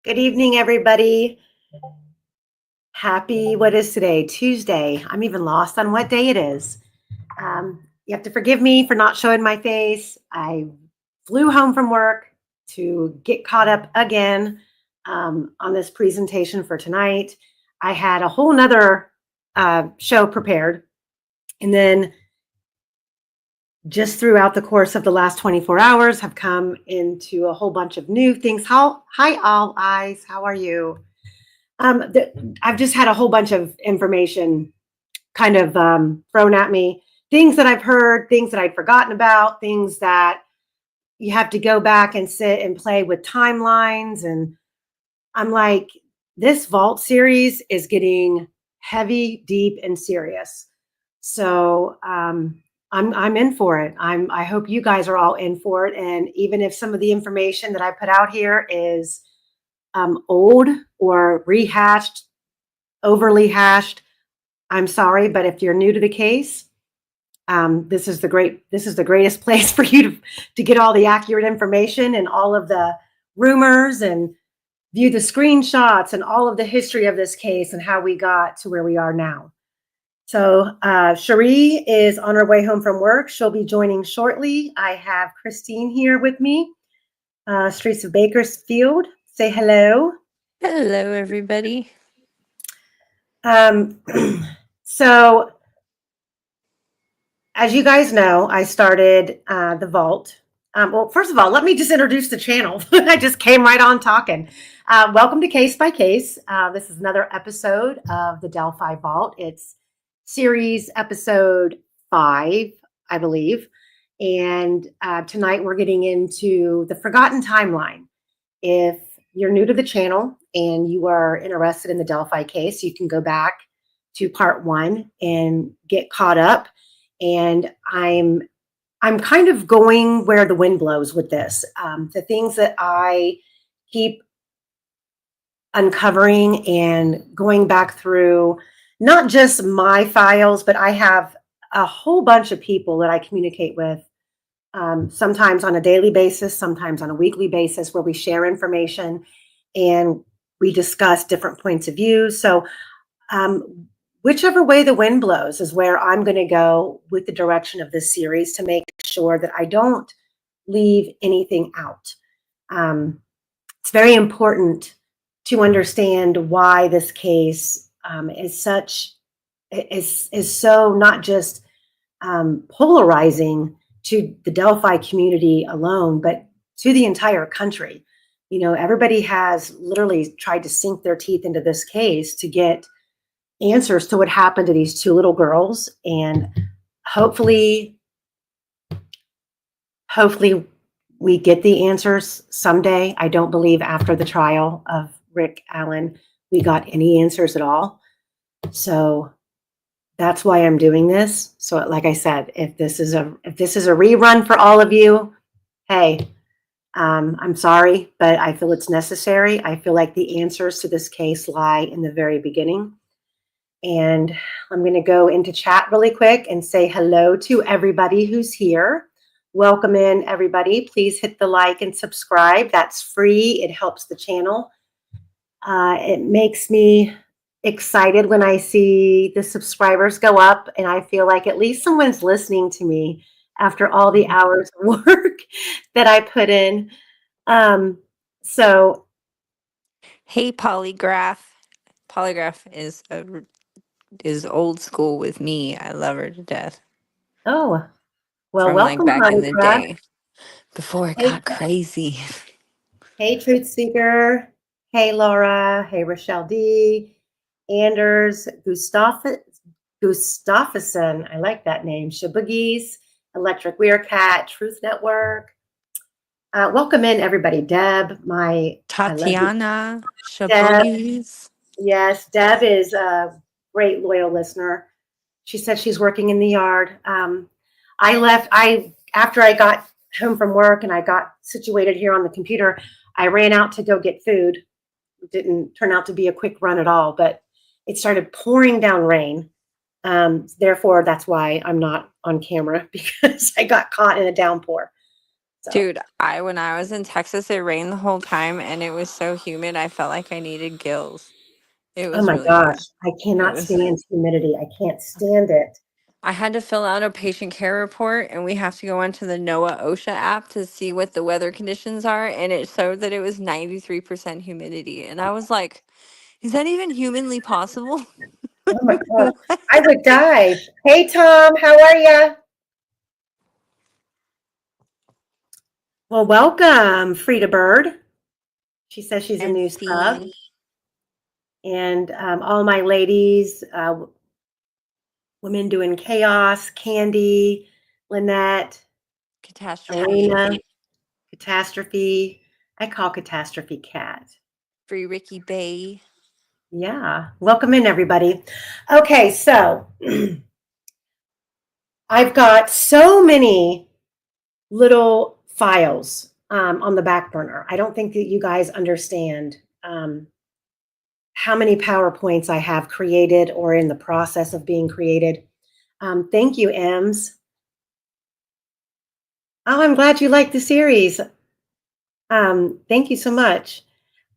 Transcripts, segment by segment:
Good evening, everybody. Happy, what is today? Tuesday. I'm even lost on what day it is. You have to forgive me for not showing my face. I flew home from work to get caught up again on this presentation for tonight. I had a whole nother show prepared. And then just throughout the course of the last 24 hours have come into a whole bunch of new things. Hi, all eyes. How are you? I've just had a whole bunch of information kind of thrown at me. Things that I've heard, things that I'd forgotten about, things that you have to go back and sit and play with timelines. And I'm like, this Vault series is getting heavy, deep, and serious. So I'm in for it. I hope you guys are all in for it. And even if some of the information that I put out here is old or rehashed, overly hashed, I'm sorry, but if you're new to the case, this is the greatest place for you to get all the accurate information and all of the rumors and view the screenshots and all of the history of this case and how we got to where we are now. So Cherie is on her way home from work. She'll be joining shortly. I have Christine here with me, Streets of Bakersfield. Say hello. Hello, everybody. So as you guys know, I started the Vault. Well, first of all, let me just introduce the channel. I just came right on talking. Welcome to Case by Case. This is another episode of the Delphi Vault. It's series episode 5, I believe. And tonight we're getting into the forgotten timeline. If you're new to the channel and you are interested in the Delphi case, you can go back to part 1 and get caught up. And I'm kind of going where the wind blows with this. The things that I keep uncovering and going back through, not just my files, but I have a whole bunch of people that I communicate with, sometimes on a daily basis, sometimes on a weekly basis, where we share information and we discuss different points of view. So whichever way the wind blows is where I'm going to go with the direction of this series to make sure that I don't leave anything out. It's very important to understand why this case is so not just polarizing to the Delphi community alone, but to the entire country. You know, everybody has literally tried to sink their teeth into this case to get answers to what happened to these 2 little girls, and hopefully we get the answers someday. I don't believe after the trial of Rick Allen we got any answers at all. So that's why I'm doing this. So like I said, if this is a rerun for all of you, hey, I'm sorry, but I feel it's necessary. I feel like the answers to this case lie in the very beginning. And I'm going to go into chat really quick and say hello to everybody who's here. Welcome in, everybody. Please hit the like and subscribe. That's free. It helps the channel. It makes me excited when I see the subscribers go up, and I feel like at least someone's listening to me after all the hours of work that I put in. So, Hey, Polygraph. Polygraph is old school with me. I love her to death. oh, well, From like welcome, back in the Polygraph. day, before it Hey, got crazy. hey, Truth Seeker. Hey, Laura. Hey, Rochelle D. Anders, Gustafsson. I like that name. Shaboogies, Electric Weircat, Truth Network. Welcome in, everybody. Deb, I love you. Tatiana Deb, Shaboogies. yes, Deb is a great loyal listener. She said she's working in the yard. After I got home from work and I got situated here on the computer, I ran out to go get food. It didn't turn out to be a quick run at all, but it started pouring down rain. Therefore, that's why I'm not on camera, because I got caught in a downpour. Dude, when I was in Texas, it rained the whole time and it was so humid. I felt like I needed gills. It Oh was my really gosh, bad. I It cannot was. stand humidity. I can't stand it. I had to fill out a patient care report, and we have to go onto the NOAA OSHA app to see what the weather conditions are, and it showed that it was 93% humidity. And I was like, is that even humanly possible? Oh my God, What? I would die. Hey, Tom, how are you? Well, welcome, Frida Bird. She says she's a And new sub. Fiend, And all my ladies, Women Doing Chaos, Candy, Lynette, Catastrophe, Alina, Catastrophe. I call Catastrophe Cat. Free Ricky Bay. Yeah. Welcome in, everybody. Okay, so I've got so many little files on the back burner. I don't think that you guys understand how many PowerPoints I have created or in the process of being created. Thank you, Ems. Oh, I'm glad you like the series. Thank you so much.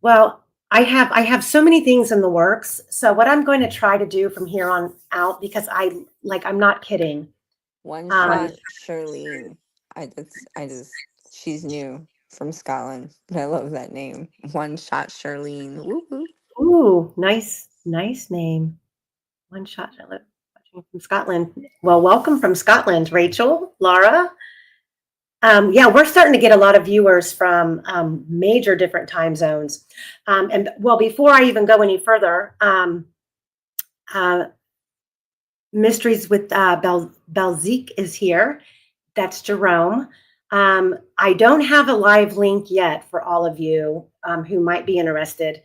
Well, I have so many things in the works. So what I'm going to try to do from here on out, because I'm not kidding. One Um, shot Charlene. She's new from Scotland. I love that name. One shot Charlene. Woo woo. ooh, nice name. One shot Charlotte watching from Scotland. Well, welcome from Scotland, Rachel, Laura. Yeah, we're starting to get a lot of viewers from major different time zones. And well, before I even go any further, uh, Mysteries with Belzik is here. That's Jerome. I don't have a live link yet for all of you who might be interested.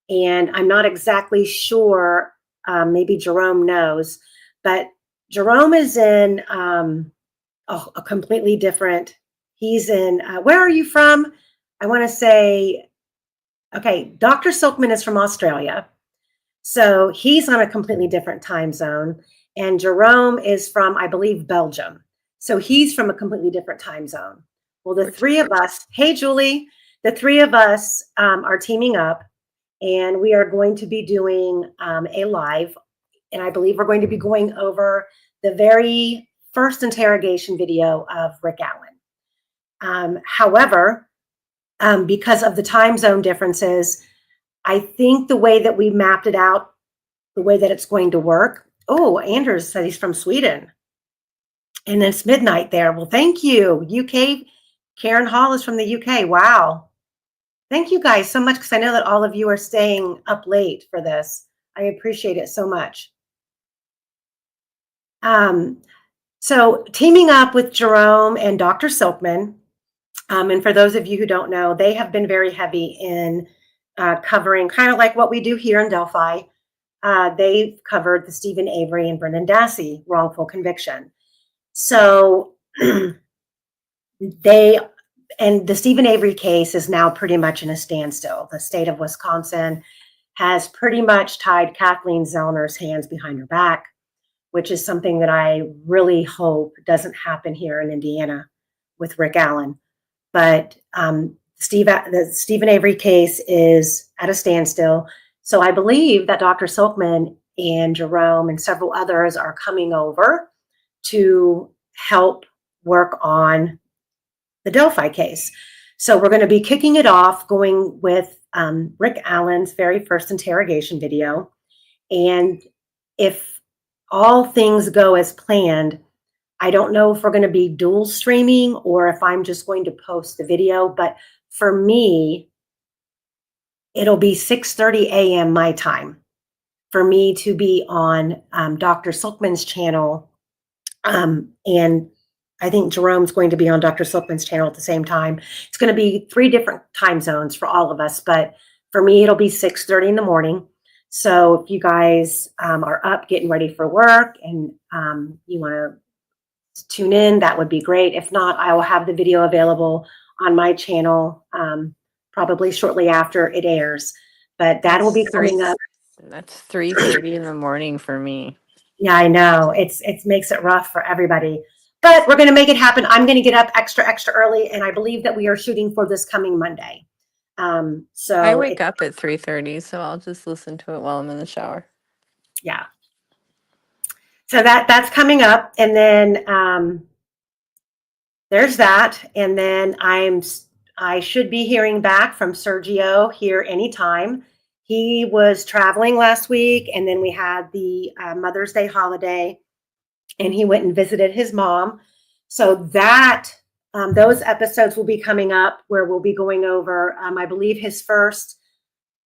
And I'm not exactly sure, maybe Jerome knows, but Jerome is in a completely different, he's in, where are you from? I want to say, okay, Dr. Silkman is from Australia. So he's on a completely different time zone. And Jerome is from, I believe, Belgium. So he's from a completely different time zone. Well, the Which three of us, hey, Julie, the three of us are teaming up and we are going to be doing a live. And I believe we're going to be going over the very first interrogation video of Rick Allen. However, because of the time zone differences, I think the way that we mapped it out, the way that it's going to work. Oh, Anders said he's from Sweden. And it's midnight there. Well, thank you. UK. Karen Hall is from the UK. Wow. Thank you guys so much because I know that all of you are staying up late for this. I appreciate it so much. So teaming up with Jerome and Dr. Silkman, and for those of you who don't know, they have been very heavy in covering kind of like what we do here in Delphi. They've covered the Stephen Avery and Brendan Dassey wrongful conviction. So the Stephen Avery case is now pretty much in a standstill. The state of Wisconsin has pretty much tied Kathleen Zellner's hands behind her back, which is something that I really hope doesn't happen here in Indiana with Rick Allen. But the Stephen Avery case is at a standstill. So I believe that Dr. Silkman and Jerome and several others are coming over to help work on the Delphi case. So we're going to be kicking it off, going with Rick Allen's very first interrogation video. And if all things go as planned, I don't know if we're going to be dual streaming or if I'm just going to post the video, but for me, it'll be 6:30 a.m. my time for me to be on Dr. Silkman's channel. And I think Jerome's going to be on Dr. Silkman's channel at the same time. It's going to be 3 different time zones for all of us, but for me, it'll be 6:30 in the morning. So if you guys are up getting ready for work and you want to tune in, that would be great. If not, I will have the video available on my channel probably shortly after it airs. But that will be coming up. That's 3:30 in the morning for me. Yeah, I know. It makes it rough for everybody. but we're going to make it happen. I'm going to get up extra early, and I believe that we are shooting for this coming Monday. I So wake up at 3:30, so I'll just listen to it while I'm in the shower. yeah. So that's coming up, and then there's that, and then I should be hearing back from Sergio here anytime. He was traveling last week, and then we had the Mother's Day holiday, and he went and visited his mom. So that those episodes will be coming up where we'll be going over. I believe his first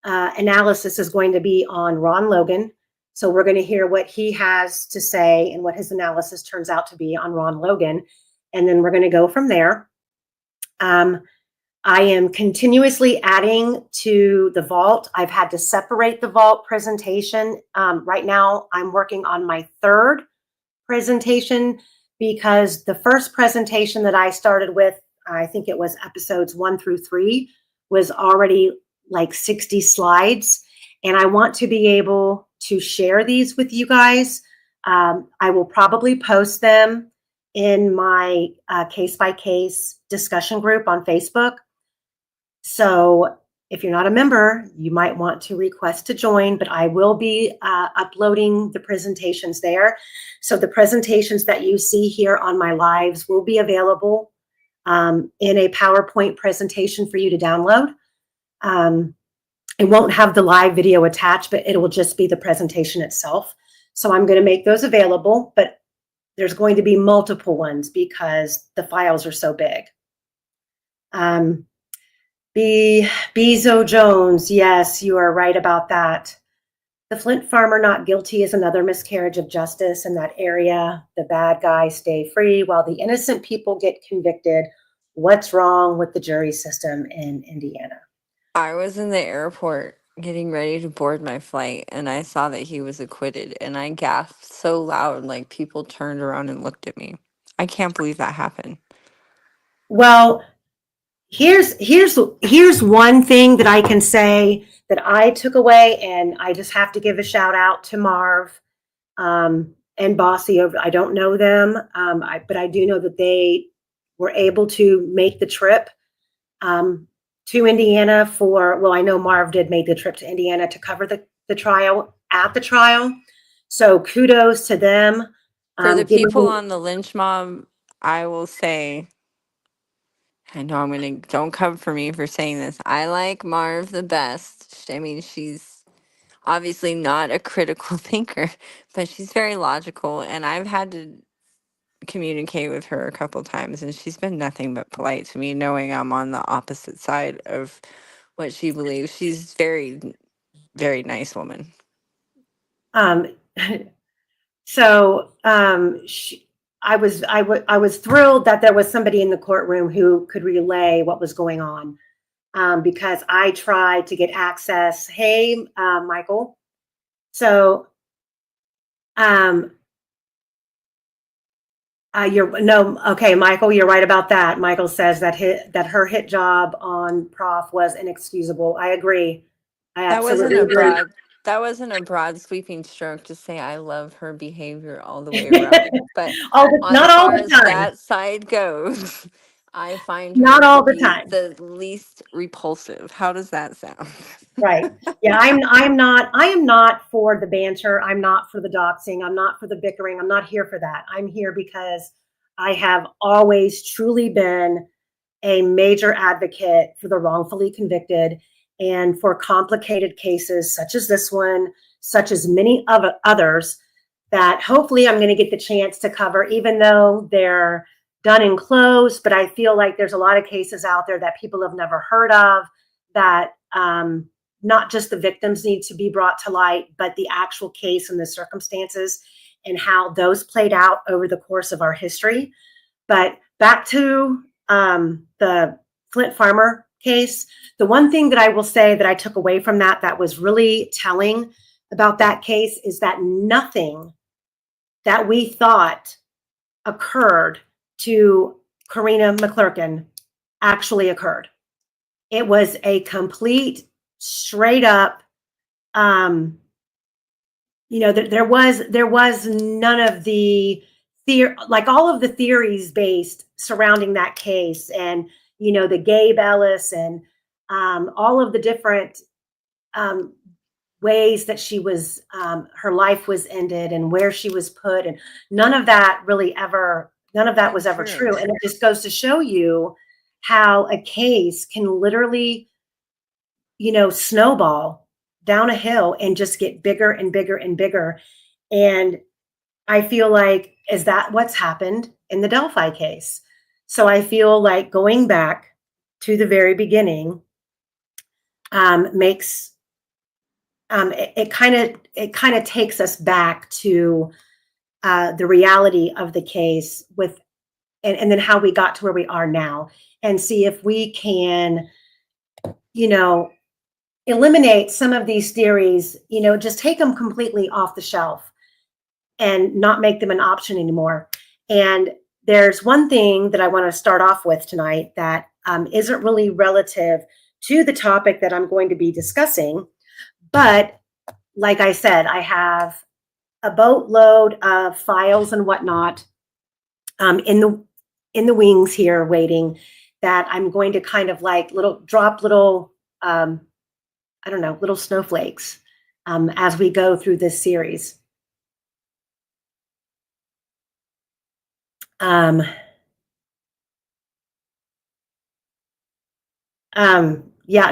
analysis is going to be on Ron Logan. So we're going to hear what he has to say and what his analysis turns out to be on Ron Logan. And then we're going to go from there. I am continuously adding to the vault. I've had to separate the vault presentation. Right now, I'm working on my third presentation because the first presentation that I started with, I think it was episodes 1 through 3, was already like 60 slides. And I want to be able to share these with you guys. I will probably post them in my case-by-case discussion group on Facebook. So if you're not a member, you might want to request to join, but I will be uploading the presentations there. So the presentations that you see here on my lives will be available in a PowerPoint presentation for you to download. It won't have the live video attached, but it will just be the presentation itself. So I'm going to make those available, but there's going to be multiple ones because the files are so big. Bezo Jones, yes, you are right about that. The Flint farmer not guilty is another miscarriage of justice in that area. The bad guys stay free while the innocent people get convicted. What's wrong with the jury system in Indiana? I was in the airport getting ready to board my flight, and I saw that he was acquitted, and I gasped so loud, like people turned around and looked at me. I can't believe that happened. Well, here's one thing that I can say that I took away, and I just have to give a shout out to Marv and Bossy. I don't know them, but I do know that they were able to make the trip to Indiana for, well, I know Marv did make the trip to Indiana to cover the trial at the trial. So kudos to them. For the Giving people on the lynch mob, I will say, I know don't come for me for saying this. I like Marv the best. I mean, she's obviously not a critical thinker, but she's very logical. And I've had to communicate with her a couple times, and she's been nothing but polite to me, knowing I'm on the opposite side of what she believes. She's very, very nice woman. um, so I was thrilled that there was somebody in the courtroom who could relay what was going on, because I tried to get access. Hey, Michael. So okay, Michael, you're right about that. Michael says that her hit job on Prof was inexcusable. I agree. I That wasn't absolutely a agree. broad that wasn't a broad sweeping stroke to say I love her behavior all the way around. But Not as all far the as time. that side goes, I find her Not to all the be time. the least repulsive. How does that sound? Right. Yeah, I am not for the banter. I'm not for the doxing. I'm not for the bickering. I'm not here for that. I'm here because I have always truly been a major advocate for the wrongfully convicted and for complicated cases such as this one, such as many others that hopefully I'm going to get the chance to cover, even though they're done and closed. But I feel like there's a lot of cases out there that people have never heard of, that not just the victims need to be brought to light, but the actual case and the circumstances and how those played out over the course of our history. But back to the Flint farmer case, the one thing that I will say that I took away from that was really telling about that case is that nothing that we thought occurred to Karina McClurkin actually occurred. It was a complete, straight up, there was none of the like all of the theories based surrounding that case, and the Gabe Ellis, and all of the different ways that she was, her life was ended, and where she was put, and none of that was ever true. And it just goes to show you how a case can literally, snowball down a hill and just get bigger and bigger and bigger. And I feel like, is that what's happened in the Delphi case? So I feel like going back to the very beginning makes it kind of takes us back to the reality of the case, with and then how we got to where we are now, and see if we can, eliminate some of these theories, just take them completely off the shelf and not make them an option anymore. And there's one thing that I want to start off with tonight that isn't really relative to the topic that I'm going to be discussing. But like I said, I have a boatload of files and whatnot in the wings here waiting, that I'm going to kind of like drop little I don't know, little snowflakes as we go through this series. Yeah,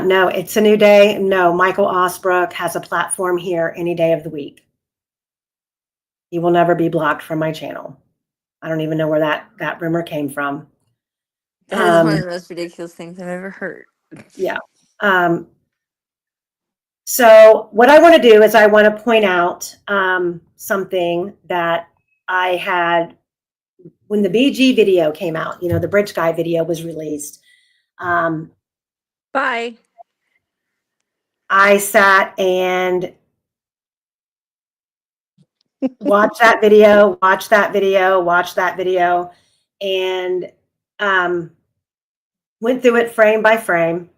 no, it's a new day. No, Michael Osbrook has a platform here any day of the week. He will never be blocked from my channel. I don't even know where that rumor came from. That is one of the most ridiculous things I've ever heard. Yeah. So what I want to do is I want to point out something that I had when the BG video came out. The Bridge Guy video was released. Bye. I sat and watched that video, and went through it frame by frame.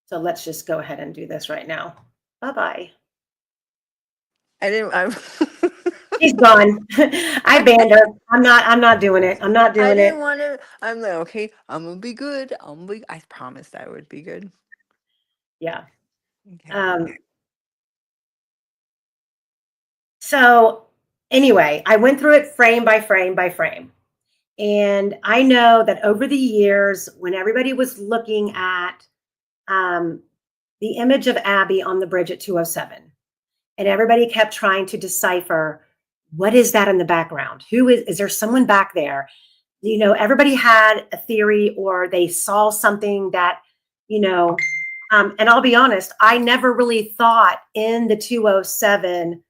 So let's just go ahead and do this right now. Bye-bye. She's gone. I banned her. I'm not doing it. I'm not doing it. I didn't want to. I'm like, okay, I'm gonna be good. I promised I would be good. Yeah. Okay. So anyway, I went through it frame by frame by frame. And I know that over the years, when everybody was looking at the image of Abby on the bridge at 207, and everybody kept trying to decipher, what is that in the background? Is there someone back there? Everybody had a theory, or they saw something that, and I'll be honest, I never really thought in the 207,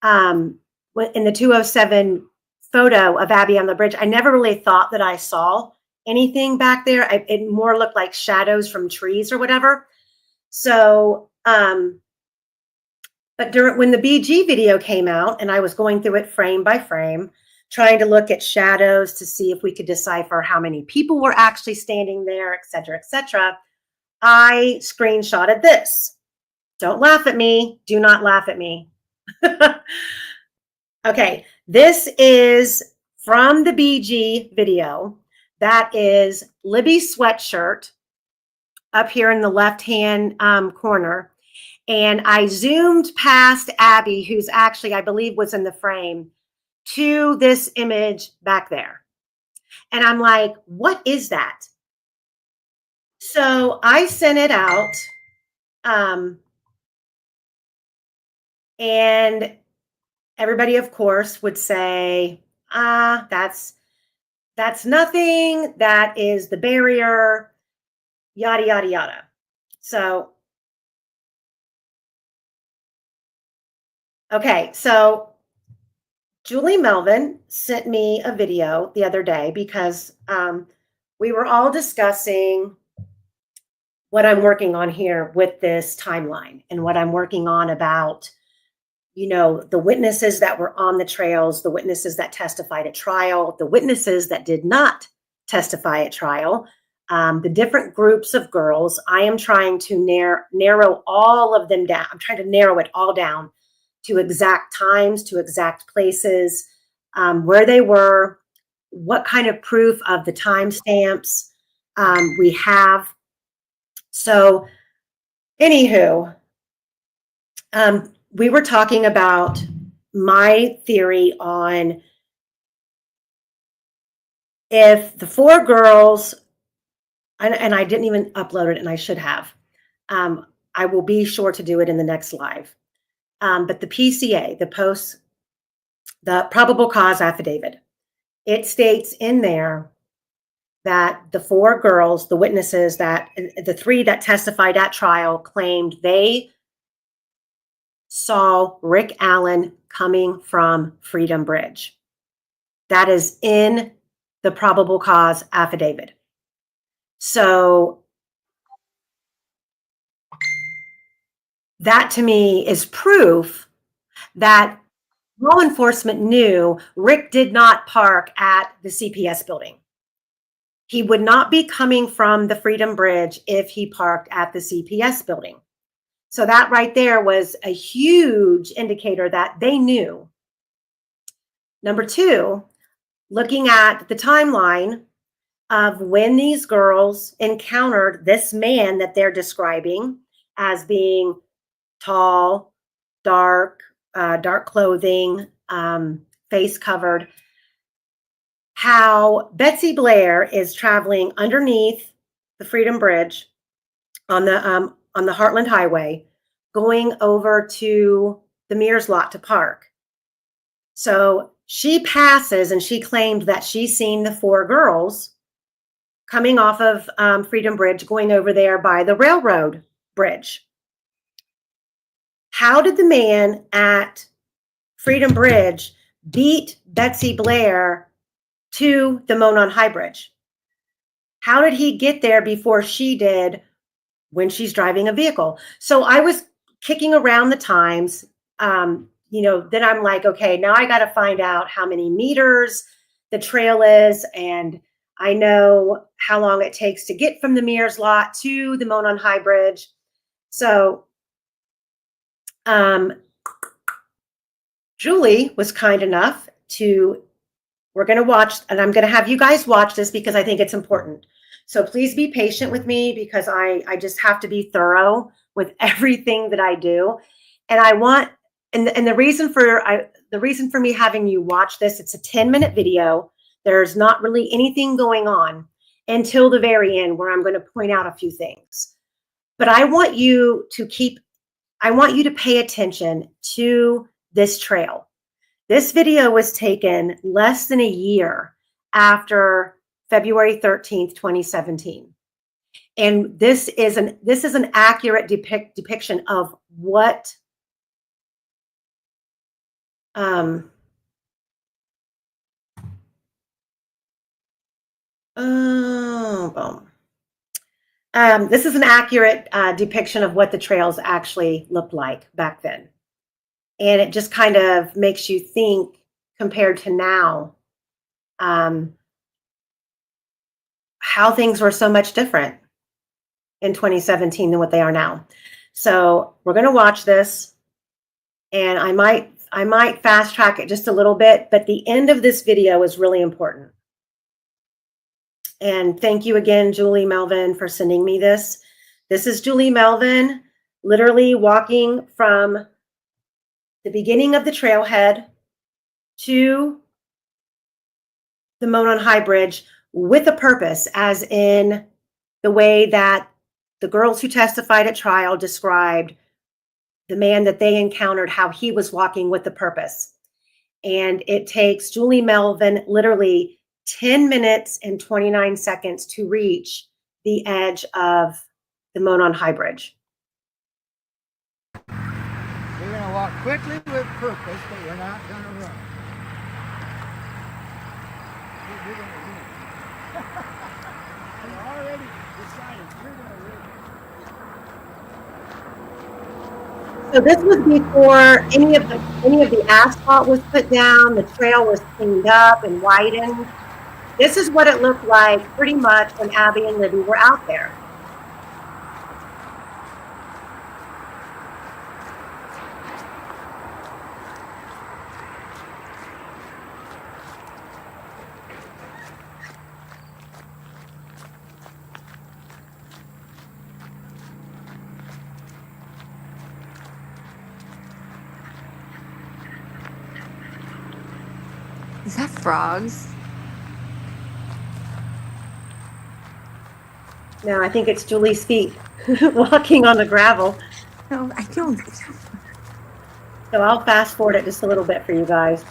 in the 207 photo of Abby on the bridge, I never really thought that I saw anything back there. It more looked like shadows from trees or whatever. So, but when the BG video came out, and I was going through it frame by frame, trying to look at shadows to see if we could decipher how many people were actually standing there, et cetera, I screenshotted this. Don't laugh at me. Do not laugh at me. Okay, this is from the BG video. That is Libby's sweatshirt up here in the left-hand corner. And I zoomed past Abby, who's actually, I believe, was in the frame, to this image back there. And I'm like, what is that? So I sent it out. And everybody, of course, would say, that's nothing. That is the barrier, yada, yada, yada. So, okay. So Julie Melvin sent me a video the other day, because we were all discussing what I'm working on here with this timeline, and what I'm working on about, the witnesses that were on the trails, the witnesses that testified at trial, the witnesses that did not testify at trial, the different groups of girls. I am trying to narrow all of them down. I'm trying to narrow it all down to exact times, to exact places, where they were, what kind of proof of the timestamps we have. So, anywho, we were talking about my theory on if the four girls, and I didn't even upload it, and I should have. I will be sure to do it in the next live. But the PCA, the probable cause affidavit, it states in there that the four girls, the witnesses, that the three that testified at trial claimed they saw Rick Allen coming from Freedom Bridge. That is in the probable cause affidavit. So that to me is proof that law enforcement knew Rick did not park at the CPS building. He would not be coming from the Freedom Bridge if he parked at the CPS building. So that right there was a huge indicator that they knew. Number two, looking at the timeline of when these girls encountered this man that they're describing as being tall, dark clothing, face covered, how Betsy Blair is traveling underneath the Freedom Bridge on the Heartland Highway, going over to the Mears lot to park. So she passes and she claimed that she's seen the four girls coming off of Freedom Bridge, going over there by the railroad bridge. How did the man at Freedom Bridge beat Betsy Blair to the Monon High Bridge? How did he get there before she did when she's driving a vehicle? So I was kicking around the times. Then I'm like, okay, now I got to find out how many meters the trail is, and I know how long it takes to get from the Mears lot to the Monon High Bridge. So Julie was kind enough to, we're going to watch, and I'm going to have you guys watch this because I think it's important. So please be patient with me because I just have to be thorough with everything that I do. And I want, and the reason for me having you watch this, it's a 10-minute video. There's not really anything going on until the very end where I'm going to point out a few things. But I want you to pay attention to this trail. This video was taken less than a year after February 13th, 2017. And this is an accurate depiction of what this is an accurate depiction of what the trails actually looked like back then. And it just kind of makes you think, compared to now, how things were so much different in 2017 than what they are now. So we're going to watch this, and I might fast track it just a little bit, but the end of this video is really important. And thank you again, Julie Melvin, for sending me this. This is Julie Melvin, literally walking from the beginning of the trailhead to the Monon High Bridge with a purpose, as in the way that the girls who testified at trial described the man that they encountered, how he was walking with a purpose. And it takes Julie Melvin literally 10 minutes and 29 seconds to reach the edge of the Monon High Bridge. We're going to walk quickly with purpose, but we're not going to run. We're going to win. We're already decided we're going to win. So this was before any of the asphalt was put down. The trail was cleaned up and widened. This is what it looked like pretty much when Abby and Libby were out there. Is that frogs? No, I think it's Julie's feet walking on the gravel. No, I don't. So I'll fast forward it just a little bit for you guys.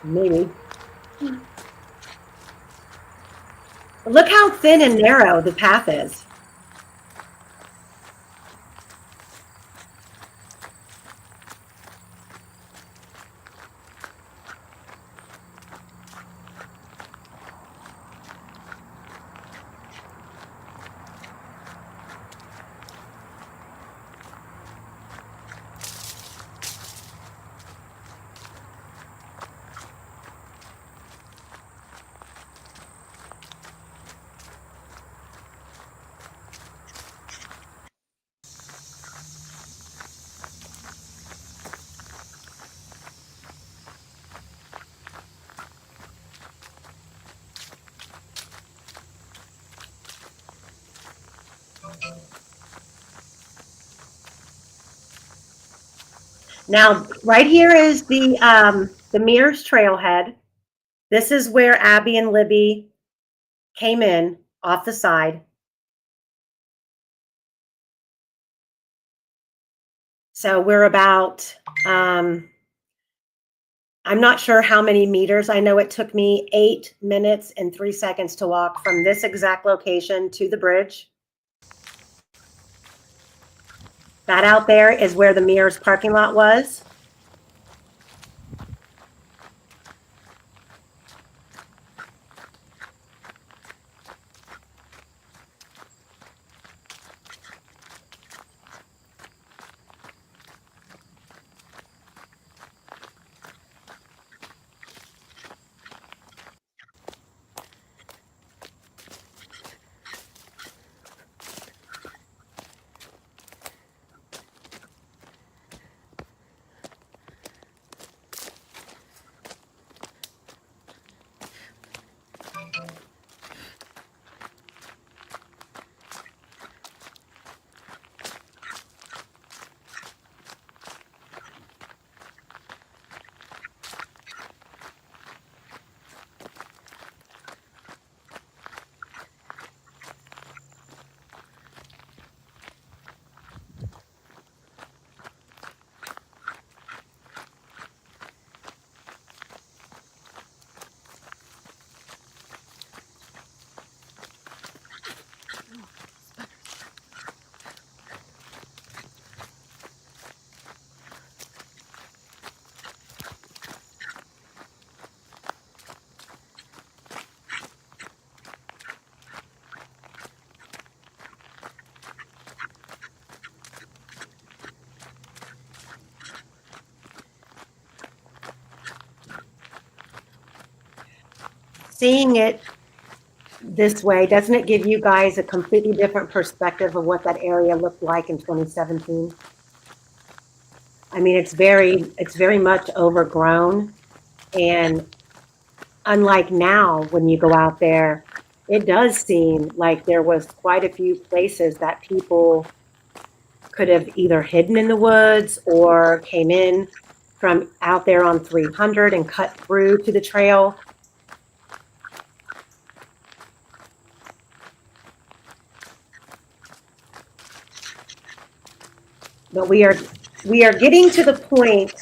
Maybe. Look how thin and narrow the path is. Now, right here is the Mears trailhead. This is where Abby and Libby came in off the side. So we're about, I'm not sure how many meters. I know it took me 8 minutes and 3 seconds to walk from this exact location to the bridge. That out there is where the Mears parking lot was. Seeing it this way, doesn't it give you guys a completely different perspective of what that area looked like in 2017? I mean, it's very much overgrown, and unlike now, when you go out there, it does seem like there was quite a few places that people could have either hidden in the woods or came in from out there on 300 and cut through to the trail. But we are getting to the point.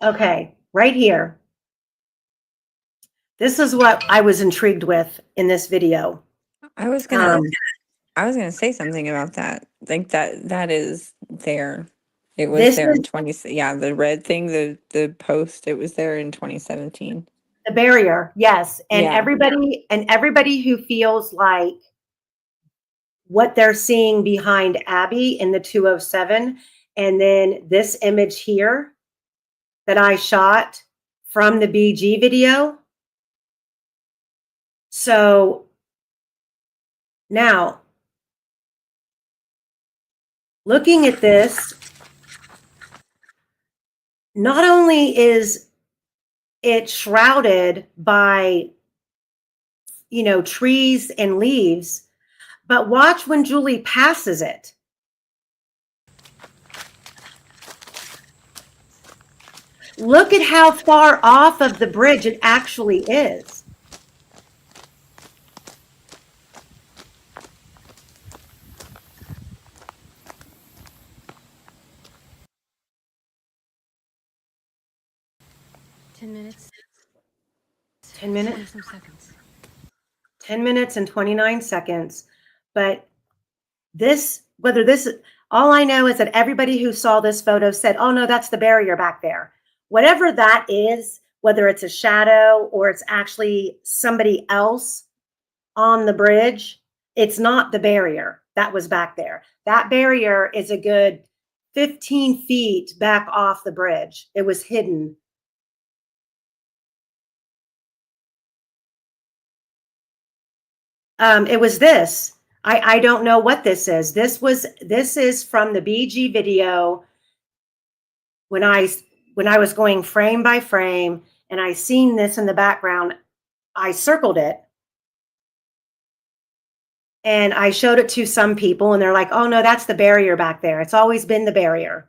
Okay, right here. This is what I was intrigued with in this video. I was gonna say something about that. Like that is there. It was This there in is 20. Yeah, the red thing, the post. It was there in 2017. the barrier, yes. And Yeah. everybody who feels like what they're seeing behind Abby in the 207, and then this image here that I shot from the BG video. So now looking at this, not only is it shrouded by, trees and leaves, but watch when Julie passes it. Look at how far off of the bridge it actually is. Minutes. 10 minutes. 20 some seconds. 10 minutes and 29 seconds. But all I know is that everybody who saw this photo said, oh no, that's the barrier back there. Whatever that is, whether it's a shadow or it's actually somebody else on the bridge, it's not the barrier that was back there. That barrier is a good 15 feet back off the bridge. It was hidden. It was this. I don't know what this is. This is from the BG video when I was going frame by frame and I seen this in the background. I circled it and I showed it to some people and they're like, oh no, that's the barrier back there. It's always been the barrier.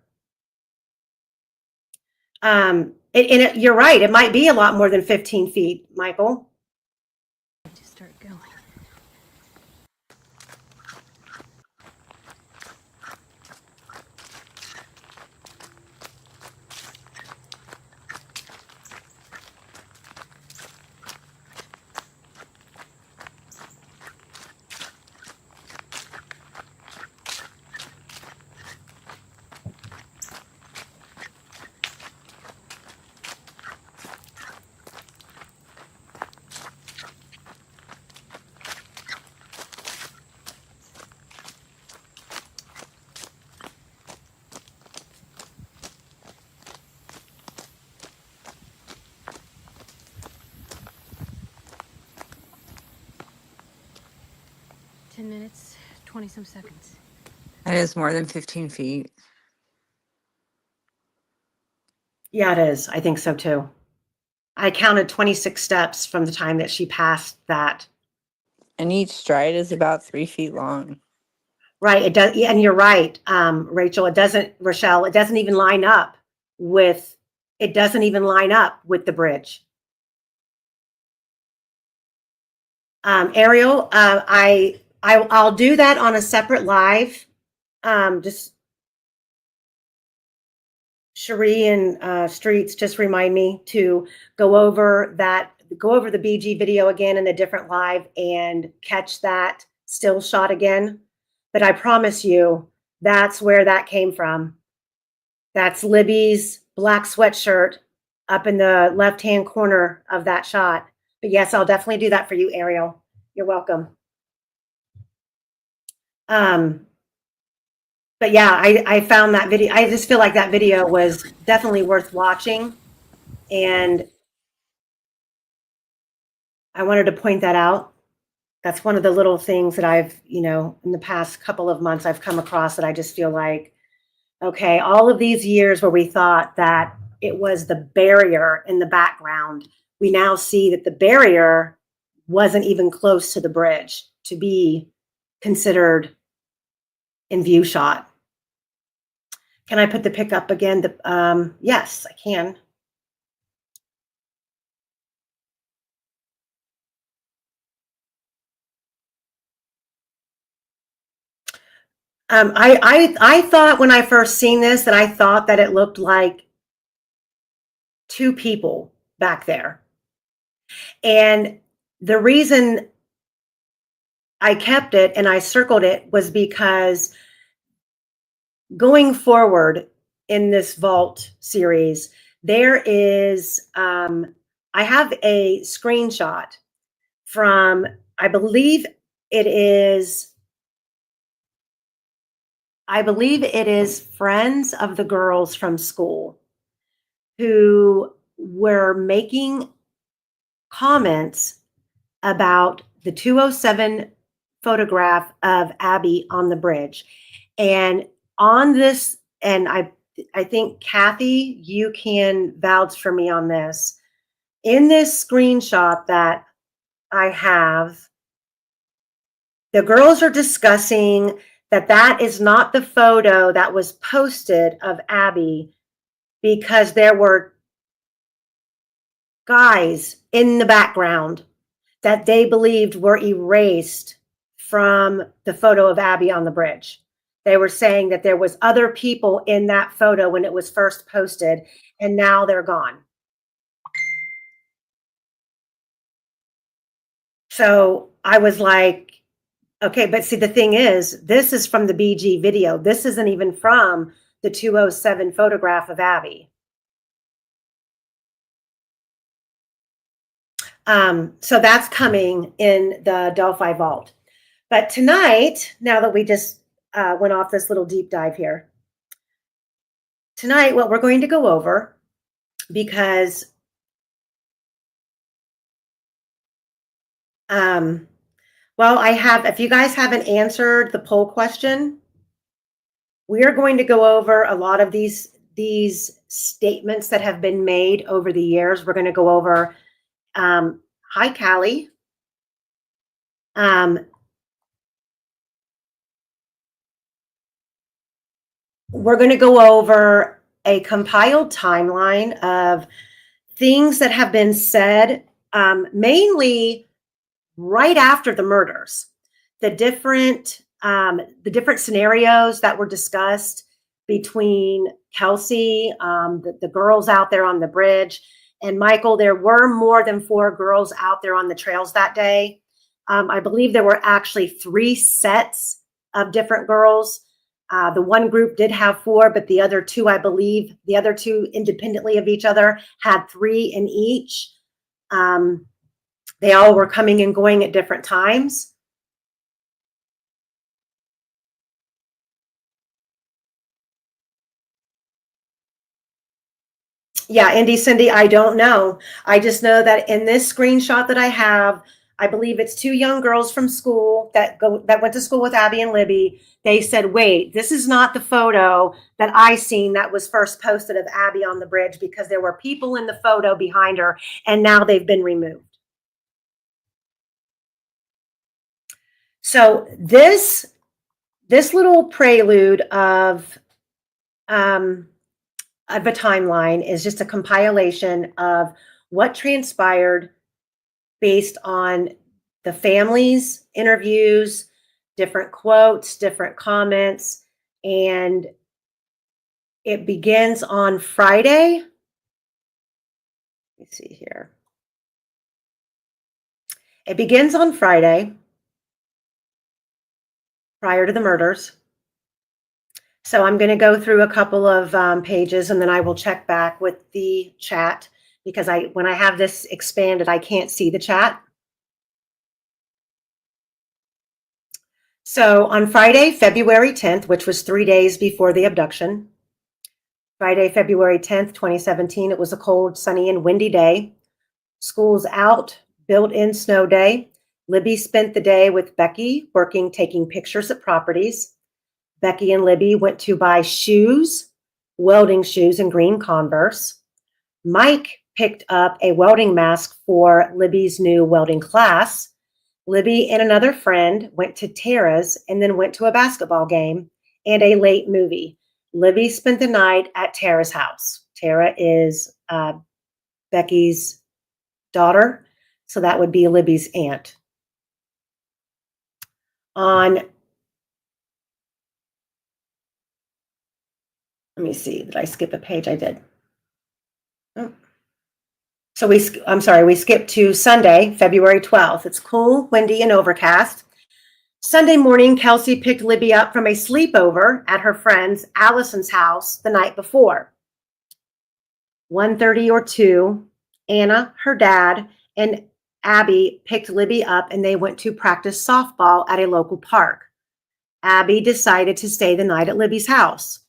You're right. It might be a lot more than 15 feet, Michael. To start going. Minutes, 20 some seconds. That is more than 15 feet. Yeah, it is. I think so too. I counted 26 steps from the time that she passed that. And each stride is about 3 feet long. Right. It does. And you're right, Rachel. Rochelle, it doesn't even line up with the bridge. Ariel, I'll do that on a separate live. Just Cherie and Streets, just remind me to go over the BG video again in a different live and catch that still shot again. But I promise you, that's where that came from. That's Libby's black sweatshirt up in the left-hand corner of that shot. But yes, I'll definitely do that for you, Ariel. You're welcome. But yeah, I found that video. I just feel like that video was definitely worth watching. And I wanted to point that out. That's one of the little things that I've, in the past couple of months, I've come across that I just feel like, okay, all of these years where we thought that it was the barrier in the background, we now see that the barrier wasn't even close to the bridge to be considered in view shot. Can I put the pick up again? Yes, I can. I thought when I first seen this that I thought that it looked like two people back there. And the reason I kept it and I circled it was because going forward in this Vault series, there is, I have a screenshot from, I believe it is friends of the girls from school who were making comments about the 207 photograph of Abby on the bridge. And on this, and I think Kathy, you can vouch for me on this. In this screenshot that I have, the girls are discussing that is not the photo that was posted of Abby, because there were guys in the background that they believed were erased from the photo of Abby on the bridge. They were saying that there was other people in that photo when it was first posted, and now they're gone. So I was like, okay, but see, the thing is, this is from the BG video. This isn't even from the 207 photograph of Abby. So that's coming in the Delphi Vault. But tonight, now that we just went off this little deep dive here, tonight what we're going to go over, because well, if you guys haven't answered the poll question, we are going to go over a lot of these statements that have been made over the years. We're going to go over, hi, Callie. We're going to go over a compiled timeline of things that have been said, mainly right after the murders, the different scenarios that were discussed between Kelsey, the girls out there on the bridge, and Michael. There were more than 4 girls out there on the trails that day. I believe there were actually 3 sets of different girls. The one group did have 4, but the other 2, I believe, the other 2 independently of each other had 3 in each. They all were coming and going at different times. Yeah, Indy, Cindy, I don't know. I just know that in this screenshot that I have, I believe it's 2 young girls from school that went to school with Abby and Libby. They said, wait, this is not the photo that I seen that was first posted of Abby on the bridge, because there were people in the photo behind her, and now they've been removed. So this little prelude of a timeline is just a compilation of what transpired based on the family's interviews, different quotes, different comments, and it begins on Friday. Let me see here. It begins on Friday, prior to the murders. So I'm going to go through a couple of pages, and then I will check back with the chat, because when I have this expanded, I can't see the chat. So on Friday, February 10th, which was 3 days before the abduction, Friday, February 10th, 2017, it was a cold, sunny, and windy day. School's out, built-in snow day. Libby spent the day with Becky, working, taking pictures at properties. Becky and Libby went to buy shoes, welding shoes and green Converse. Mike picked up a welding mask for Libby's new welding class. Libby and another friend went to Tara's and then went to a basketball game and a late movie. Libby spent the night at Tara's house. Tara is Becky's daughter, so that would be Libby's aunt. Let me see, did I skip a page? I did. Oh. So we skipped to Sunday, February 12th. It's cool, windy, and overcast. Sunday morning, Kelsey picked Libby up from a sleepover at her friend Allison's house the night before. 1:30 or 2, Anna, her dad, and Abby picked Libby up, and they went to practice softball at a local park. Abby decided to stay the night at Libby's house.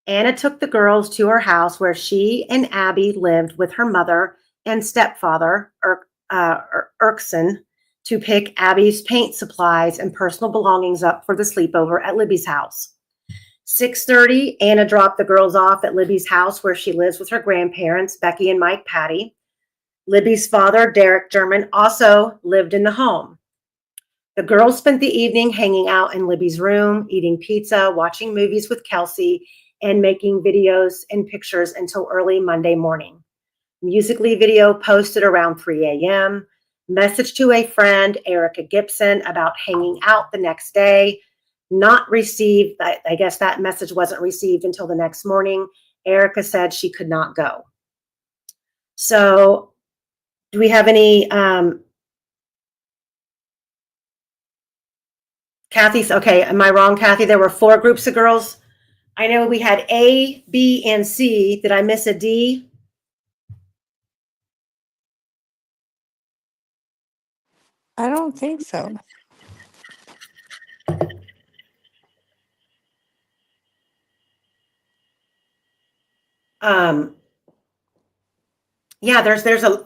Anna took the girls to her house, where she and Abby lived with her mother and stepfather, Erkson, to pick Abby's paint supplies and personal belongings up for the sleepover at Libby's house. 6:30, Anna dropped the girls off at Libby's house where she lives with her grandparents, Becky and Mike Patty. Libby's father, Derek German, also lived in the home. The girls spent the evening hanging out in Libby's room, eating pizza, watching movies with Kelsey, and making videos and pictures until early Monday morning. Musically video posted around 3 a.m. Message to a friend, Erica Gibson, about hanging out the next day. Not received. I guess that message wasn't received until the next morning. Erica said she could not go. So, do we have any? Kathy's okay. Am I wrong, Kathy? There were 4 groups of girls. I know we had A, B, and C. Did I miss a D? I don't think so. Yeah, there's a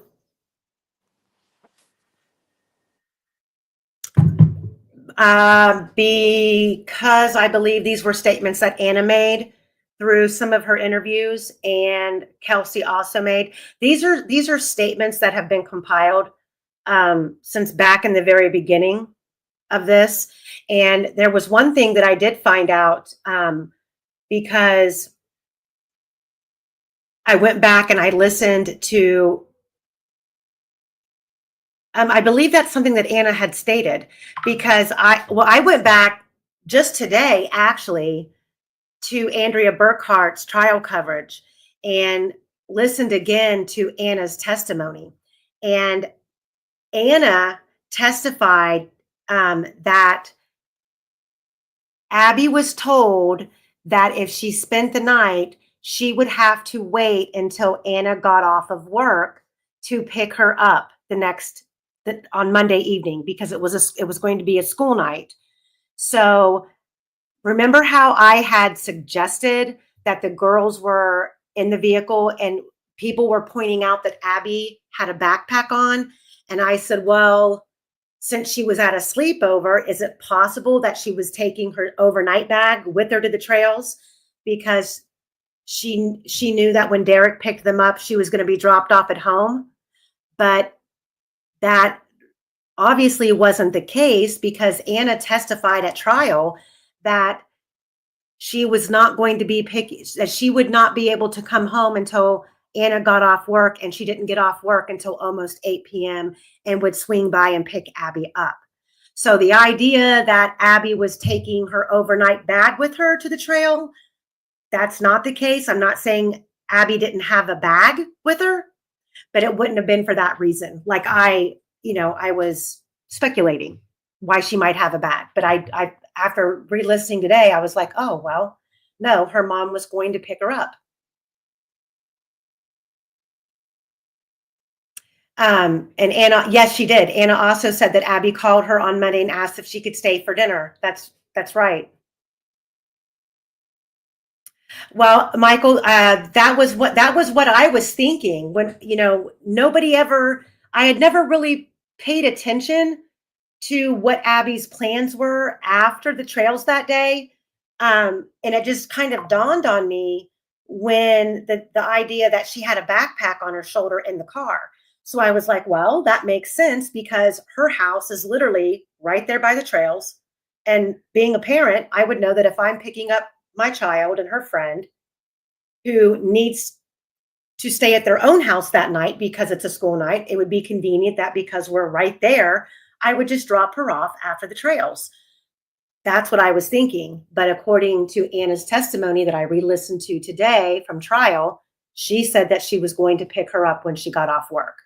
because I believe these were statements that Anna made through some of her interviews, and Kelsey also made. These are statements that have been compiled since back in the very beginning of this. And there was one thing that I did find out because I went back and I listened to. I believe that's something that Anna had stated because I went back just today actually to Andrea Burkhart's trial coverage and listened again to Anna's testimony. And Anna testified that Abby was told that if she spent the night, she would have to wait until Anna got off of work to pick her up on Monday evening because it was going to be a school night. So remember how I had suggested that the girls were in the vehicle and people were pointing out that Abby had a backpack on? And I said, well, since she was at a sleepover, is it possible that she was taking her overnight bag with her to the trails because she knew that when Derek picked them up, she was going to be dropped off at home? But that obviously wasn't the case because Anna testified at trial that she was not going to be that she would not be able to come home until Anna got off work, and she didn't get off work until almost 8 p.m. and would swing by and pick Abby up. So the idea that Abby was taking her overnight bag with her to the trail, that's not the case. I'm not saying Abby didn't have a bag with her, but it wouldn't have been for that reason. Like I was speculating why she might have a bag, but I after re-listening today, I was like, oh, well, no, her mom was going to pick her up. And Anna, yes, she did. Anna also said that Abby called her on Monday and asked if she could stay for dinner. That's right. Well, Michael, that was what I was thinking when, I had never really paid attention to what Abby's plans were after the trails that day. And it just kind of dawned on me when the idea that she had a backpack on her shoulder in the car. So I was like, well, that makes sense because her house is literally right there by the trails. And being a parent, I would know that if I'm picking up my child and her friend who needs to stay at their own house that night because it's a school night, it would be convenient that because we're right there, I would just drop her off after the trails. That's what I was thinking. But according to Anna's testimony that I re-listened to today from trial, she said that she was going to pick her up when she got off work.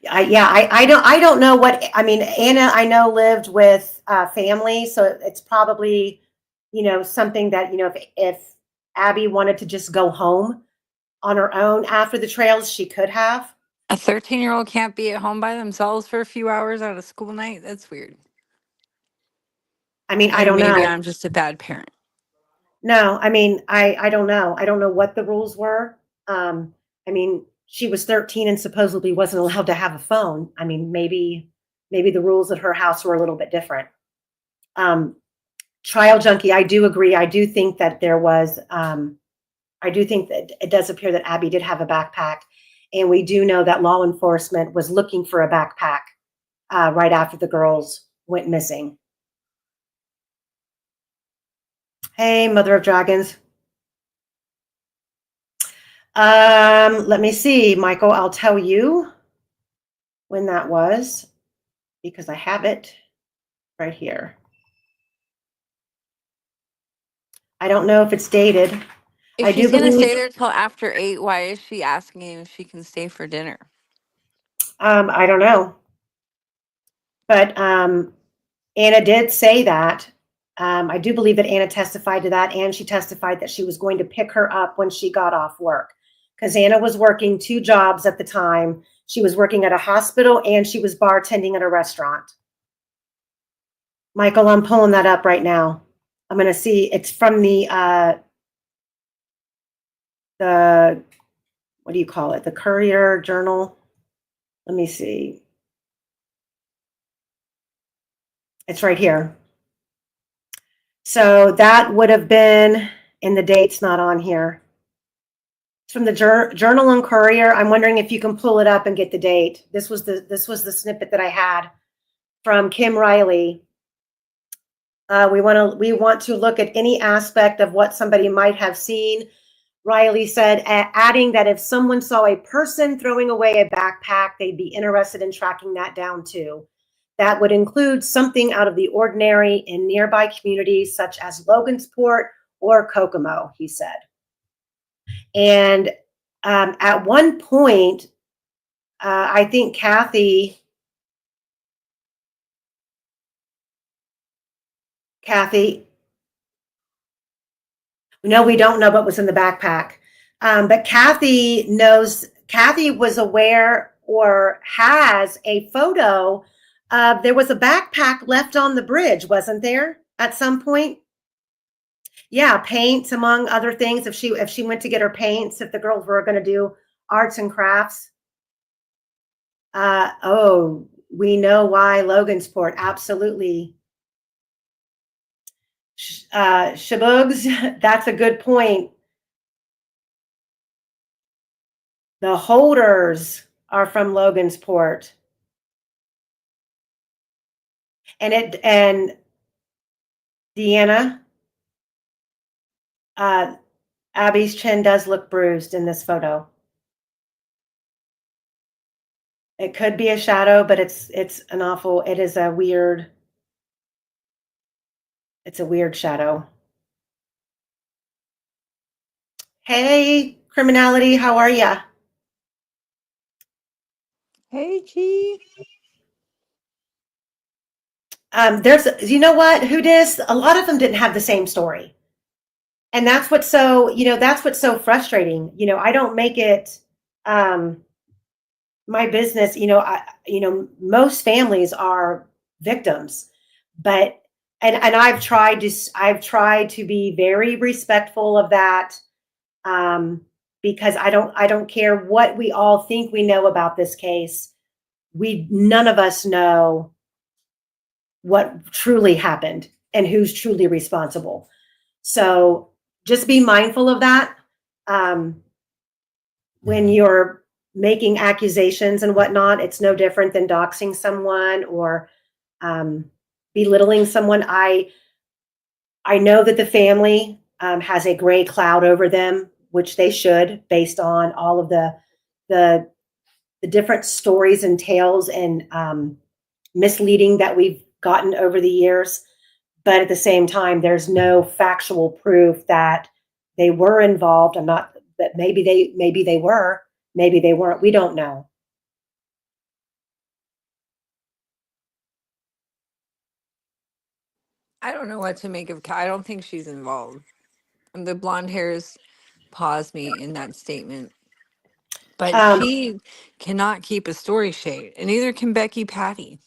I don't know Anna, I know, lived with family, so it's probably, something that, if Abby wanted to just go home on her own after the trails, she could have. A 13-year-old can't be at home by themselves for a few hours on a school night? That's weird. I mean, I And don't maybe know. I'm just a bad parent. No, I mean, I don't know. I don't know what the rules were. I mean, she was 13 and supposedly wasn't allowed to have a phone. I mean, maybe the rules at her house were a little bit different. Trial junkie, I do agree. I do think that there was, I do think that it does appear that Abby did have a backpack. And we do know that law enforcement was looking for a backpack right after the girls went missing. Hey, Mother of Dragons. Let me see, Michael, I'll tell you when that was because I have it right here. I don't know if it's dated. If I do she's gonna believe, stay there till after 8, why is she asking if she can stay for dinner? I don't know. But Anna did say that. I do believe that Anna testified to that, and she testified that she was going to pick her up when she got off work because Anna was working 2 jobs at the time. She was working at a hospital and she was bartending at a restaurant. Michael, I'm pulling that up right now. I'm going to see. It's from the what do you call it? The Courier Journal. Let me see. It's right here. So that would have been, and the date's not on here. It's from the Journal and Courier. I'm wondering if you can pull it up and get the date. This was the snippet that I had from Kim Riley. We want to look at any aspect of what somebody might have seen. Riley said, adding that if someone saw a person throwing away a backpack, they'd be interested in tracking that down too. That would include something out of the ordinary in nearby communities such as Logansport or Kokomo, he said. And at one point, I think Kathy, no, we don't know what was in the backpack. But Kathy was aware or has a photo of, there was a backpack left on the bridge, wasn't there, at some point? Yeah, paints among other things. If she went to get her paints, if the girls were going to do arts and crafts. Oh, we know why Logansport, absolutely. Shabugs, that's a good point. The holders are from Logansport. And Deanna, Abby's chin does look bruised in this photo. It could be a shadow, but it's an awful, it is a weird, it's a weird shadow. Hey, Criminality, how are ya? Hey, G. There's, you know what, who dis? A lot of them didn't have the same story. And that's what's so, that's what's so frustrating. I don't make it my business, most families are victims, but and I've tried to be very respectful of that, because I don't care what we all think we know about this case. None of us know what truly happened and who's truly responsible. So just be mindful of that when you're making accusations and whatnot. It's no different than doxing someone or belittling someone. I know that the family has a gray cloud over them, which they should, based on all of the different stories and tales and misleading that we've gotten over the years. But at the same time, there's no factual proof that they were involved. I'm not, that maybe they were, maybe they weren't. We don't know. I don't know what to make of I don't think she's involved. And the blonde hairs paused me in that statement. But she cannot keep a story straight, and neither can Becky Patty.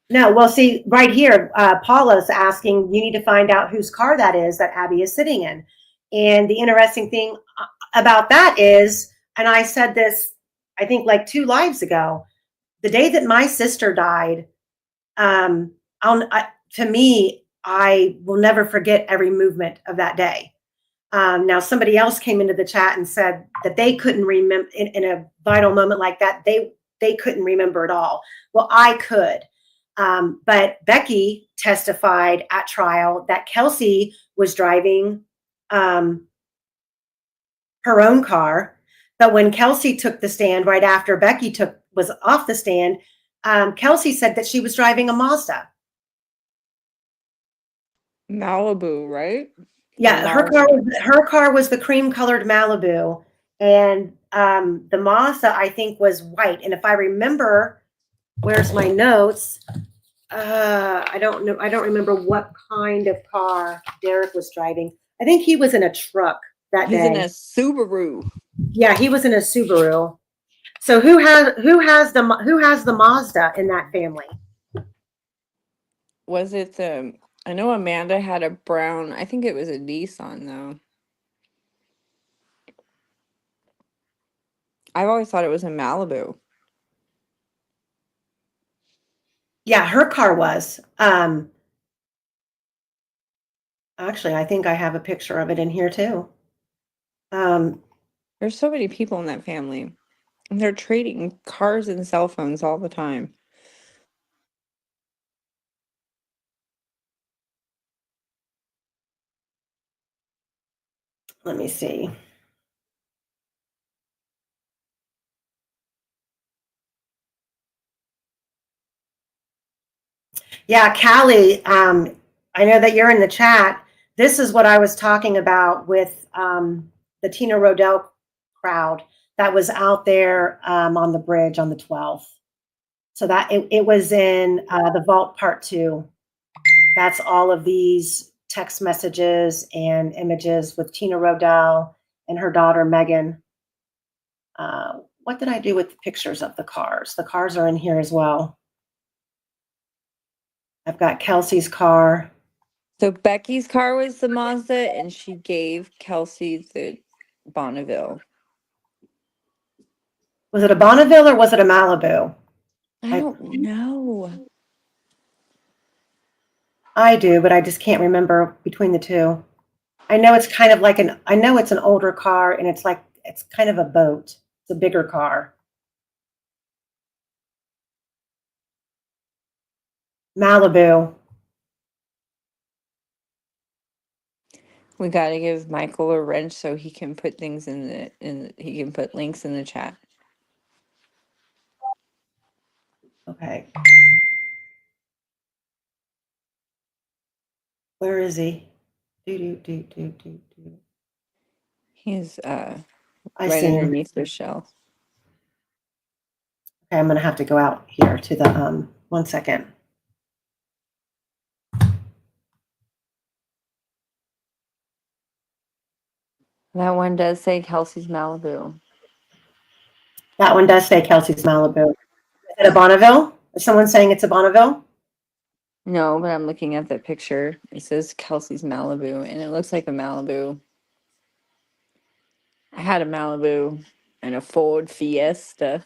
No, well, see, right here, Paula's asking, you need to find out whose car that is that Abby is sitting in. And the interesting thing about that is, and I said this, I think like 2 lives ago, the day that my sister died, to me, I will never forget every movement of that day. Now, somebody else came into the chat and said that they couldn't remember in a vital moment like that. They couldn't remember it all. Well, I could. But Becky testified at trial that Kelsey was driving her own car. But when Kelsey took the stand right after Becky was off the stand, Kelsey said that she was driving a Mazda. Malibu, right? Yeah, her car was the cream colored Malibu, and the Mazda I think was white. And if I remember, where's my notes? I don't know. I don't remember what kind of car Derek was driving. I think he was in a truck that He's day. in a Subaru. Yeah, he was in a Subaru. So who has the Mazda in that family? Was it the? I know Amanda had a brown. I think it was a Nissan though. I've always thought it was a Malibu. Yeah, her car was. Actually, I think I have a picture of it in here too. There's so many people in that family, and they're trading cars and cell phones all the time. Let me see. Yeah, Callie, I know that you're in the chat. This is what I was talking about with the Tina Rodell crowd that was out there on the bridge on the 12th. So that it was in the Vault Part 2. That's all of these text messages and images with Tina Rodell and her daughter, Megan. What did I do with the pictures of the cars? The cars are in here as well. I've got Kelsey's car. So Becky's car was the Mazda, and she gave Kelsey the Bonneville. Was it a Bonneville or was it a Malibu? I don't know. I do, but I just can't remember between the two. I know it's kind of like I know it's an older car and it's kind of a boat. It's a bigger car. Malibu. We got to give Michael a wrench so he can put things he can put links in the chat. Okay. Where is he? He's I right see him. underneath the shelf. Okay, I'm gonna have to go out here to the 1 second. That one does say Kelsey's Malibu. That one does say Kelsey's Malibu. Is it a Bonneville? Is someone saying it's a Bonneville? No, but I'm looking at the picture. It says Kelsey's Malibu, and it looks like a Malibu. I had a Malibu and a Ford Fiesta.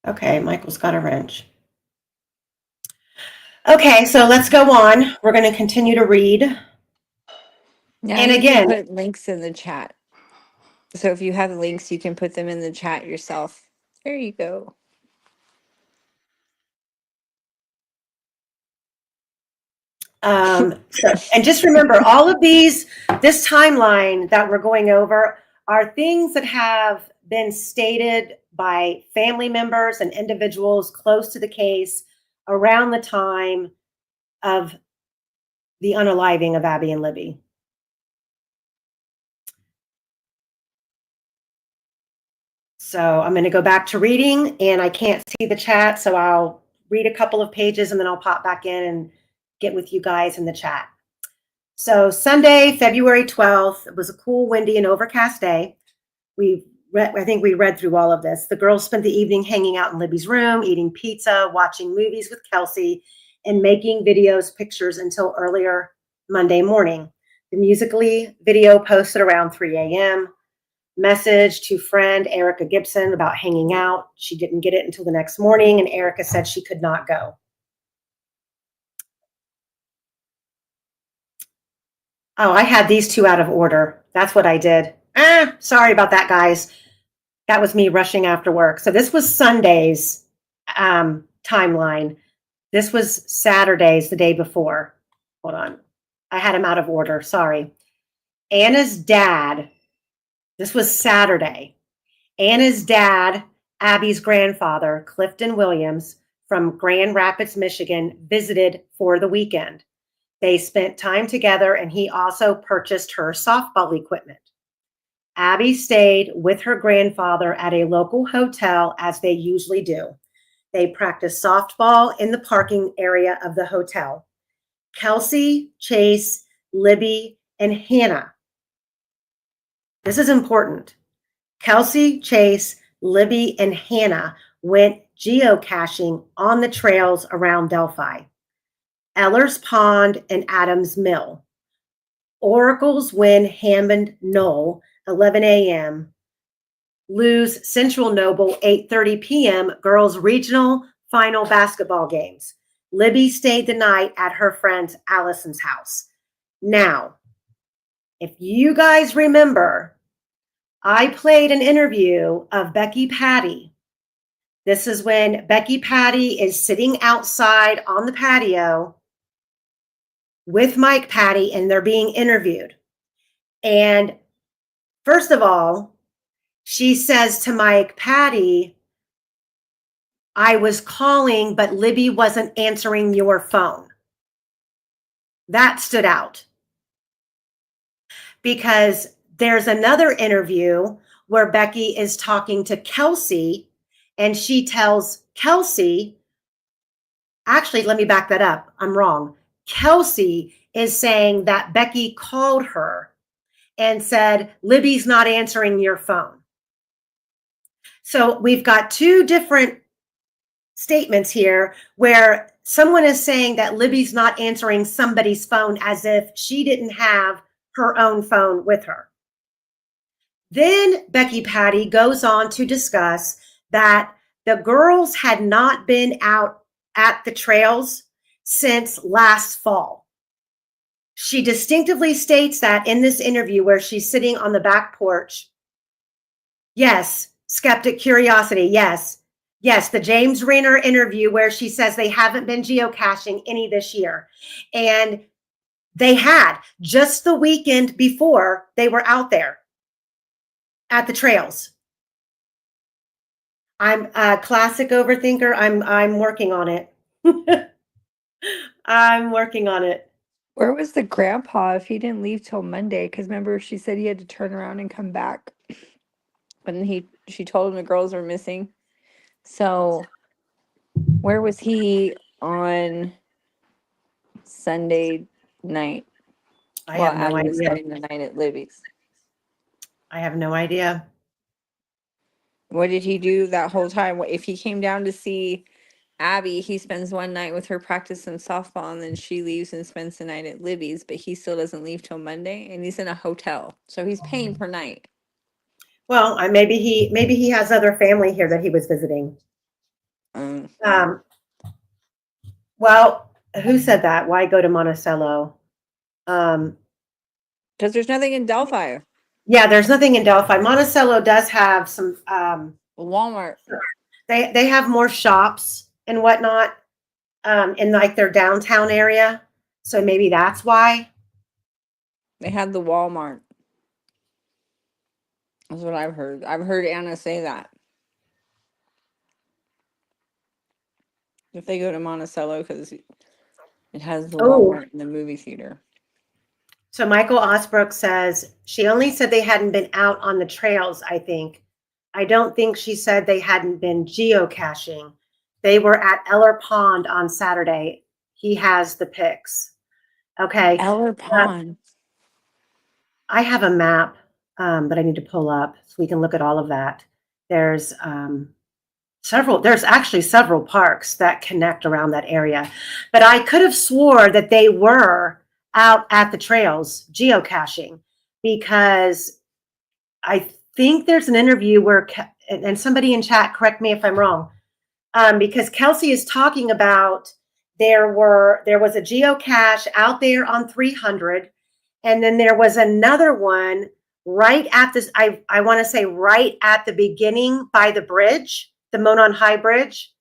Okay, Michael's got a wrench. Okay, so let's go on. We're going to continue to read. Now And you again, can put links in the chat. So if you have links, you can put them in the chat yourself. There you go. and just remember, all of this timeline that we're going over are things that have been stated by family members and individuals close to the case around the time of the unaliving of Abby and Libby. So I'm going to go back to reading, and I can't see the chat, so I'll read a couple of pages and then I'll pop back in and get with you guys in the chat. So Sunday, February 12th, it was a cool, windy, and overcast day. I think we read through all of this. The girls spent the evening hanging out in Libby's room, eating pizza, watching movies with Kelsey, and making videos, pictures until earlier Monday morning. The Musically video posted around 3 a.m. Message to friend Erica Gibson about hanging out. She didn't get it until the next morning, and Erica said she could not go. Oh, I had these two out of order. That's what I did. Sorry about that, guys. That was me rushing after work. So this was Sunday's timeline. This was Saturday's, the day before. Hold on. I had them out of order. Sorry. Anna's dad. This was Saturday. Anna's dad, Abby's grandfather, Clifton Williams, from Grand Rapids, Michigan, visited for the weekend. They spent time together, and he also purchased her softball equipment. Abby stayed with her grandfather at a local hotel, as they usually do. They practiced softball in the parking area of the hotel. Kelsey, Chase, Libby, and Hannah. This is important. Kelsey, Chase, Libby, and Hannah went geocaching on the trails around Delphi. Eller's Pond and Adams Mill. Oracle's Win Hammond Knoll, 11 a.m. Lou's Central Noble, 8:30 p.m. Girls Regional Final basketball games. Libby stayed the night at her friend Allison's house. Now, if you guys remember, I played an interview of Becky Patty. This is when Becky Patty is sitting outside on the patio with Mike Patty, and they're being interviewed. And first of all, she says to Mike Patty, I was calling, but Libby wasn't answering your phone. That stood out. Because there's another interview where Becky is talking to Kelsey, and she tells Kelsey, actually, let me back that up. I'm wrong. Kelsey is saying that Becky called her and said, Libby's not answering your phone. So we've got two different statements here where someone is saying that Libby's not answering somebody's phone as if she didn't have her own phone with her. Then Becky Patty goes on to discuss that the girls had not been out at the trails since last fall. She distinctively states that in this interview where she's sitting on the back porch. Yes, skeptic curiosity, yes. Yes, the James Renner interview where she says they haven't been geocaching any this year. And they had just the weekend before they were out there at the trails. I'm a classic overthinker. I'm working on it. I'm working on it. Where was the grandpa if he didn't leave till Monday? Because remember, she said he had to turn around and come back. When she told him the girls were missing. So where was he on Sunday night? I While have no Abby was idea. spending the night at Libby's. I have no idea. What did he do that whole time? If he came down to see Abby, he spends one night with her practicing softball, and then she leaves and spends the night at Libby's, but he still doesn't leave till Monday, and he's in a hotel, so he's paying per night. Well, maybe he has other family here that he was visiting. Well, who said that? Why go to Monticello? Because there's nothing in Delphi. Yeah, there's nothing in Delphi. Monticello does have some. Walmart. They have more shops and whatnot in like their downtown area. So maybe that's why. They had the Walmart. That's what I've heard. I've heard Anna say that. If they go to Monticello, because it has the Walmart in the movie theater. So Michael Osbrook says, she only said they hadn't been out on the trails, I think. I don't think she said they hadn't been geocaching. They were at Eller Pond on Saturday. He has the pics. Okay. Eller Pond. I have a map that I need to pull up so we can look at all of that. There's there's actually several parks that connect around that area, but I could have swore that they were out at the trails geocaching, because I think there's an interview where, and somebody in chat, correct me if I'm wrong, because Kelsey is talking about there was a geocache out there on 300, and then there was another one right at this, I want to say right at the beginning by the bridge, the Monon High Bridge.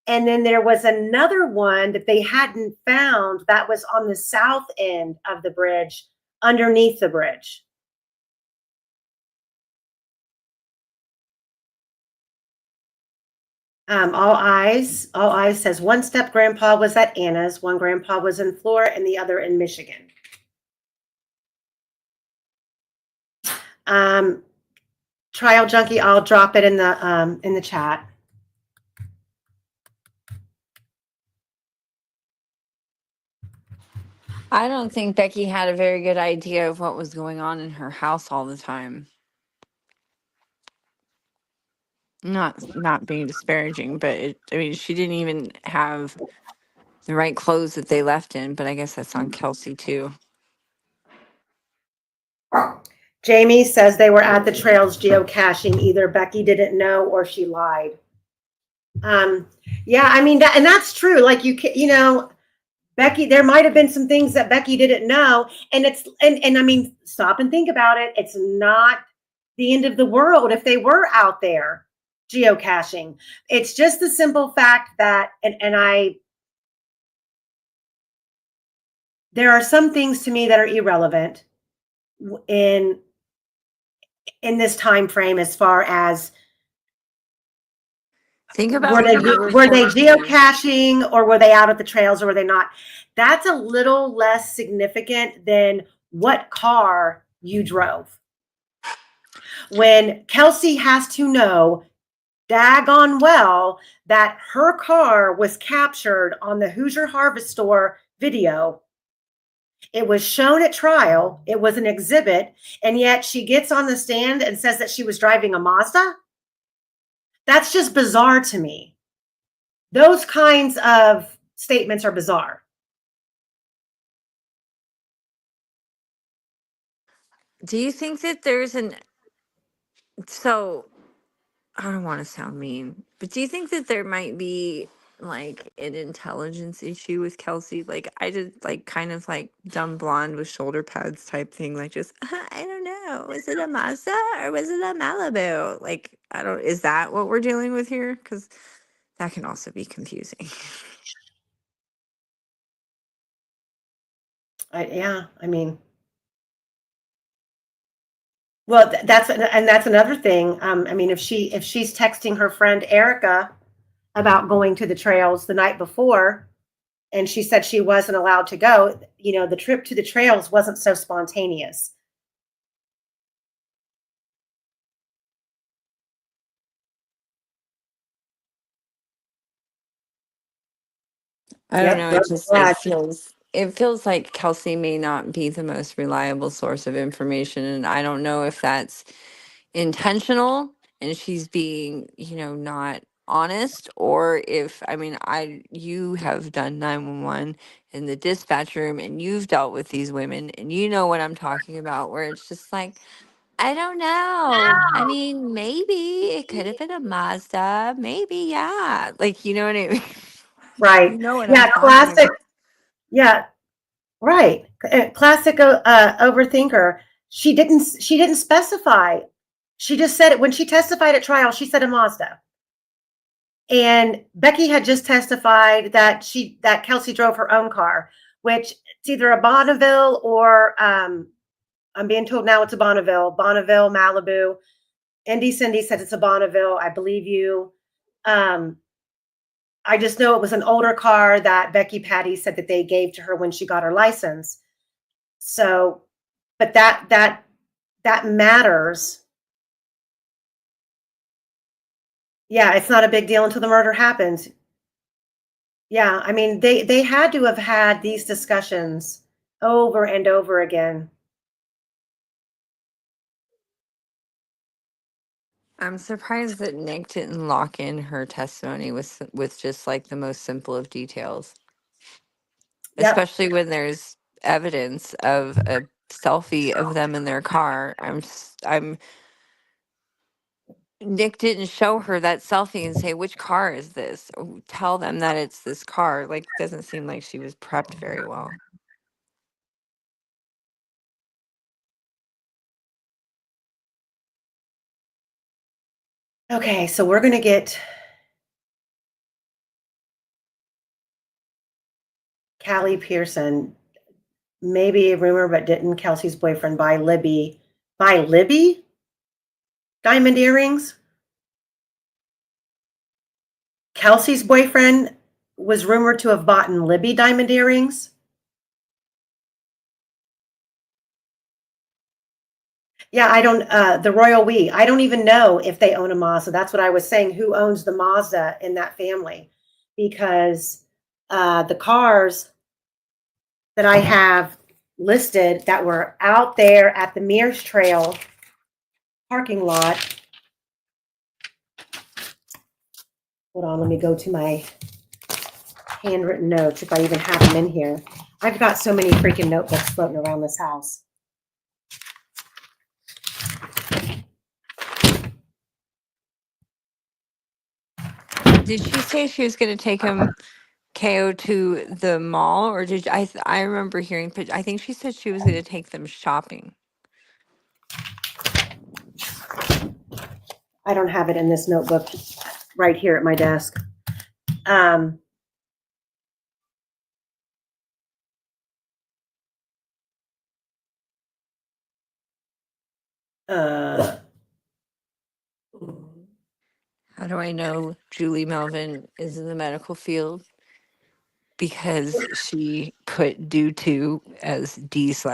And then there was another one that they hadn't found that was on the south end of the bridge, underneath the bridge. All eyes says one step grandpa was at Anna's, one grandpa was in Florida, and the other in Michigan. Trial Junkie, I'll drop it in the chat. I don't think Becky had a very good idea of what was going on in her house all the time. Not being disparaging, but I mean, she didn't even have the right clothes that they left in, but I guess that's on Kelsey too. Jamie says they were at the trails geocaching. Either Becky didn't know or she lied. Yeah, I mean, and that's true. Like Becky, there might have been some things that Becky didn't know, and and I mean, stop and think about it. It's not the end of the world if they were out there geocaching. It's just the simple fact that, there are some things to me that are irrelevant in this time frame, as far as Think about were when they you were were they 14. geocaching, or were they out at the trails, or were they not? That's a little less significant than what car you drove. When Kelsey has to know daggone well that her car was captured on the Hoosier Harvest Store video. It was shown at trial. It was an exhibit. And yet she gets on the stand and says that she was driving a Mazda. That's just bizarre to me. Those kinds of statements are bizarre. Do you think that there's so I don't want to sound mean, but do you think that there might be like an intelligence issue with Kelsey? Like I did like kind of like dumb blonde with shoulder pads type thing, like just I don't know. Was it a Mazda or was it a Malibu? Like I don't is that what we're dealing with here? Because that can also be confusing. Yeah, I mean, well, that's another thing. I mean, if she's texting her friend Erica about going to the trails the night before, and she said she wasn't allowed to go, the trip to the trails wasn't so spontaneous. I don't know. Yep. It feels like Kelsey may not be the most reliable source of information, and I don't know if that's intentional and she's being, not honest, or if I mean, you have done 911 in the dispatch room and you've dealt with these women and you know what I'm talking about, where it's just like, I don't know. I mean, maybe it could have been a Mazda. Maybe, yeah. Like, you know what I mean? Right. You know what I'm Yeah. talking Classic. about. Yeah. Right. Classic overthinker. She didn't specify. She just said it when she testified at trial. She said a Mazda. And Becky had just testified that Kelsey drove her own car, which it's either a Bonneville or I'm being told now it's a Bonneville, Malibu. Indy Cindy said it's a Bonneville. I believe you. I just know it was an older car that Becky Patty said that they gave to her when she got her license. So, but that matters. Yeah, it's not a big deal until the murder happens. Yeah, I mean, they had to have had these discussions over and over again. I'm surprised that Nick didn't lock in her testimony with just like the most simple of details, Yep. especially when there's evidence of a selfie of them in their car. I'm Nick didn't show her that selfie and say, which car is this? Or tell them that it's this car. Like, doesn't seem like she was prepped very well. Okay, so we're going to get Callie Pearson, maybe a rumor, but didn't Kelsey's boyfriend buy Libby diamond earrings? Kelsey's boyfriend was rumored to have bought Libby diamond earrings. Yeah, I don't, the Royal We, I don't even know if they own a Mazda. That's what I was saying. Who owns the Mazda in that family? Because the cars that I have listed that were out there at the Mears Trail parking lot. Hold on, let me go to my handwritten notes if I even have them in here. I've got so many freaking notebooks floating around this house. Did she say she was going to take him KO to the mall, or did I remember hearing? I think she said she was going to take them shopping. I don't have it in this notebook right here at my desk. How do I know Julie Melvin is in the medical field? Because she put due to as D/T.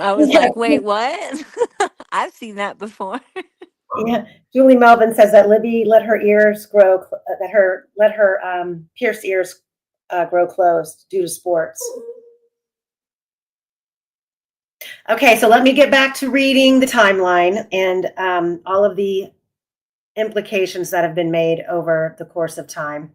I was Yeah, like, wait, what? I've seen that before. yeah. Julie Melvin says that Libby let her ears grow, let her pierced ears grow closed due to sports. Okay, so let me get back to reading the timeline and all of the implications that have been made over the course of time.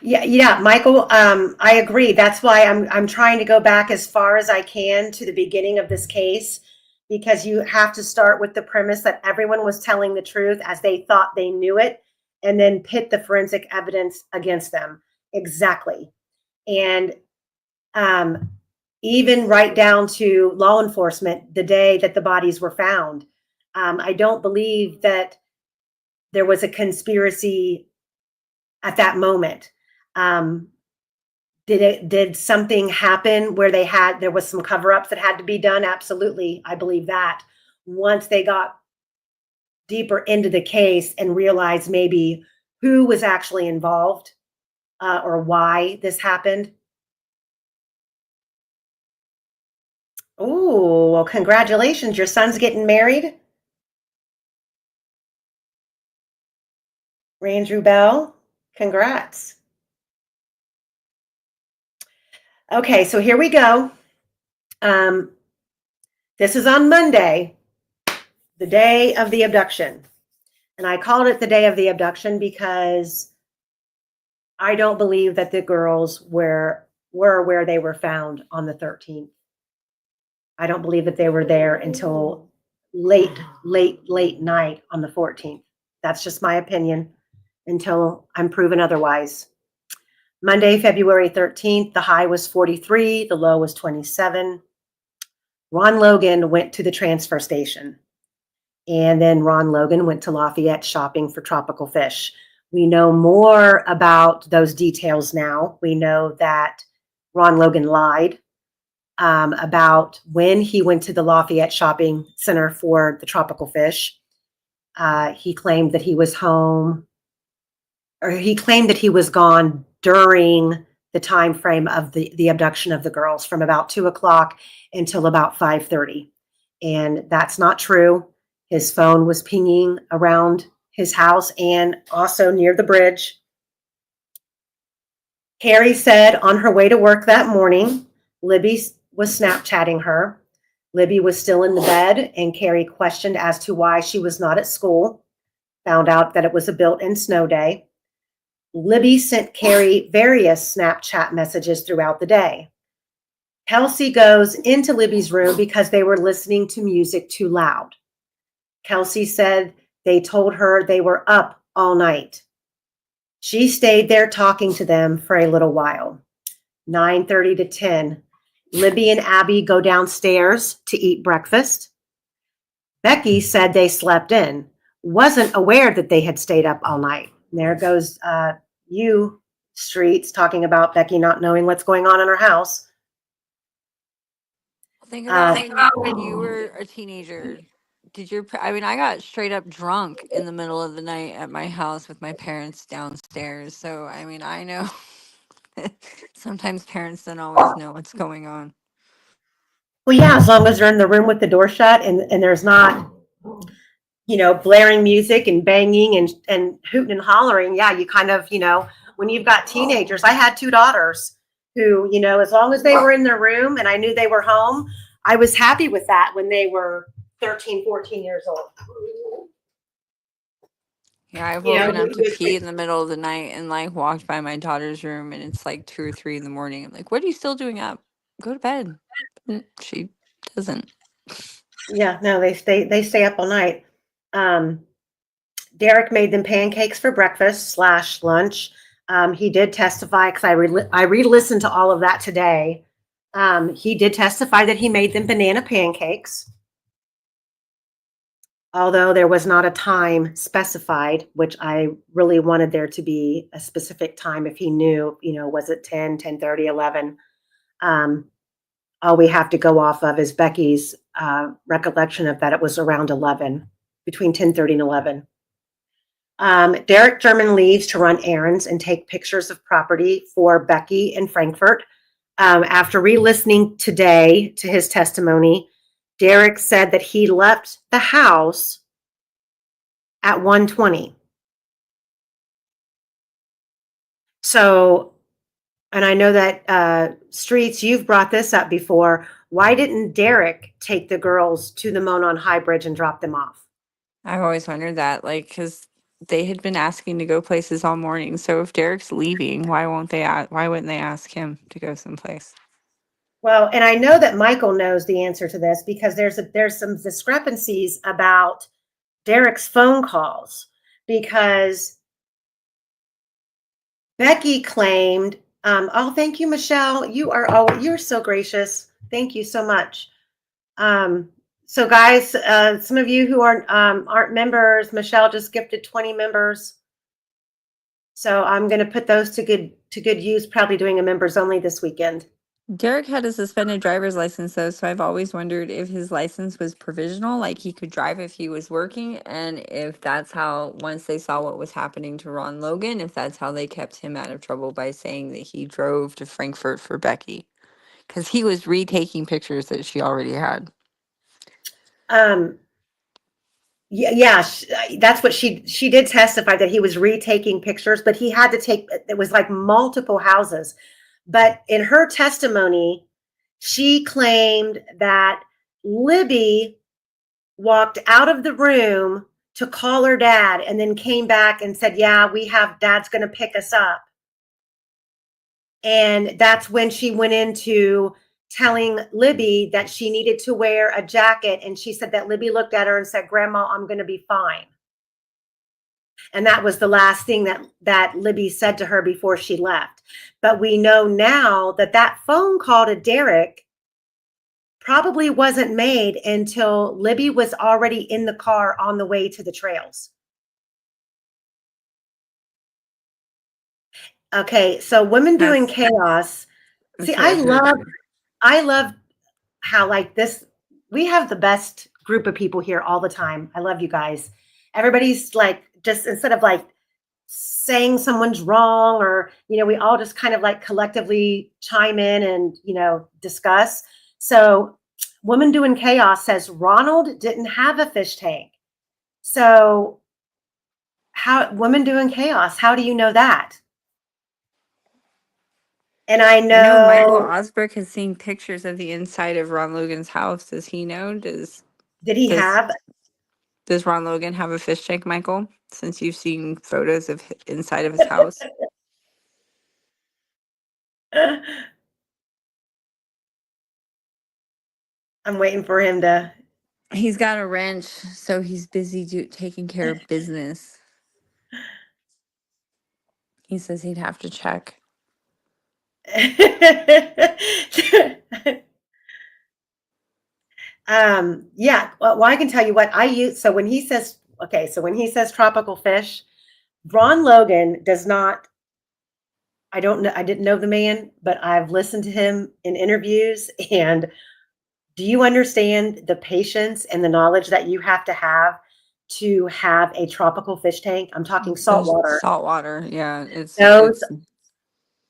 Yeah, Michael, I agree. That's why I'm trying to go back as far as I can to the beginning of this case, because you have to start with the premise that everyone was telling the truth as they thought they knew it, and then pit the forensic evidence against them. Exactly. And even right down to law enforcement, the day that the bodies were found, I don't believe that there was a conspiracy at that moment. Did something happen where there was some cover-ups that had to be done? Absolutely. I believe that once they got deeper into the case and realized maybe who was actually involved or why this happened. Oh, well, congratulations. Your son's getting married. Andrew Bell, congrats. Okay, so here we go. This is on Monday, the day of the abduction. And I called it the day of the abduction because I don't believe that the girls were where they were found on the 13th. I don't believe that they were there until late night on the 14th. That's just my opinion until I'm proven otherwise. Monday, February 13th, the high was 43, the low was 27. Ron Logan went to the transfer station. And then Ron Logan went to Lafayette shopping for tropical fish. We know more about those details now. We know that Ron Logan lied about when he went to the Lafayette shopping center for the tropical fish. He claimed that he was home, or he claimed that he was gone during the time frame of the abduction of the girls from about 2:00 until about 5:30. And that's not true. His phone was pinging around his house and also near the bridge. Carrie said on her way to work that morning, Libby was Snapchatting her. Libby was still in the bed, and Carrie questioned as to why she was not at school, found out that it was a built-in snow day. Libby sent Carrie various Snapchat messages throughout the day. Kelsey goes into Libby's room because they were listening to music too loud. Kelsey said they told her they were up all night. She stayed there talking to them for a little while. 9:30 to 10, Libby and Abby go downstairs to eat breakfast. Becky said they slept in, wasn't aware that they had stayed up all night. And there goes you, Streets, talking about Becky not knowing what's going on in her house. Think about when you were a teenager. I mean, I got straight up drunk in the middle of the night at my house with my parents downstairs. So, I mean, I know sometimes parents don't always know what's going on. Well, yeah, as long as they're in the room with the door shut and there's not, blaring music and banging and hooting and hollering. Yeah, you kind of, when you've got teenagers, I had 2 daughters who, as long as they were in their room and I knew they were home, I was happy with that when they were 13, 14 years old. Yeah, I've woken up to pee in the middle of the night and like walked by my daughter's room and it's like 2 or 3 in the morning. I'm like, what are you still doing up? Go to bed. She doesn't. Yeah, no, they stay up all night. Derek made them pancakes for breakfast / lunch. He did testify because I re-listened to all of that today. He did testify that he made them banana pancakes, although there was not a time specified, which I really wanted there to be a specific time if he knew, was it 10, 10:30, 11? All we have to go off of is Becky's recollection of that it was around 11, between 10:30 and 11. Derek German leaves to run errands and take pictures of property for Becky in Frankfurt. After re-listening today to his testimony, Derek said that he left the house at 1:20. So, and I know that Streets, you've brought this up before. Why didn't Derek take the girls to the Monon High Bridge and drop them off? I've always wondered that, like, because they had been asking to go places all morning. So if Derek's leaving, why wouldn't they ask him to go someplace? Well, and I know that Michael knows the answer to this because there's some discrepancies about Derek's phone calls because Becky claimed, oh, thank you, Michelle. You're so gracious. Thank you so much. So guys, some of you who aren't members, Michelle just gifted 20 members. So I'm going to put those to good use, probably doing a members only this weekend. Derek had a suspended driver's license, though, so I've always wondered if his license was provisional, like he could drive if he was working, and if that's how, once they saw what was happening to Ron Logan, if that's how they kept him out of trouble by saying that he drove to Frankfurt for Becky. Because he was retaking pictures that she already had. Yeah, that's what she did testify, that he was retaking pictures, but he had to take, it was like multiple houses. But in her testimony, she claimed that Libby walked out of the room to call her dad and then came back and said, yeah, dad's going to pick us up. And that's when she went into telling Libby that she needed to wear a jacket. And she said that Libby looked at her and said, Grandma, I'm going to be fine. And that was the last thing that Libby said to her before she left. But we know now that phone call to Derek probably wasn't made until Libby was already in the car on the way to the trails. Okay, so Women Doing Chaos. See, I love how like this, we have the best group of people here all the time. I love you guys. Everybody's like, just instead of like saying someone's wrong or, we all just kind of like collectively chime in and, discuss. So Woman Doing Chaos says Ronald didn't have a fish tank. So Woman Doing Chaos, how do you know that? And I I know Michael know, Osberg has seen pictures of the inside of Ron Logan's house. Does he know? did he Does have? does Ron Logan have a fish tank, Michael? Since you've seen photos of inside of his house. I'm waiting for him to. He's got a wrench, so he's busy taking care of business. He says he'd have to check. Yeah. Well, I can tell you what I use. So when he says, okay, so when he says tropical fish, Ron Logan does not. I don't know. I didn't know the man, but I've listened to him in interviews. And do you understand the patience and the knowledge that you have to have a tropical fish tank? I'm talking There's saltwater. salt water. Yeah, Those, it's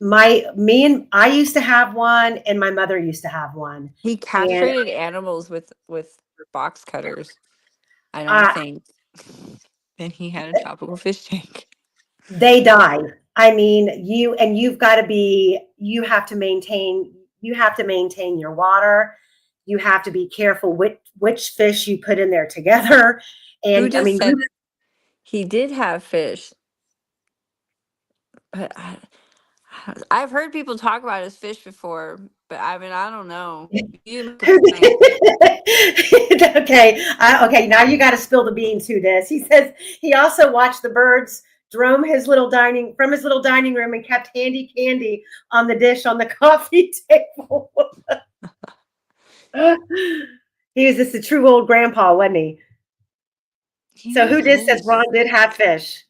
I used to have one, and my mother used to have one, he and castrated animals with box cutters, I don't uh, think. Then he had a tropical fish tank. they die. I mean, you have to maintain your water. You have to be careful which fish you put in there together. Who And I just mean, said he did have fish? But I've heard people talk about his fish before, but I mean, I don't know. You make a point. okay, okay. Now you got to spill the beans. Who this? He says he also watched the birds drum from his little dining room and kept handy candy on the dish on the coffee table. He was just a true old grandpa, wasn't he? He So who was did says old. Ron did have fish?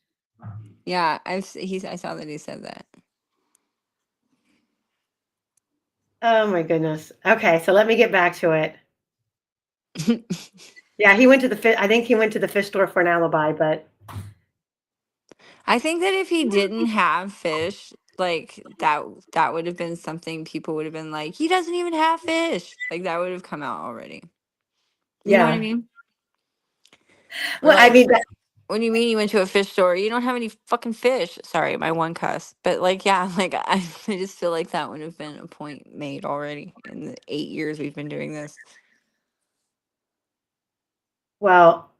Yeah, I saw that he said that. Oh my goodness. Okay, so let me get back to it. Yeah, he went to the fish. I think he went to the fish store for an alibi, but I think that if he didn't have fish, like that would have been something people would have been like, he doesn't even have fish. Like that would have come out already. You know what I yeah. mean? Or Well, I like mean, that, when you mean you went to a fish store, you don't have any fucking fish. Sorry, my one cuss. But like yeah, like I just feel like that would have been a point made already in the 8 years we've been doing this. well,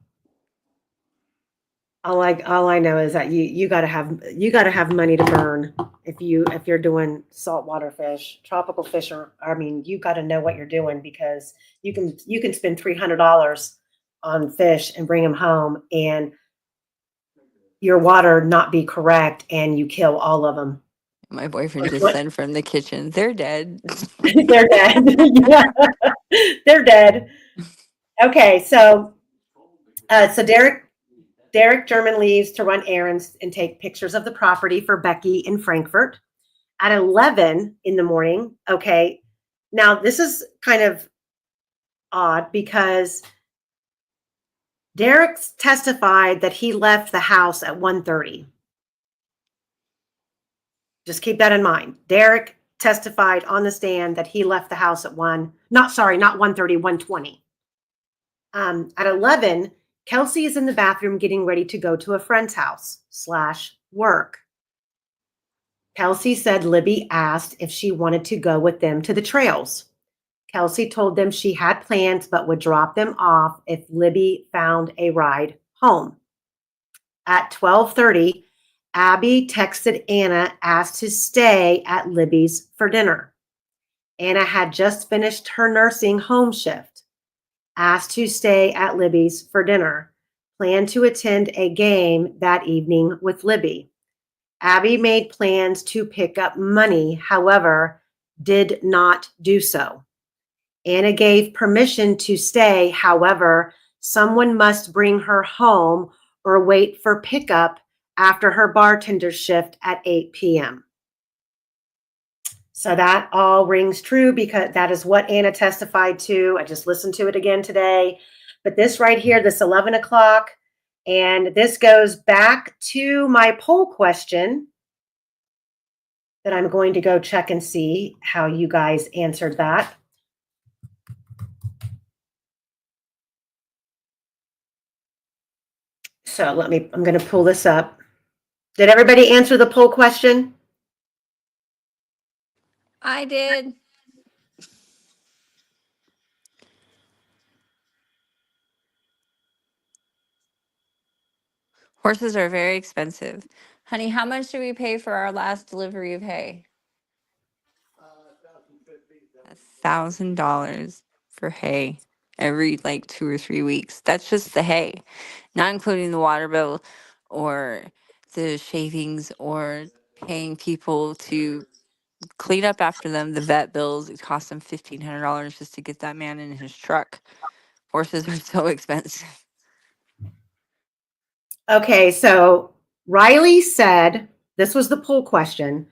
all I know is that you got to have money to burn if you're doing saltwater fish, tropical fish, or I mean, you got to know what you're doing because you can spend $300 on fish and bring them home, and your water not be correct, and you kill all of them. My boyfriend just said from the kitchen, they're dead. They're dead. Yeah, they're dead. Okay, so Derek German leaves to run errands and take pictures of the property for Becky in Frankfurt at 11 in the morning. Okay, now this is kind of odd because Derek testified that he left the house at 1:30. Just keep that in mind. Derek testified on the stand that he left the house at not 1:30, 1:20. At 11, Kelsey is in the bathroom getting ready to go to a friend's house / work. Kelsey said Libby asked if she wanted to go with them to the trails. Kelsey told them she had plans but would drop them off if Libby found a ride home. At 12:30, Abby texted Anna, asked to stay at Libby's for dinner. Anna had just finished her nursing home shift, asked to stay at Libby's for dinner, planned to attend a game that evening with Libby. Abby made plans to pick up money, however, did not do so. Anna gave permission to stay, however, someone must bring her home or wait for pickup after her bartender shift at 8 p.m. So that all rings true because that is what Anna testified to. I just listened to it again today. But this right here, this 11 o'clock, and this goes back to my poll question that I'm going to go check and see how you guys answered that. So I'm going to pull this up. Did everybody answer the poll question? I did. Horses are very expensive. Honey, how much did we pay for our last delivery of hay? $1,000 for hay every like 2 or 3 weeks. That's just the hay, not including the water bill or the shavings or paying people to clean up after them. The vet bills, it cost them $1,500 just to get that man in his truck. Horses are so expensive. Okay, so Riley said, this was the poll question.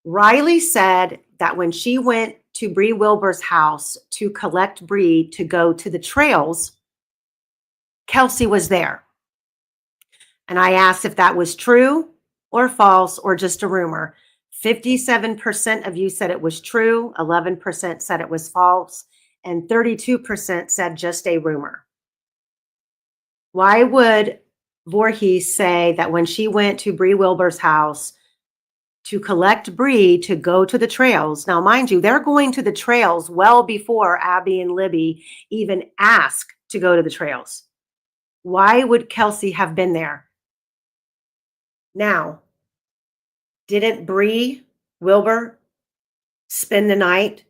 Riley said that when she went to Bree Wilbur's house to collect Bree to go to the trails, Kelsey was there. And I asked if that was true or false or just a rumor. 57% of you said it was true, 11% said it was false, and 32% said just a rumor. Why would Voorhees say that when she went to Bree Wilbur's house to collect Bree to go to the trails? Now, mind you, they're going to the trails well before Abby and Libby even ask to go to the trails. Why would Kelsey have been there? Now, didn't Bree Wilbur spend the night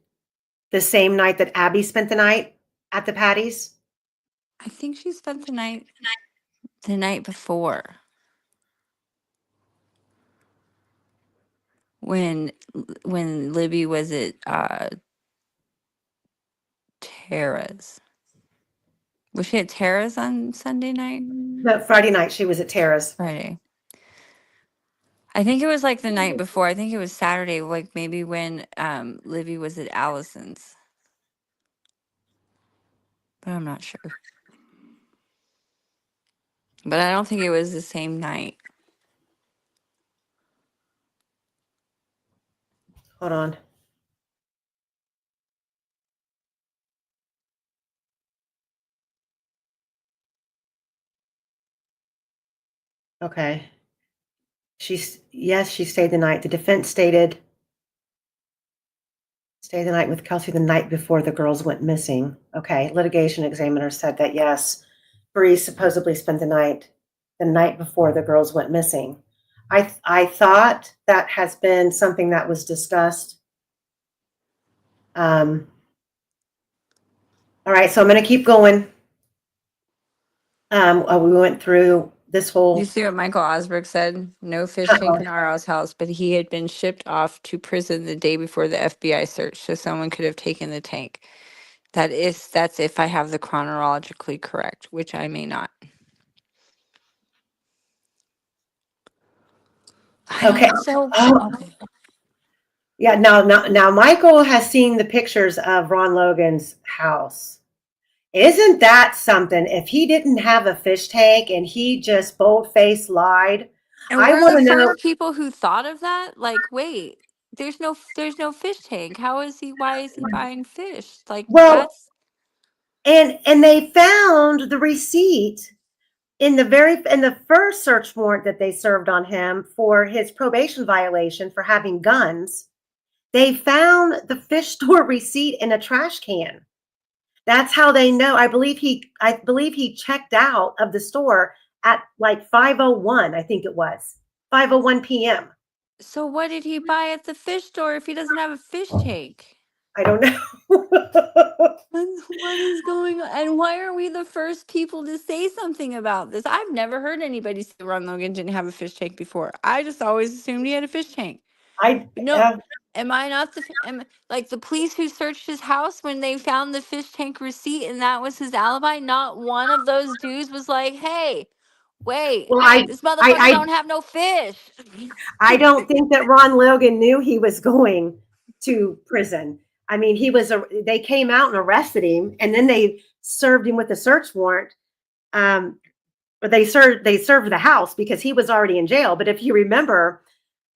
the same night that Abby spent the night at the Patties? I think she spent the night before when Libby was at Tara's. Was she at Tara's on Sunday night? The Friday night she was at Tara's. Friday. I think it was like the night before. I think it was Saturday, like maybe when Libby was at Allison's. But I'm not sure. But I don't think it was the same night. Hold on. Okay. Yes, she stayed the night. The defense stated stay the night with Kelsey the night before the girls went missing. Okay. Litigation examiner said that yes, Bree supposedly spent the night before the girls went missing. I thought that has been something that was discussed. All right, so I'm going to keep going. We went through this whole. You see what Michael Osberg said? No fish tank in Arro's house, but he had been shipped off to prison the day before the FBI search, so someone could have taken the tank. That's if I have the chronologically correct, which I may not. Okay. Okay. Yeah. Now, Michael has seen the pictures of Ron Logan's house. Isn't that something? If he didn't have a fish tank and he just bold-faced lied, And I we're want the to know. first people who thought of that. Like, wait, there's no fish tank. How is he? Why is he buying fish? Like Well, that's and they found the receipt in the first search warrant that they served on him for his probation violation for having guns. They found the fish store receipt in a trash can. That's how they know. I believe he checked out of the store at like 5:01, I think it was. 5:01 p.m. so. What did he buy at the fish store if he doesn't have a fish tank? I don't know. What is going on? And why are we the first people to say something about this? I've never heard anybody say Ron Logan didn't have a fish tank before. I just always assumed he had a fish tank. No, am I not like the police who searched his house when they found the fish tank receipt and that was his alibi? Not one of those dudes was like, "Hey, wait, well, this motherfucker don't have no fish." I don't think that Ron Logan knew he was going to prison. I mean, they came out and arrested him, and then they served him with a search warrant. But they served the house because he was already in jail. But if you remember,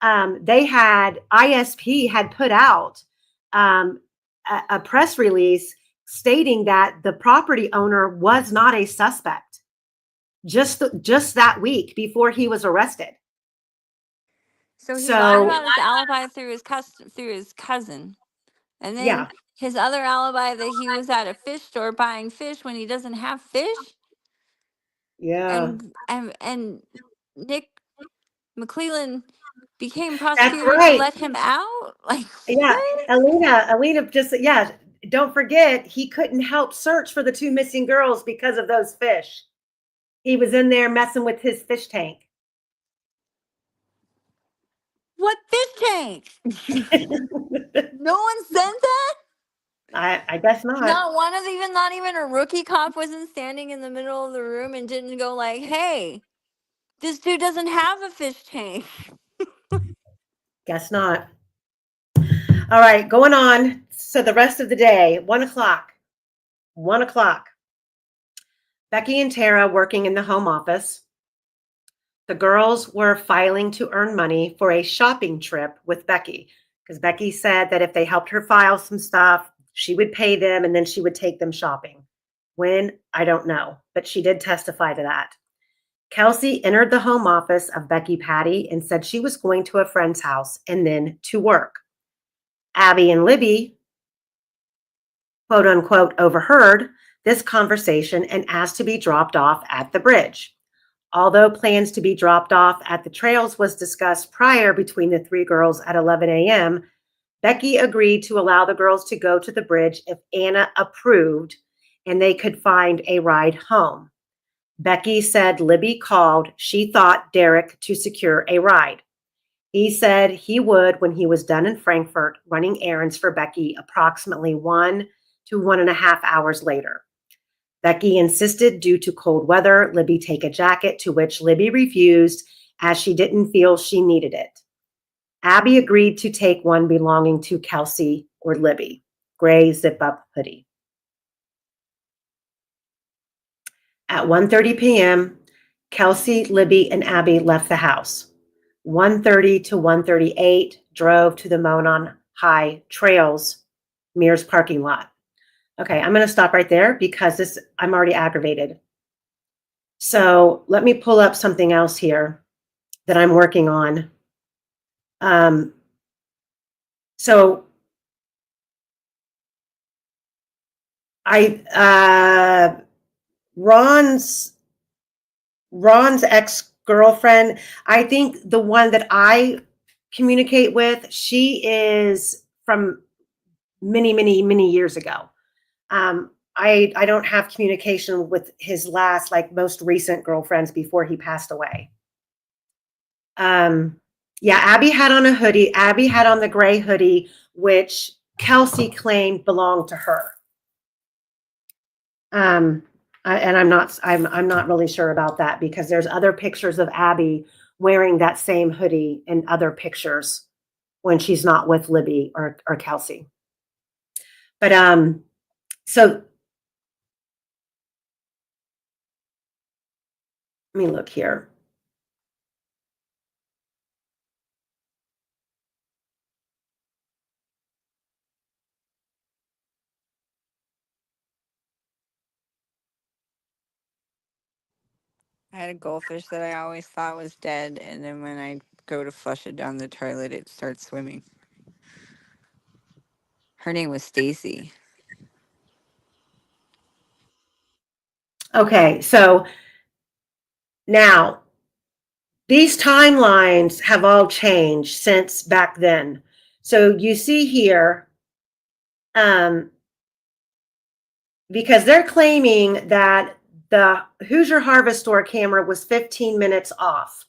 ISP had put out a press release stating that the property owner was not a suspect just that week before he was arrested. So he lied about his alibi through his cousin. And then Yeah. his other alibi that he was at a fish store buying fish when he doesn't have fish. Yeah. And Nick McClellan became That's prosecutor to right. let him out. Like Yeah. what? Alina just, yeah. Don't forget, he couldn't help search for the 2 missing girls because of those fish. He was in there messing with his fish tank. What fish tank? No one sent that? I guess not. Not even a rookie cop wasn't standing in the middle of the room and didn't go like, hey, this dude doesn't have a fish tank. Guess not. All right, going on. So the rest of the day, 1:00. 1:00. Becky and Tara working in the home office. The girls were filing to earn money for a shopping trip with Becky because Becky said that if they helped her file some stuff, she would pay them and then she would take them shopping. When? I don't know, but she did testify to that. Kelsey entered the home office of Becky Patty and said she was going to a friend's house and then to work. Abby and Libby, quote unquote, overheard this conversation and asked to be dropped off at the bridge. Although plans to be dropped off at the trails was discussed prior between the 3 girls at 11 a.m., Becky agreed to allow the girls to go to the bridge if Anna approved and they could find a ride home. Becky said Libby called, she thought Derek to secure a ride. He said he would when he was done in Frankfurt running errands for Becky approximately 1 to 1.5 hours later. Becky insisted due to cold weather, Libby take a jacket, to which Libby refused as she didn't feel she needed it. Abby agreed to take one belonging to Kelsey or Libby, gray zip-up hoodie. At 1:30 p.m., Kelsey, Libby, and Abby left the house. 1:30 to 1:38 drove to the Monon High Trails Mears parking lot. Okay, I'm going to stop right there because I'm already aggravated. So let me pull up something else here that I'm working on. So Ron's ex-girlfriend, I think the one that I communicate with, she is from many, many, many years ago. I don't have communication with his last, like most recent girlfriends before he passed away. Yeah, Abby had on a hoodie. Abby had on the gray hoodie, which Kelsey claimed belonged to her. And I'm not really sure about that because there's other pictures of Abby wearing that same hoodie in other pictures when she's not with Libby or Kelsey. But so let me look here. I had a goldfish that I always thought was dead, and then when I go to flush it down the toilet, it starts swimming. Her name was Stacy. Okay, so now these timelines have all changed since back then. So you see here, because they're claiming that the Hoosier Harvest Store camera was 15 minutes off.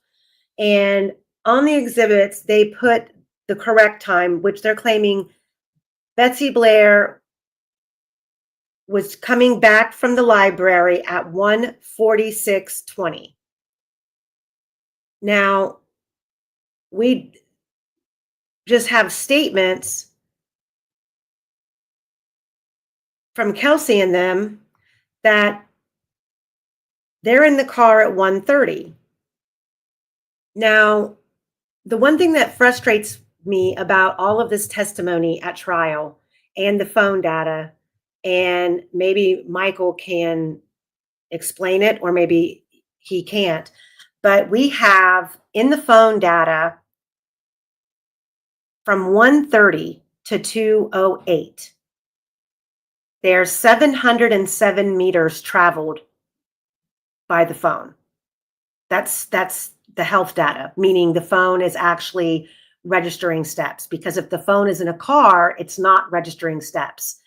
And on the exhibits, they put the correct time, which they're claiming Betsy Blair was coming back from the library at 1:46:20. Now, we just have statements from Kelsey and them that they're in the car at 1:30. Now, the one thing that frustrates me about all of this testimony at trial and the phone data, and maybe Michael can explain it or maybe he can't, but we have in the phone data from 1:30 to 208. There's 707 meters traveled by the phone. That's the health data, meaning the phone is actually registering steps, because if the phone is in a car, it's not registering steps.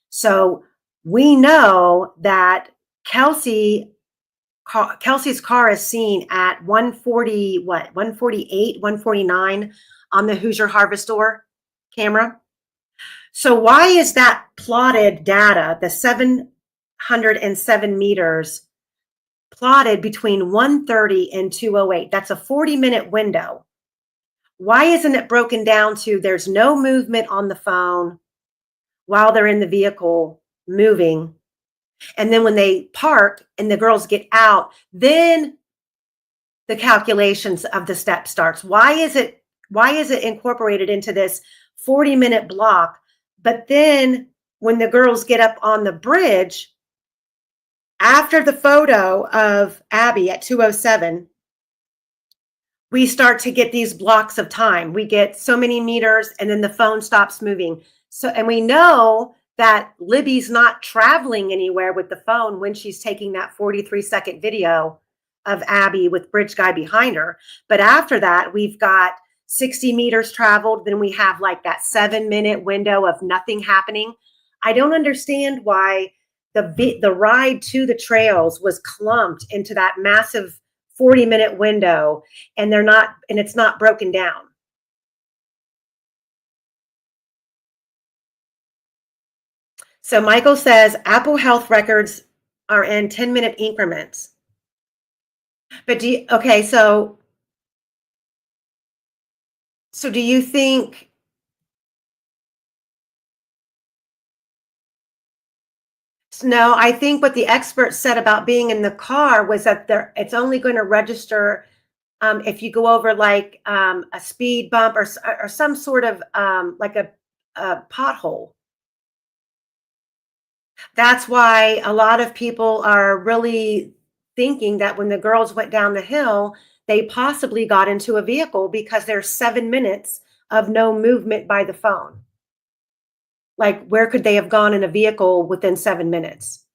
So we know that Kelsey's car is seen at 148, 149 on the Hoosier Harvestor camera. So why is that plotted data, the 707 meters, plotted between 1:30 and 2:08? That's a 40-minute window. Why isn't it broken down to there's no movement on the phone while they're in the vehicle moving, and then when they park and the girls get out, then the calculations of the step starts? Why is it incorporated into this 40-minute block? But then when the girls get up on the bridge, after the photo of Abby at 2:07, we start to get these blocks of time. We get so many meters, and then the phone stops moving. So, and we know that Libby's not traveling anywhere with the phone when she's taking that 43-second video of Abby with Bridge Guy behind her. But after that, we've got 60 meters traveled. Then we have like that 7-minute window of nothing happening. I don't understand why the ride to the trails was clumped into that massive 40-minute window, and it's not broken down. So Michael says Apple Health records are in 10-minute increments. But so do you think, no, I think what the experts said about being in the car was that it's only going to register if you go over like a speed bump or some sort of like a pothole. That's why a lot of people are really thinking that when the girls went down the hill, they possibly got into a vehicle, because there's 7 minutes of no movement by the phone. Like, where could they have gone in a vehicle within 7 minutes?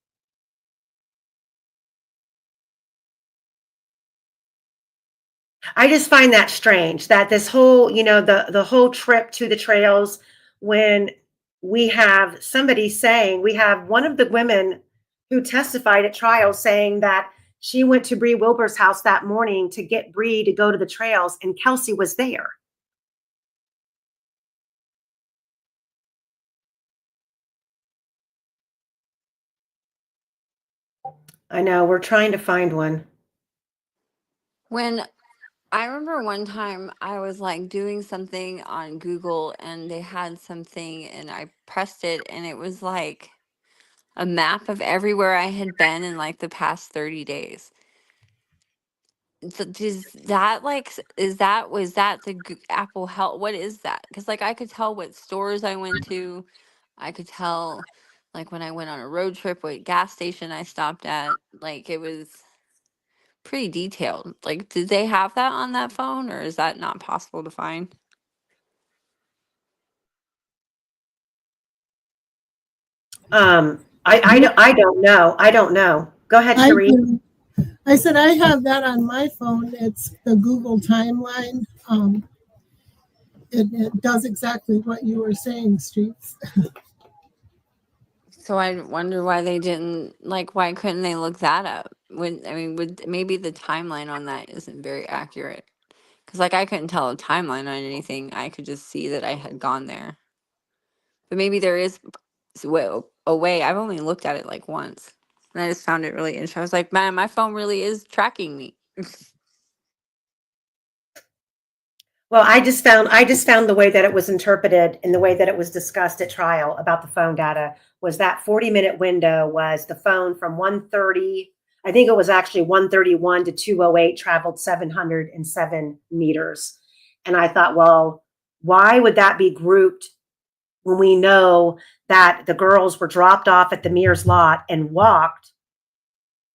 I just find that strange that this whole, the whole trip to the trails, when we have somebody saying, we have one of the women who testified at trial saying that she went to Bree Wilbur's house that morning to get Bree to go to the trails, and Kelsey was there. I know, we're trying to find one. When I remember one time I was like doing something on Google and they had something and I pressed it and it was like a map of everywhere I had been in like the past 30 days. So does that like was that the Apple Health? What is that? Because like I could tell what stores I went to. I could tell like when I went on a road trip what gas station I stopped at. Like it was pretty detailed. Like, did they have that on that phone, or is that not possible to find? I don't know. I don't know. Go ahead, I Cherie. do. I said I have that on my phone. It's the Google timeline. It does exactly what you were saying, Streets. So I wonder why they didn't like. Why couldn't they look that up? Would maybe the timeline on that isn't very accurate? Because like I couldn't tell a timeline on anything. I could just see that I had gone there. But maybe there is a way. I've only looked at it like once, and I just found it really interesting. I was like, man, my phone really is tracking me. Well, I just found the way that it was interpreted and the way that it was discussed at trial about the phone data was that 40-minute window was the phone from 1:30. I think it was actually 1:31 to 2:08 traveled 707 meters. And I thought, well, why would that be grouped when we know that the girls were dropped off at the Mears lot and walked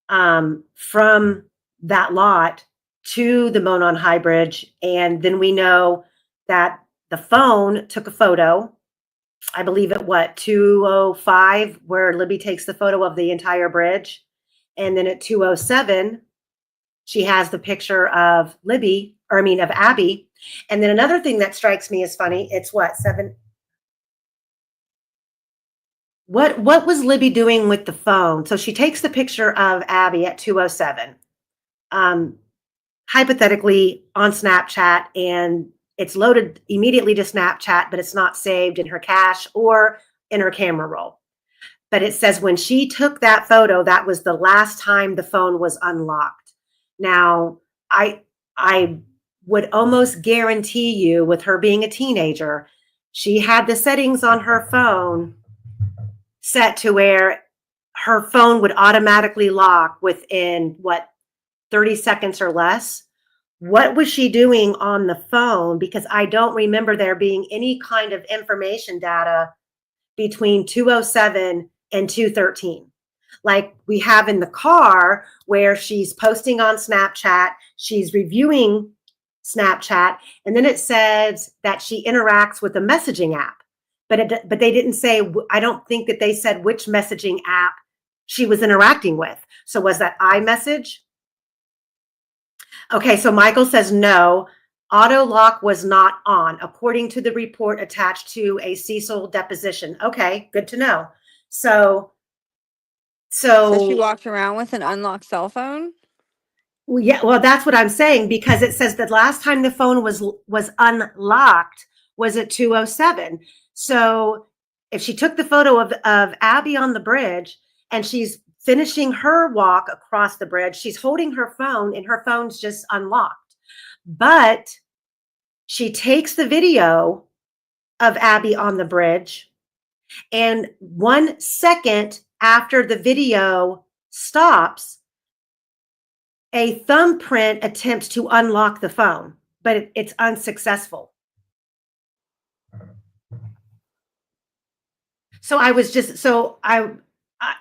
from that lot to the Monon High Bridge? And then we know that the phone took a photo I believe at what, 2:05, where Libby takes the photo of the entire bridge. And then at 2:07, she has the picture of of Abby. And then another thing that strikes me as funny, it's what, what was Libby doing with the phone? So she takes the picture of Abby at 2:07, hypothetically on Snapchat, and it's loaded immediately to Snapchat, but it's not saved in her cache or in her camera roll. But it says when she took that photo, that was the last time the phone was unlocked. Now, I would almost guarantee you, with her being a teenager, she had the settings on her phone set to where her phone would automatically lock within 30 seconds or less. What was she doing on the phone? Because I don't remember there being any kind of information data between 2:07 and 2:13. Like we have in the car where she's posting on Snapchat, she's reviewing Snapchat, and then it says that she interacts with a messaging app. But they didn't say, I don't think that they said which messaging app she was interacting with. So was that iMessage? Okay, so Michael says no. Auto lock was not on, according to the report attached to a Cecil deposition. Okay, good to know. So she walked around with an unlocked cell phone? yeah, well, that's what I'm saying, because it says the last time the phone was unlocked was at 2:07. So if she took the photo of Abby on the bridge and she's finishing her walk across the bridge, she's holding her phone and her phone's just unlocked. But she takes the video of Abby on the bridge, and 1 second after the video stops, a thumbprint attempts to unlock the phone, but it's unsuccessful. So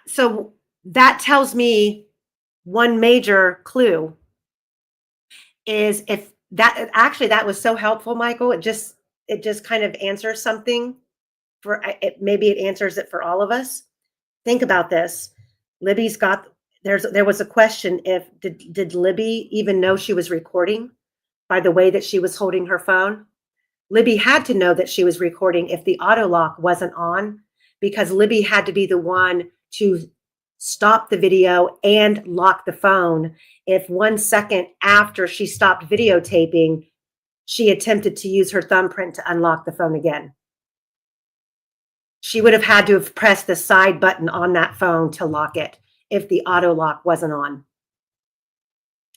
so that tells me one major clue is, if that was so helpful, Michael. It just kind of answers something maybe it answers it for all of us. Think about this. Libby's got there was a question, if did Libby even know she was recording by the way that she was holding her phone? Libby had to know that she was recording if the auto lock wasn't on, because Libby had to be the one to stop the video and lock the phone if 1 second after she stopped videotaping, she attempted to use her thumbprint to unlock the phone again. She would have had to have pressed the side button on that phone to lock it if the auto lock wasn't on.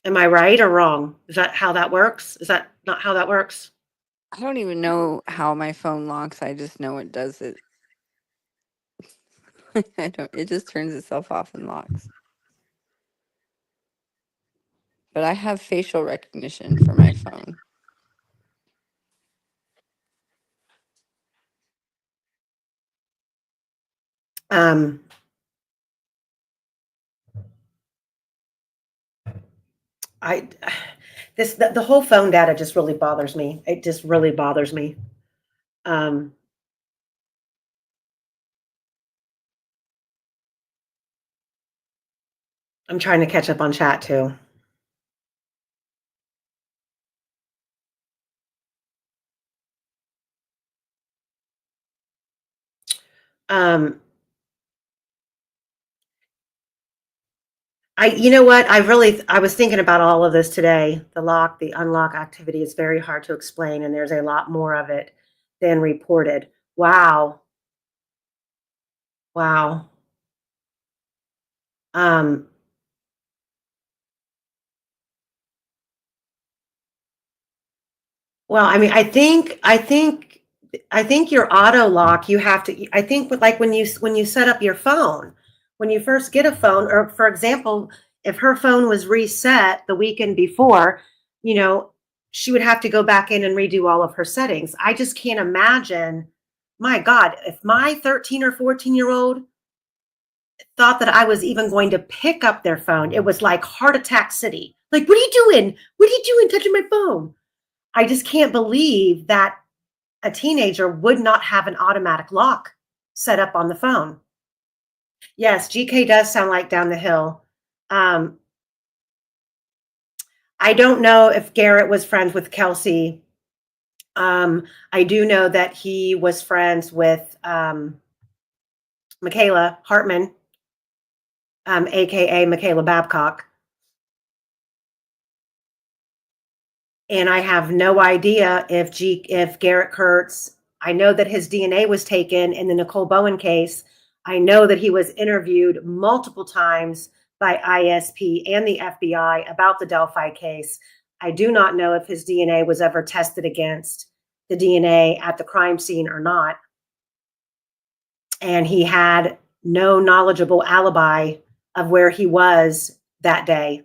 Am I right or wrong? Is that how that works? Is that not how that works? I don't even know how my phone locks. I just know it does it. It just turns itself off and locks. But I have facial recognition for my phone. The whole phone data just really bothers me. It just really bothers me. I'm trying to catch up on chat too. You know what? I was thinking about all of this today. The unlock activity is very hard to explain, and there's a lot more of it than reported. Wow. Wow. Well, I mean, I think your auto lock, you have to, I think like when you set up your phone, when you first get a phone, or for example, if her phone was reset the weekend before, she would have to go back in and redo all of her settings. I just can't imagine, my God, if my 13 or 14-year-old thought that I was even going to pick up their phone, it was like heart attack city. Like, what are you doing? What are you doing touching my phone? I just can't believe that a teenager would not have an automatic lock set up on the phone. Yes, GK does sound like down the hill. I don't know if Garrett was friends with Kelsey. I do know that he was friends with Michaela Hartman, aka Michaela Babcock. And I have no idea if Garrett Kurtz, I know that his DNA was taken in the Nicole Bowen case. I know that he was interviewed multiple times by ISP and the FBI about the Delphi case. I do not know if his DNA was ever tested against the DNA at the crime scene or not. And he had no knowledgeable alibi of where he was that day.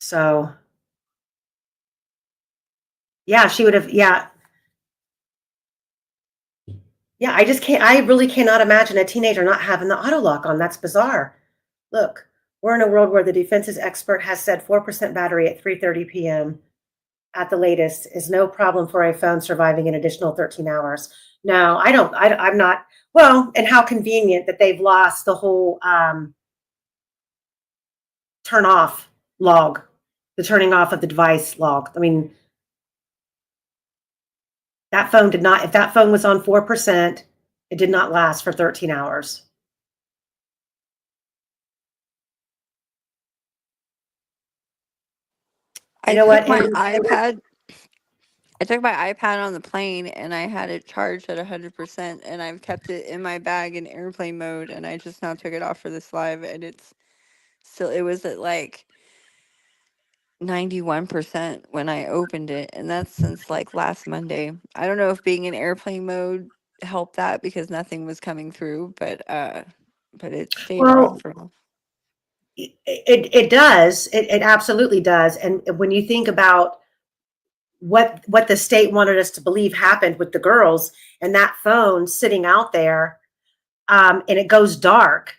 So, yeah, she would have, yeah. Yeah, I really cannot imagine a teenager not having the auto lock on. That's bizarre. Look, we're in a world where the defense's expert has said 4% battery at 3:30 p.m. at the latest is no problem for a phone surviving an additional 13 hours. No, I'm not. Well, and how convenient that they've lost the whole turn off log, the turning off of the device log. I mean, that phone did not, if that phone was on 4%, it did not last for 13 hours. You know what? I took my iPad on the plane and I had it charged at 100%, and I've kept it in my bag in airplane mode, and I just now took it off for this live, and it was at like 91% when I opened it, and that's since like last Monday. I don't know if being in airplane mode helped that because nothing was coming through, but it stayed on Well, for a it does. It absolutely does. And when you think about what the state wanted us to believe happened with the girls and that phone sitting out there, and it goes dark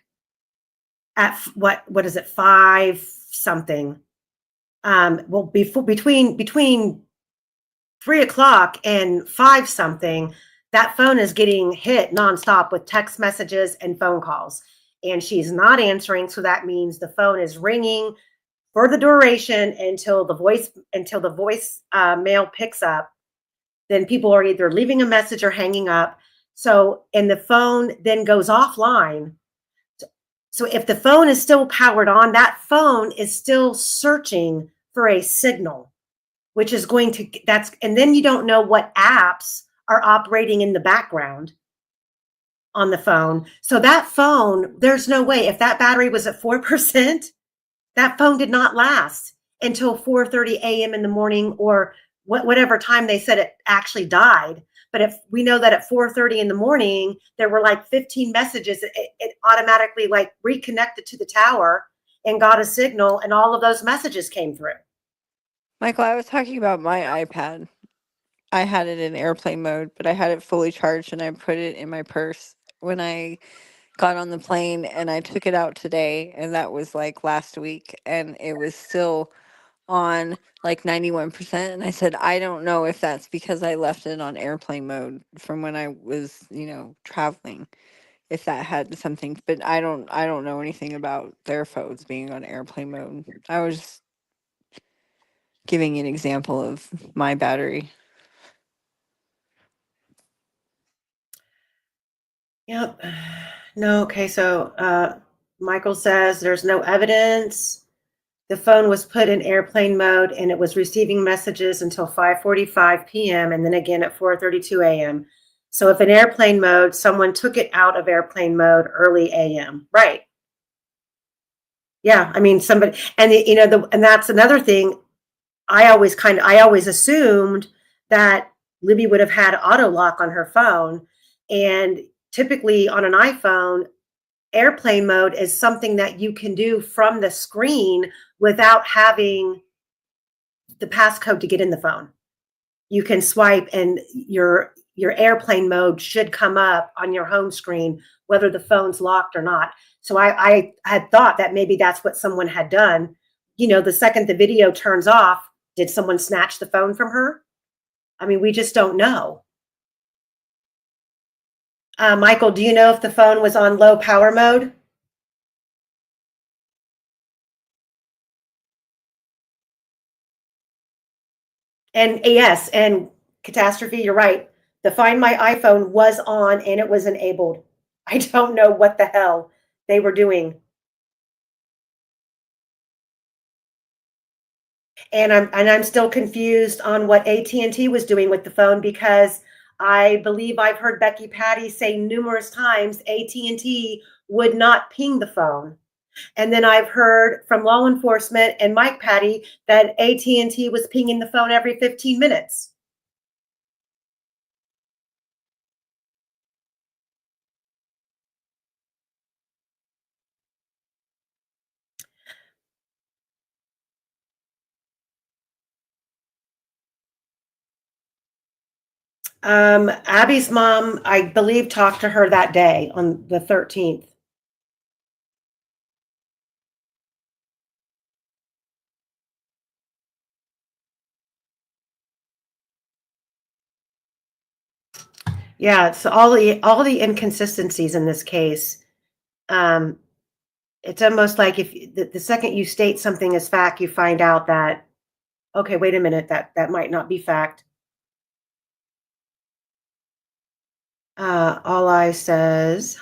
at what is it, 5 something? Well, between 3 o'clock and 5 something, that phone is getting hit nonstop with text messages and phone calls, and she's not answering. So that means the phone is ringing for the duration until the voice mail picks up. Then people are either leaving a message or hanging up. So, and the phone then goes offline. So if the phone is still powered on, that phone is still searching for a signal, which is going to, and then you don't know what apps are operating in the background on the phone. So that phone, there's no way, if that battery was at 4%, that phone did not last until 4:30 a.m. in the morning, or whatever time they said it actually died. But if we know that at 4:30 in the morning, there were like 15 messages, it automatically like reconnected to the tower and got a signal, and all of those messages came through. Michael, I was talking about my iPad. I had it in airplane mode, but I had it fully charged and I put it in my purse when I got on the plane, and I took it out today, and that was like last week, and it was still on like 91%. And I said, I don't know if that's because I left it on airplane mode from when I was, traveling, if that had something, but I don't know anything about their phones being on airplane mode. I was giving an example of my battery. Yep. No, okay. So Michael says there's no evidence. The phone was put in airplane mode and it was receiving messages until 5:45 p.m. and then again at 4:32 a.m. So if in airplane mode, someone took it out of airplane mode early a.m. Right. Yeah. I mean, somebody, and and that's another thing. I always assumed that Libby would have had auto lock on her phone. And typically on an iPhone, airplane mode is something that you can do from the screen without having the passcode to get in the phone. You can swipe and your airplane mode should come up on your home screen, whether the phone's locked or not. So I had thought that maybe that's what someone had done. The second the video turns off, did someone snatch the phone from her? I mean, we just don't know. Michael, do you know if the phone was on low power mode? And yes, and Catastrophe, you're right. The Find My iPhone was on and it was enabled. I don't know what the hell they were doing. And I'm still confused on what AT&T was doing with the phone, because I believe I've heard Becky Patty say numerous times AT&T would not ping the phone. And then I've heard from law enforcement and Mike Patty that AT&T was pinging the phone every 15 minutes. Abby's mom, I believe, talked to her that day on the 13th. Yeah, so all the inconsistencies in this case. It's almost like if the second you state something as fact, you find out that, okay, wait a minute, that might not be fact. All I says,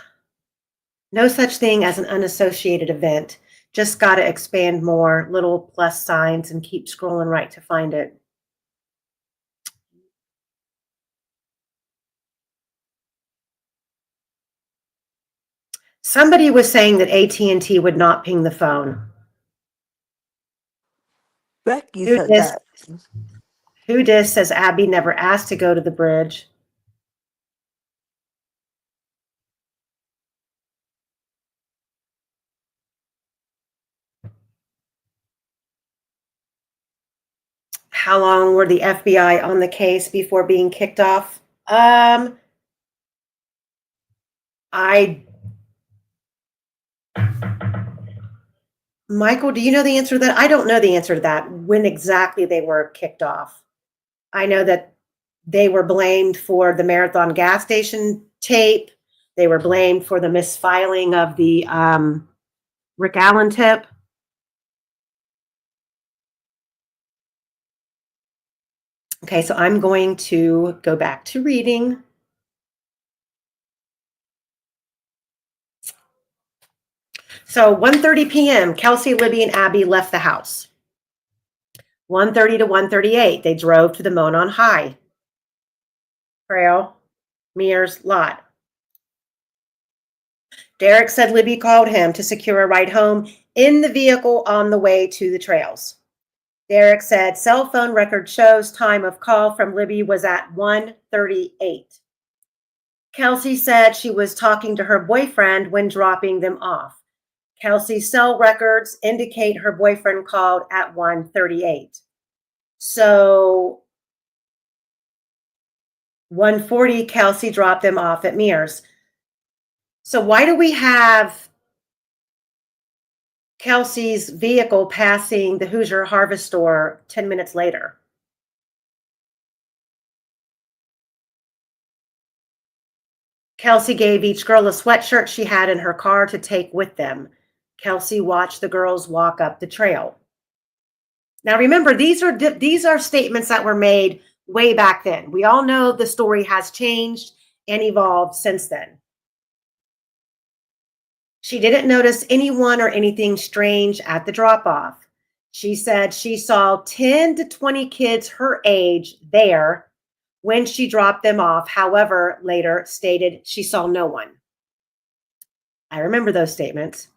no such thing as an unassociated event. Just got to expand more, little plus signs, and keep scrolling right to find it. Somebody was saying that AT&T would not ping the phone. Becky Who said dis? that. Who dis says Abby never asked to go to the bridge. How long were the FBI on the case before being kicked off? Michael, do you know the answer to that? I don't know the answer to that, when exactly they were kicked off. I know that they were blamed for the Marathon gas station tape. They were blamed for the misfiling of the Rick Allen tip. Okay, so I'm going to go back to reading. So 1:30 p.m., Kelsey, Libby, and Abby left the house. 1:30 to 1:38, they drove to the Monon High Trail, Mears lot. Derek said Libby called him to secure a ride home in the vehicle on the way to the trails. Derek said cell phone record shows time of call from Libby was at 1:38. Kelsey said she was talking to her boyfriend when dropping them off. Kelsey's cell records indicate her boyfriend called at 1:38. So 1:40, Kelsey dropped them off at Mears. So why do we have Kelsey's vehicle passing the Hoosier Harvest Store 10 minutes later? Kelsey gave each girl a sweatshirt she had in her car to take with them. Kelsey watched the girls walk up the trail. Now remember, these are statements that were made way back then. We all know the story has changed and evolved since then. She didn't notice anyone or anything strange at the drop-off. She said she saw 10 to 20 kids her age there when she dropped them off. However, later stated she saw no one. I remember those statements.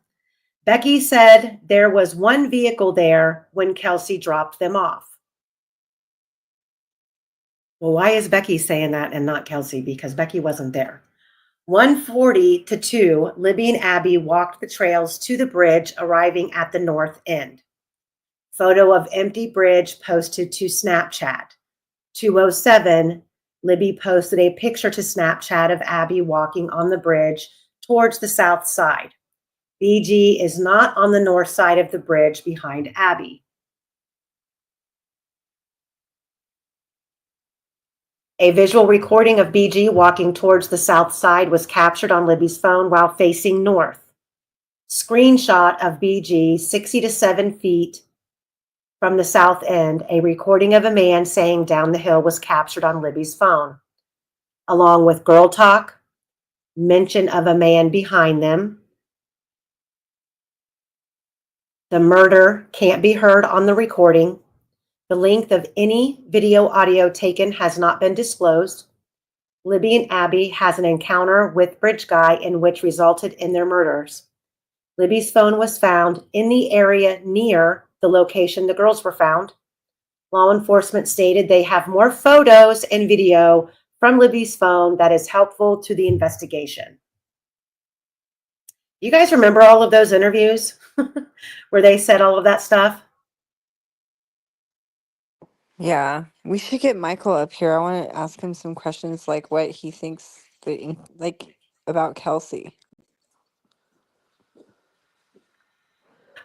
Becky said there was one vehicle there when Kelsey dropped them off. Well, why is Becky saying that and not Kelsey? Because Becky wasn't there. 1:40 to 2, Libby and Abby walked the trails to the bridge, arriving at the north end. Photo of empty bridge posted to Snapchat. 2:07, Libby posted a picture to Snapchat of Abby walking on the bridge towards the south side. BG is not on the north side of the bridge behind Abby. A visual recording of BG walking towards the south side was captured on Libby's phone while facing north. Screenshot of BG 60 to 7 feet from the south end. A recording of a man saying down the hill was captured on Libby's phone, along with girl talk, mention of a man behind them. The murder can't be heard on the recording. The length of any video audio taken has not been disclosed. Libby and Abby has an encounter with Bridge Guy in which resulted in their murders. Libby's phone was found in the area near the location the girls were found. Law enforcement stated they have more photos and video from Libby's phone that is helpful to the investigation. You guys remember all of those interviews where they said all of that stuff? Yeah, we should get Michael up here. I want to ask him some questions like what he thinks about Kelsey.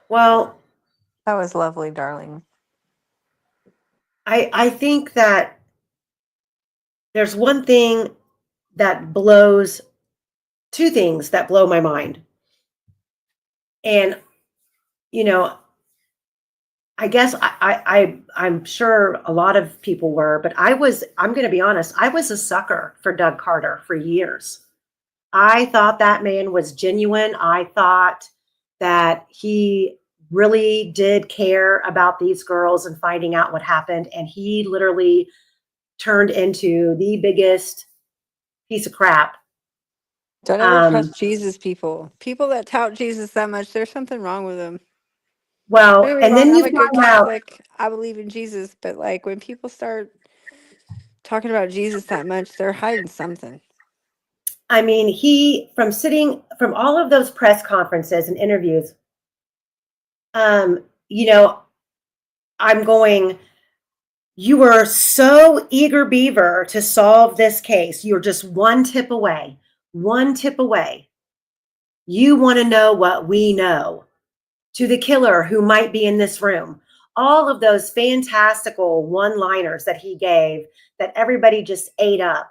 Well, That was lovely, darling. I think that there's one thing that blows, two things that blow my mind. And, you know, I guess I'm sure a lot of people were, but I'm going to be honest, I was a sucker for Doug Carter for years. I thought that man was genuine. I thought that he really did care about these girls and finding out what happened. And he literally turned into the biggest piece of crap. Don't ever trust Jesus, people. People that tout Jesus that much, there's something wrong with them. Don't Well, get me and wrong, then I'm you a good find out, Catholic. I believe in Jesus, but like when people start talking about Jesus that much, they're hiding something. I mean, from all of those press conferences and interviews, you know, I'm going, you were so eager beaver to solve this case. You're just one tip away, one tip away. You want to know what we know. To the killer who might be in this room. All of those fantastical one-liners that he gave that everybody just ate up.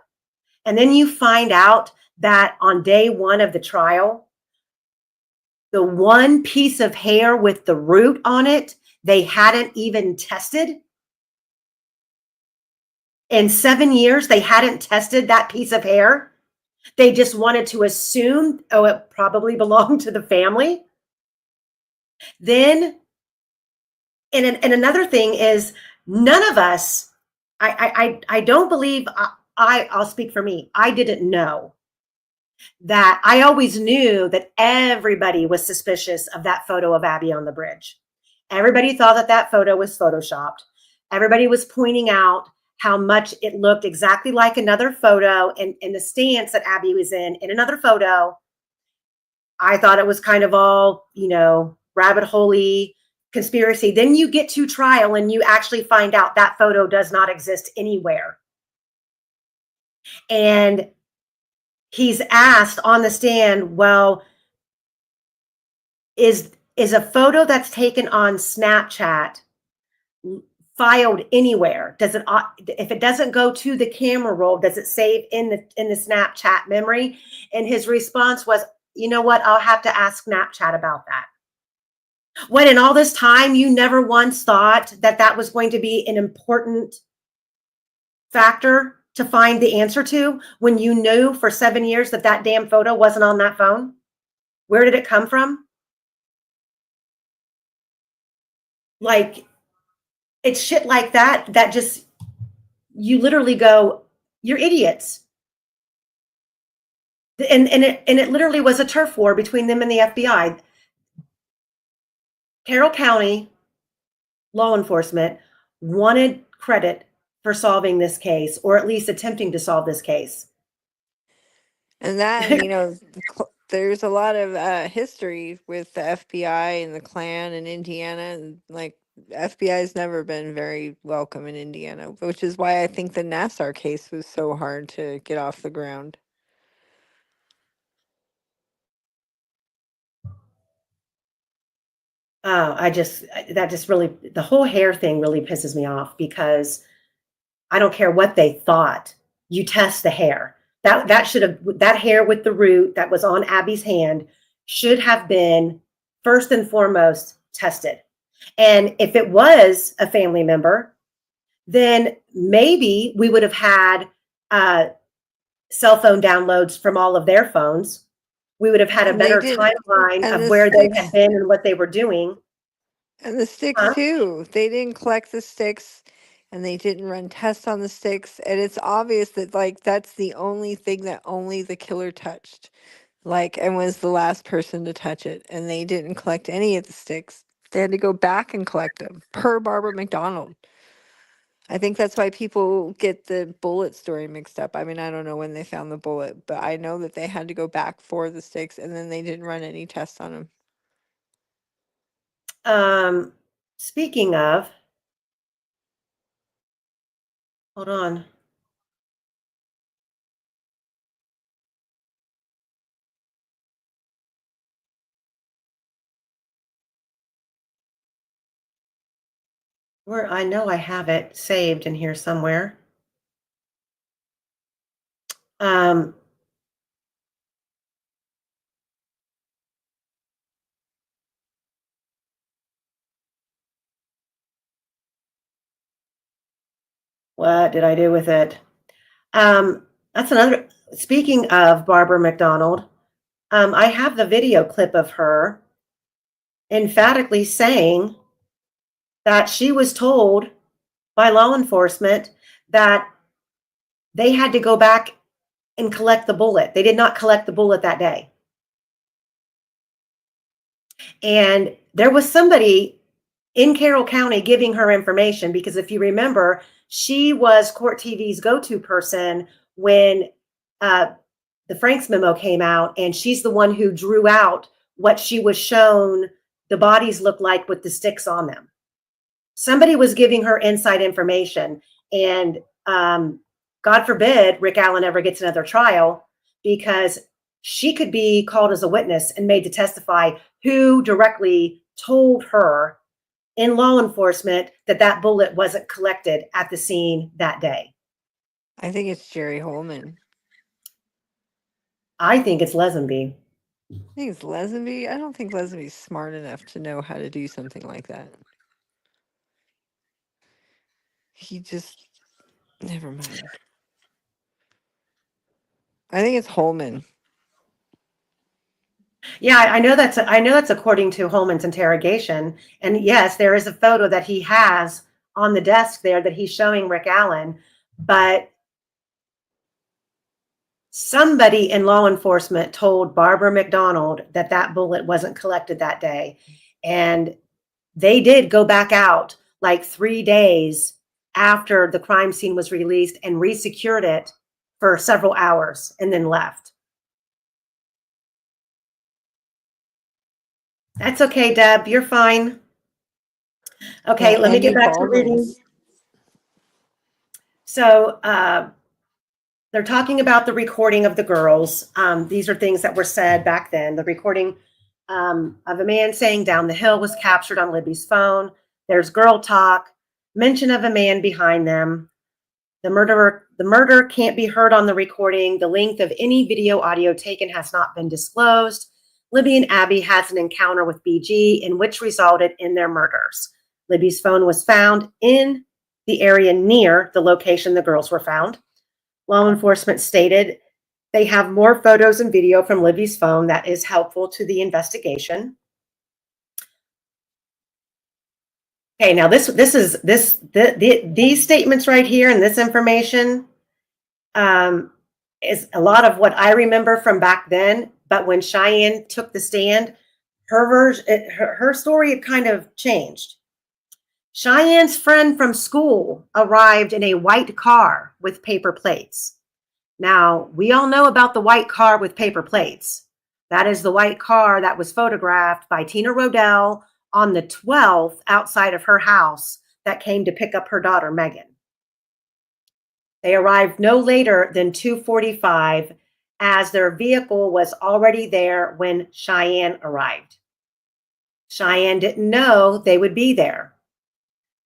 And then you find out that on day one of the trial, the one piece of hair with the root on it, they hadn't even tested. In 7 years, they hadn't tested that piece of hair. They just wanted to assume, oh, it probably belonged to the family. Then, and another thing is, none of us, I don't believe, I'll speak for me. I didn't know that. I always knew that everybody was suspicious of that photo of Abby on the bridge. Everybody thought that that photo was photoshopped. Everybody was pointing out how much it looked exactly like another photo in the stance that Abby was in another photo. I thought it was kind of all, rabbit hole-y conspiracy. Then you get to trial and you actually find out that photo does not exist anywhere. And he's asked on the stand, well, is a photo that's taken on Snapchat filed anywhere? Does it, if it doesn't go to the camera roll, does it save in the Snapchat memory? And his response was, you know what? I'll have to ask Snapchat about that. When in all this time, you never once thought that that was going to be an important factor to find the answer to, when you knew for 7 years that that damn photo wasn't on that phone? Where did it come from? Like, it's shit like that just, you literally go, you're idiots. And it literally was a turf war between them and the FBI. Carroll County law enforcement wanted credit for solving this case, or at least attempting to solve this case. And that, there's a lot of history with the FBI and the Klan in Indiana, and like FBI's never been very welcome in Indiana, which is why I think the Nassar case was so hard to get off the ground. That just really, the whole hair thing really pisses me off, because I don't care what they thought. you test the hair. That hair with the root that was on Abby's hand should have been first and foremost tested. And if it was a family member, then maybe we would have had cell phone downloads from all of their phones. We would have had a And they better didn't, timeline and of the where they had sticks, been and what they were doing. and the sticks Huh? too. They didn't collect the sticks, and they didn't run tests on the sticks. And it's obvious that like that's the only thing that only the killer touched, like, and was the last person to touch it. And they didn't collect any of the sticks. They had to go back and collect them per Barbara McDonald. I think that's why people get the bullet story mixed up. I mean, I don't know when they found the bullet, but I know that they had to go back for the sticks, and then they didn't run any tests on them. Speaking of, hold on. Where I know I have it saved in here somewhere. Um, what did I do with it? That's another. Speaking of Barbara McDonald, I have the video clip of her emphatically saying that she was told by law enforcement that they had to go back and collect the bullet. They did not collect the bullet that day. And there was somebody in Carroll County giving her information because if you remember, she was Court TV's go-to person when the Franks memo came out, and she's the one who drew out what she was shown the bodies look like with the sticks on them. Somebody was giving her inside information, and God forbid Rick Allen ever gets another trial, because she could be called as a witness and made to testify who directly told her in law enforcement that that bullet wasn't collected at the scene that day. I think it's Jerry Holman. I think it's Lesenby. I think it's Lesenby. I don't think Lesenby's smart enough to know how to do something like that. He just, never mind. I think it's Holman. Yeah, I know that's according to Holman's interrogation. And yes, there is a photo that he has on the desk there that he's showing Rick Allen, but somebody in law enforcement told Barbara McDonald that that bullet wasn't collected that day. And they did go back out like 3 days after the crime scene was released and resecured it for several hours and then left. That's okay, Deb. You're fine. Okay, Yeah, let me Andy get back to reading. Baldwin's. So they're talking about the recording of the girls. These are things that were said back then. The recording of a man saying down the hill was captured on Libby's phone. There's girl talk, mention of a man behind them. The murder can't be heard on the recording. The length of any video audio taken has not been disclosed. Libby and Abby has an encounter with BG in which resulted in their murders. Libby's phone was found in the area near the location the girls were found. Law enforcement stated they have more photos and video from Libby's phone that is helpful to the investigation. Okay, now these statements right here and this information is a lot of what I remember from back then. But when Cheyenne took the stand, her story had kind of changed. Cheyenne's friend from school arrived in a white car with paper plates. Now, we all know about the white car with paper plates. That is the white car that was photographed by Tina Rodell on the 12th outside of her house that came to pick up her daughter, Megan. They arrived no later than 2:45 as their vehicle was already there when Cheyenne arrived. Cheyenne didn't know they would be there.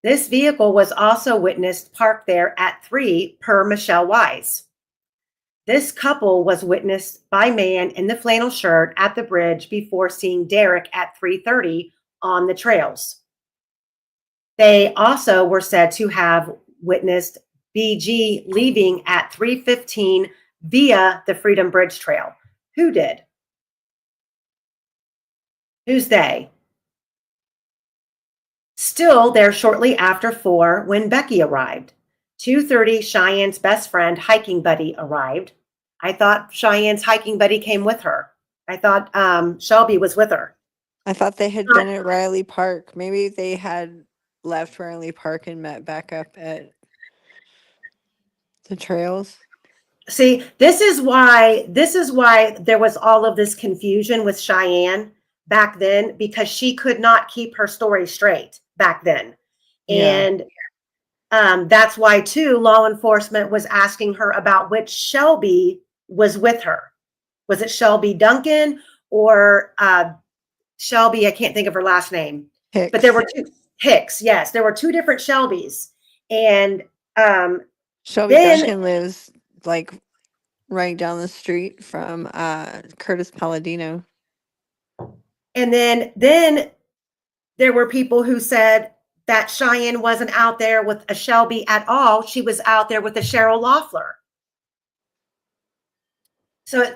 This vehicle was also witnessed parked there at 3 per Michelle Wise. This couple was witnessed by man in the flannel shirt at the bridge before seeing Derek at 3:30 on the trails. They also were said to have witnessed BG leaving at 3:15 via the Freedom Bridge Trail. Who did? Who's they? Still there shortly after 4 when Becky arrived. 2:30, Cheyenne's best friend, hiking buddy, arrived. I thought Cheyenne's hiking buddy came with her. I thought Shelby was with her. I thought they had been at Riley Park. Maybe they had left Riley Park and met back up at the trails. See, this is why there was all of this confusion with Cheyenne back then, because she could not keep her story straight back then. Yeah. And that's why too law enforcement was asking her about which Shelby was with her. Was it Shelby Duncan or Shelby? I can't think of her last name. Hicks. But there were two Hicks. Yes, there were two different Shelbys, and Shelby then Duncan lives like right down the street from Curtis Palladino. and then there were people who said that Cheyenne wasn't out there with a Shelby at all. She was out there with a Cheryl Loeffler. So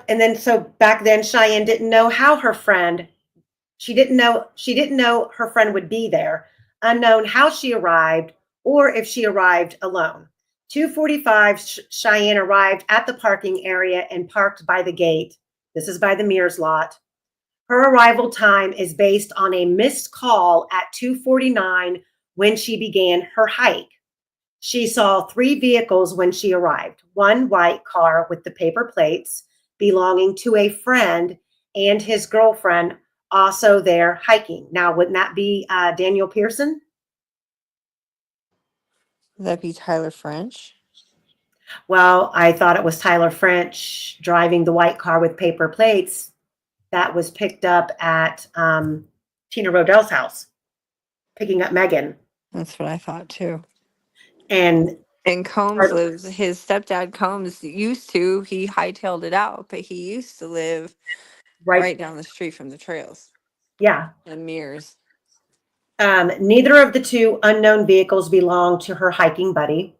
back then Cheyenne didn't know how her friend, she didn't know her friend would be there, unknown how she arrived or if she arrived alone. 2:45, Cheyenne arrived at the parking area and parked by the gate. This is by the Mears lot. Her arrival time is based on a missed call at 2:49 when she began her hike. She saw 3 vehicles when she arrived. One white car with the paper plates belonging to a friend and his girlfriend also there hiking. Now, wouldn't that be Daniel Pearson? Would that be Tyler French? Well, I thought it was Tyler French driving the white car with paper plates that was picked up at Tina Rodell's house, picking up Megan. That's what I thought too. And Combs lives, his stepdad Combs used to, he hightailed it out, but he used to live right down the street from the trails. Yeah. In Mears. Neither of the 2 unknown vehicles belonged to her hiking buddy.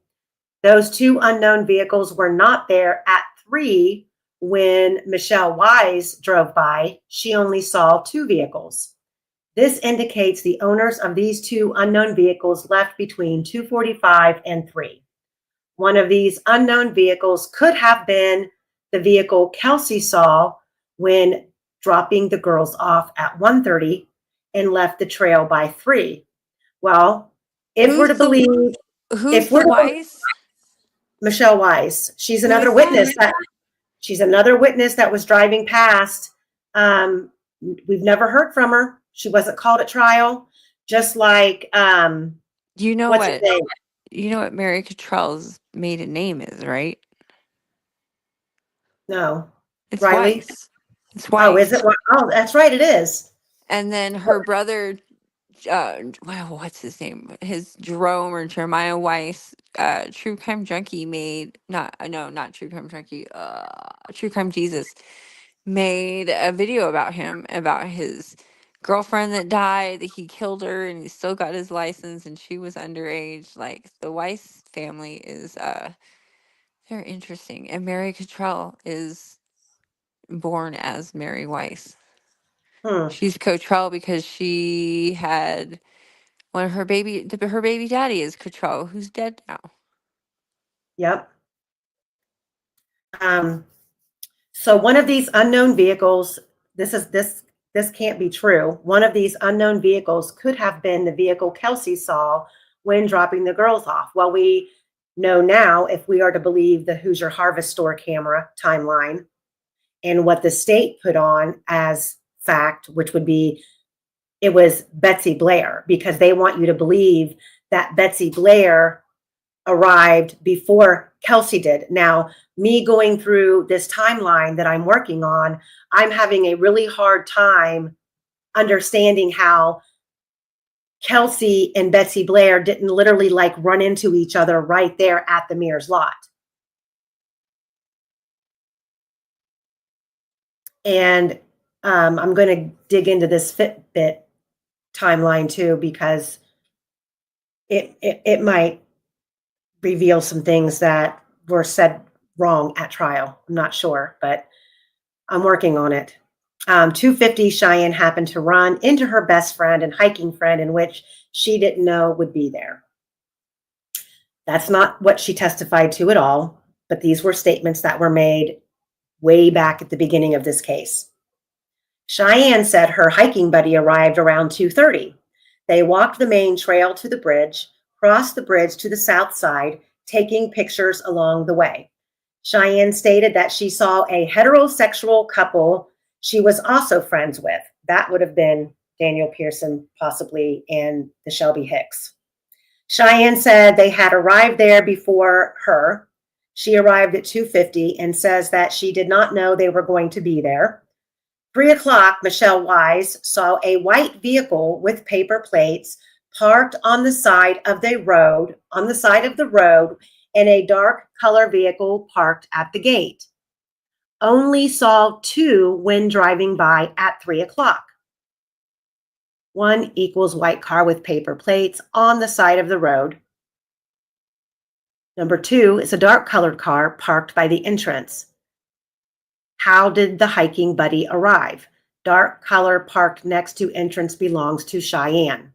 Those 2 unknown vehicles were not there at 3 when Michelle Wise drove by. She only saw 2 vehicles. This indicates the owners of these 2 unknown vehicles left between 2:45 and 3. One of these unknown vehicles could have been the vehicle Kelsey saw when dropping the girls off at 1:30 and left the trail by 3. Well, if we're to believe, who's the Wise? Michelle Wise, she's another witness that was driving past. We've never heard from her. She wasn't called at trial. Just like you know what Mary Cottrell's maiden name is, right? No. It's Riley? Weiss. It's Weiss. Oh, is it? Oh, that's right, it is. And then her brother, what's his name? His Jerome or Jeremiah Weiss, True Crime Junkie not True Crime Junkie, True Crime Jesus made a video about him, about his girlfriend that died, that he killed her and he still got his license and she was underage. Like, the Weiss family is they're interesting. And Mary Cottrell is born as Mary Weiss. She's Cottrell because she had one of her baby daddy is Cottrell, who's dead now. Yep. So one of these unknown vehicles, this can't be true. One of these unknown vehicles could have been the vehicle Kelsey saw when dropping the girls off. Well, we know now, if we are to believe the Hoosier Harvest Store camera timeline and what the state put on as fact, which would be, it was Betsy Blair, because they want you to believe that Betsy Blair arrived before Kelsey did. Now, me going through this timeline that I'm working on, I'm having a really hard time understanding how Kelsey and Betsy Blair didn't literally like run into each other right there at the Mears lot. And I'm going to dig into this Fitbit timeline too, because it might reveal some things that were said wrong at trial. I'm not sure, but I'm working on it. 2:50, Cheyenne happened to run into her best friend and hiking friend, in which she didn't know would be there. That's not what she testified to at all, but these were statements that were made way back at the beginning of this case. Cheyenne said her hiking buddy arrived around 2:30. They walked the main trail to the bridge, crossed the bridge to the south side, taking pictures along the way. Cheyenne stated that she saw a heterosexual couple she was also friends with. That would have been Daniel Pearson, possibly, and the Shelby Hicks. Cheyenne said they had arrived there before her. She arrived at 2:50 and says that she did not know they were going to be there. 3:00, Michelle Wise saw a white vehicle with paper plates parked on the side of the road, and a dark color vehicle parked at the gate. Only saw two when driving by at 3:00. One equals white car with paper plates on the side of the road. Number two is a dark colored car parked by the entrance. How did the hiking buddy arrive? Dark color parked next to entrance belongs to Cheyenne.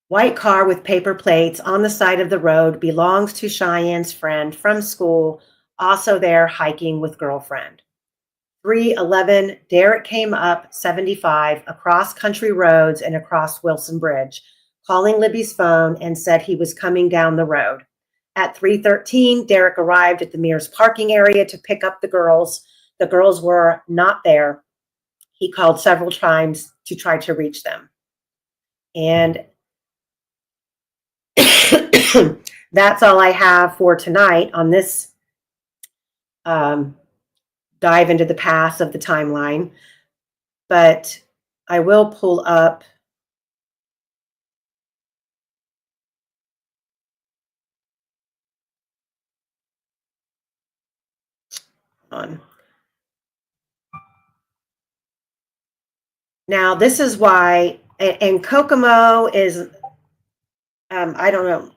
White car with paper plates on the side of the road belongs to Cheyenne's friend from school, also there hiking with girlfriend. 3:11, Derek came up 75 across country roads and across Wilson Bridge, calling Libby's phone and said he was coming down the road. At 3:13, Derek arrived at the Mears parking area to pick up the girls. The girls were not there. He called several times to try to reach them. And that's all I have for tonight on this dive into the past of the timeline. But I will pull up on. Now, this is why, and Kokomo is, I don't know.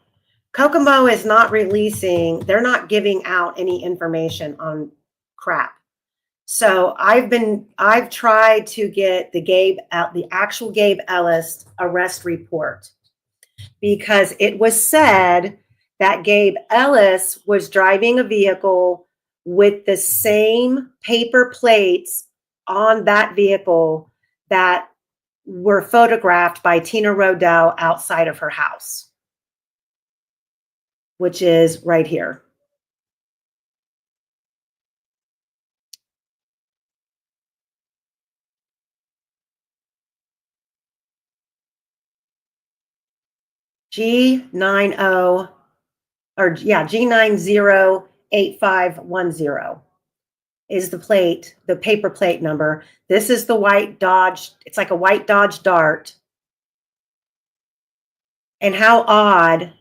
Kokomo is not releasing, they're not giving out any information on crap. So I've tried to get the actual Gabe Ellis arrest report, because it was said that Gabe Ellis was driving a vehicle with the same paper plates on that vehicle that were photographed by Tina Rodell outside of her house, which is right here. G908510 is the plate, the paper plate number. This is the white Dodge. It's like a white Dodge Dart. And how odd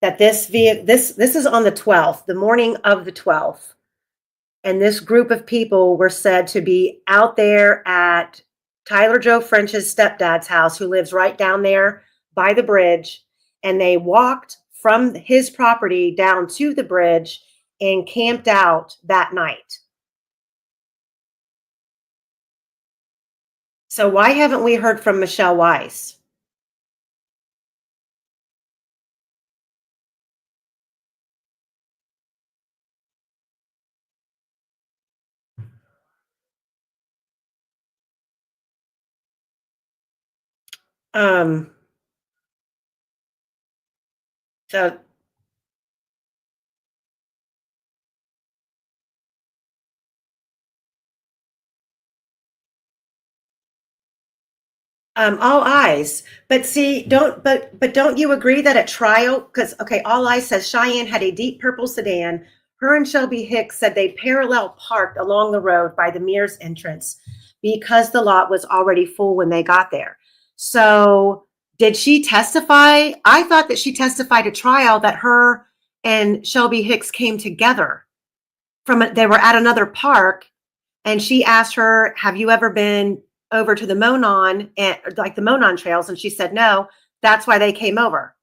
that this is on the 12th, the morning of the 12th. And this group of people were said to be out there at Tyler Joe French's stepdad's house, who lives right down there by the bridge. And they walked from his property down to the bridge and camped out that night. So why haven't we heard from Michelle Weiss? So all eyes, but see, don't you agree that at trial, because okay, all eyes says Cheyenne had a deep purple sedan. Her and Shelby Hicks said they parallel parked along the road by the Mears entrance because the lot was already full when they got there. So Did she testify? I thought that she testified at trial that her and Shelby Hicks came together they were at another park, and she asked her, have you ever been over to the Monon and like the Monon trails? And she said, no, that's why they came over.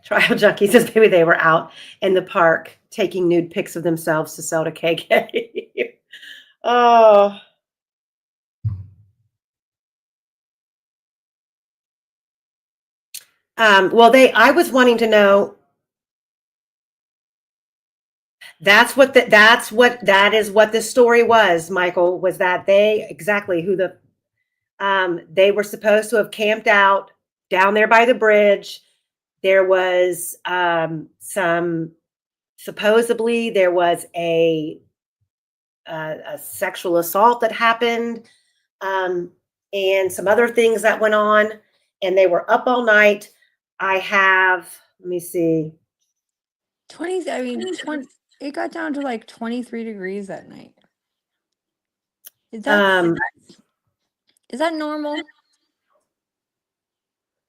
Trial junkie says maybe they were out in the park taking nude pics of themselves to sell to KK. Oh. Well, I was wanting to know. That is what the story was, Michael, was that they were supposed to have camped out down there by the bridge. There was supposedly there was a sexual assault that happened, and some other things that went on, and they were up all night. Let me see. 20, it got down to like 23 degrees that night. Is that normal?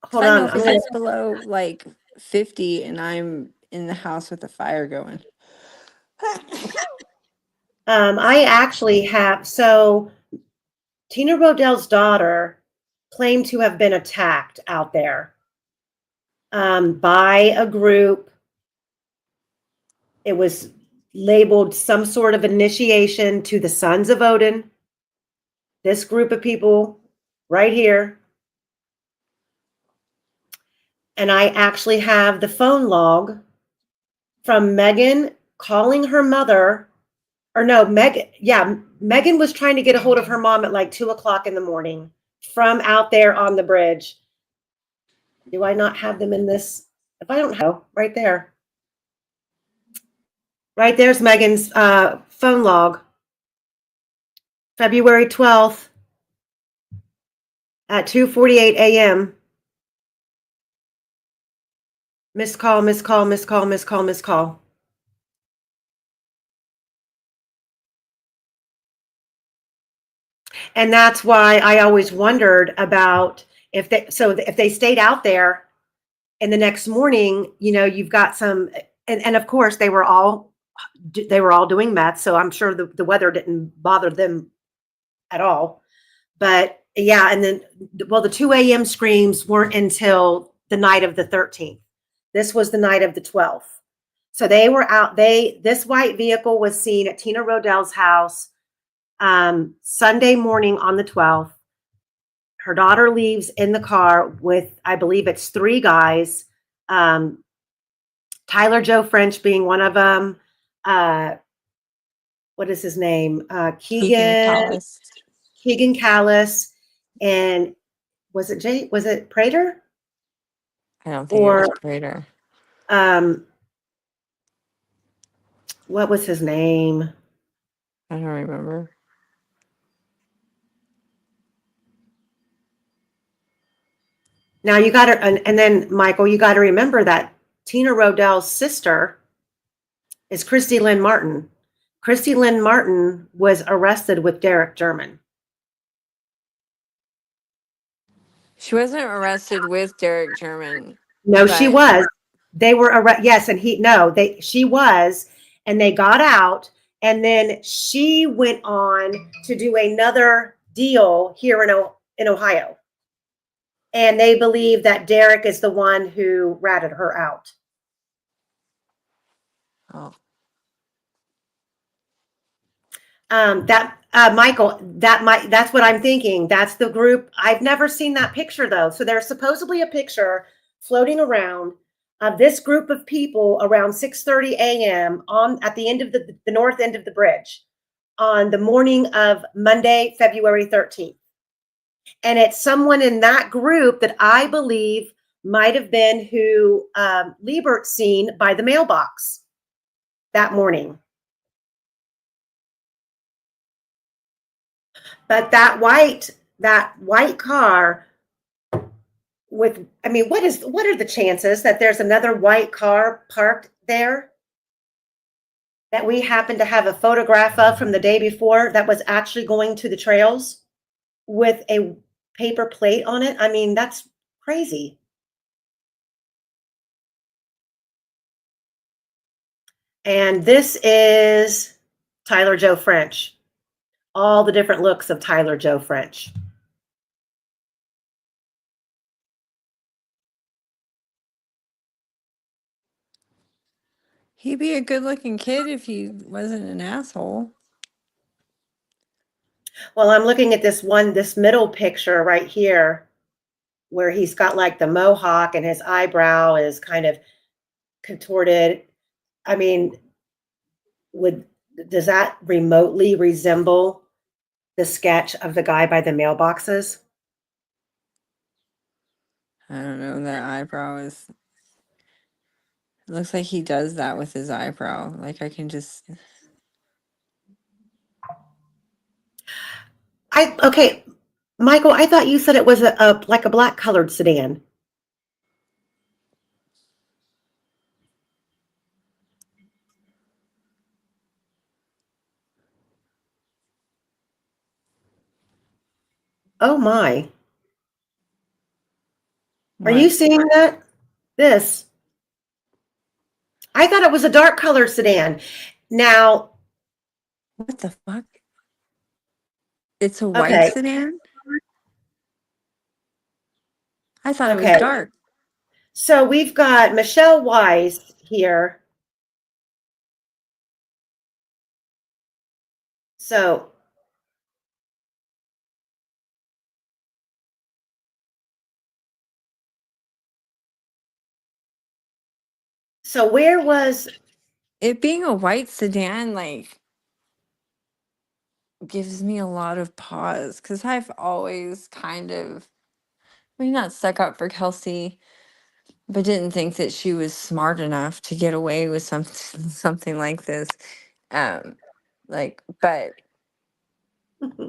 Hold I on. know if it gets below like 50 and I'm in the house with the fire going. I actually have. So Tina Rodell's daughter claimed to have been attacked out there by a group. It was labeled some sort of initiation to the Sons of Odin. This group of people right here. And I actually have the phone log from Megan calling her mother. Or no, Megan was trying to get a hold of her mom at like 2:00 in the morning from out there on the bridge. Do I not have them in this? If I don't know, right there. Right there's Megan's phone log. February 12th at 2:48 a.m. Missed call, missed call, missed call, missed call, missed call. And that's why I always wondered about if they stayed out there and the next morning, you've got some, and of course they were all doing meth. So I'm sure the weather didn't bother them at all. But yeah. And then, well, the 2 a.m. screams weren't until the night of the 13th. This was the night of the 12th. So they were out. This white vehicle was seen at Tina Rodell's house Sunday morning on the 12th. Her daughter leaves in the car with, I believe it's 3 guys. Tyler Joe French being one of them. What is his name? Keegan Callis. And was it Prater? I don't think it was Prater. What was his name? I don't remember. Now you got to, and then Michael, you got to remember that Tina Rodell's sister is Christy Lynn Martin. Christy Lynn Martin was arrested with Derek German. She wasn't arrested with Derek German. No, she was. They were yes, and she was, and they got out, and then she went on to do another deal here in Ohio. And they believe that Derek is the one who ratted her out. Oh. Michael, that's what I'm thinking. That's the group. I've never seen that picture though. So there's supposedly a picture floating around of this group of people around 6:30 a.m. at the end of the north end of the bridge on the morning of Monday, February 13th. And it's someone in that group that I believe might have been who Liebert seen by the mailbox that morning. But that white car what are the chances that there's another white car parked there that we happened to have a photograph of from the day before that was actually going to the trails with a paper plate on it? I mean, that's crazy. And this is Tyler Joe French. All the different looks of Tyler Joe French. He'd be a good-looking kid if he wasn't an asshole. Well, I'm looking at this middle picture right here where he's got like the mohawk and his eyebrow is kind of contorted. I mean, does that remotely resemble the sketch of the guy by the mailboxes? I don't know. That eyebrow is. It looks like he does that with his eyebrow. Like I can just. Okay, Michael, I thought you said it was a like a black colored sedan. Oh my. Are you What? seeing that? This. I thought it was a dark colored sedan. Now, What the fuck? It's a white okay, sedan? I thought it was okay. dark. So we've got Michelle Weiss here. So where was It being a white sedan, like, gives me a lot of pause because I've always kind of, I mean, not stuck up for Kelsey, but didn't think that she was smart enough to get away with something something like this. Um, but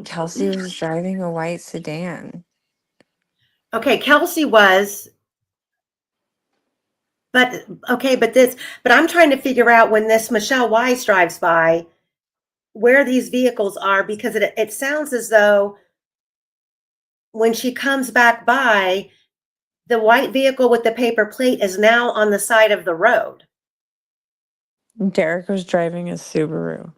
Kelsey was driving a white sedan. okay, Kelsey was, but okay, but I'm trying to figure out when this Michelle Weiss drives by where these vehicles are because it sounds as though when she comes back by, the white vehicle with the paper plate is now on the side of the road. Derek was driving a Subaru.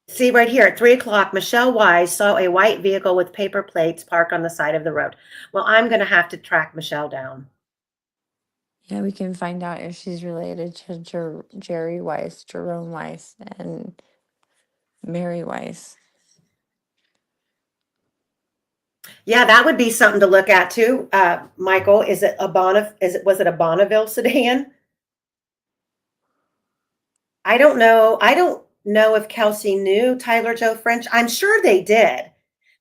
See right here at 3 o'clock, Michelle Weiss saw a white vehicle with paper plates parked on the side of the road. Well, I'm going to have to track Michelle down. Yeah, we can find out if she's related to Jerry Weiss, Jerome Weiss, and Mary Weiss. Yeah, that would be something to look at too. Michael, is it was it a Bonneville sedan? I don't know. I don't know if Kelsey knew Tyler Joe French. I'm sure they did.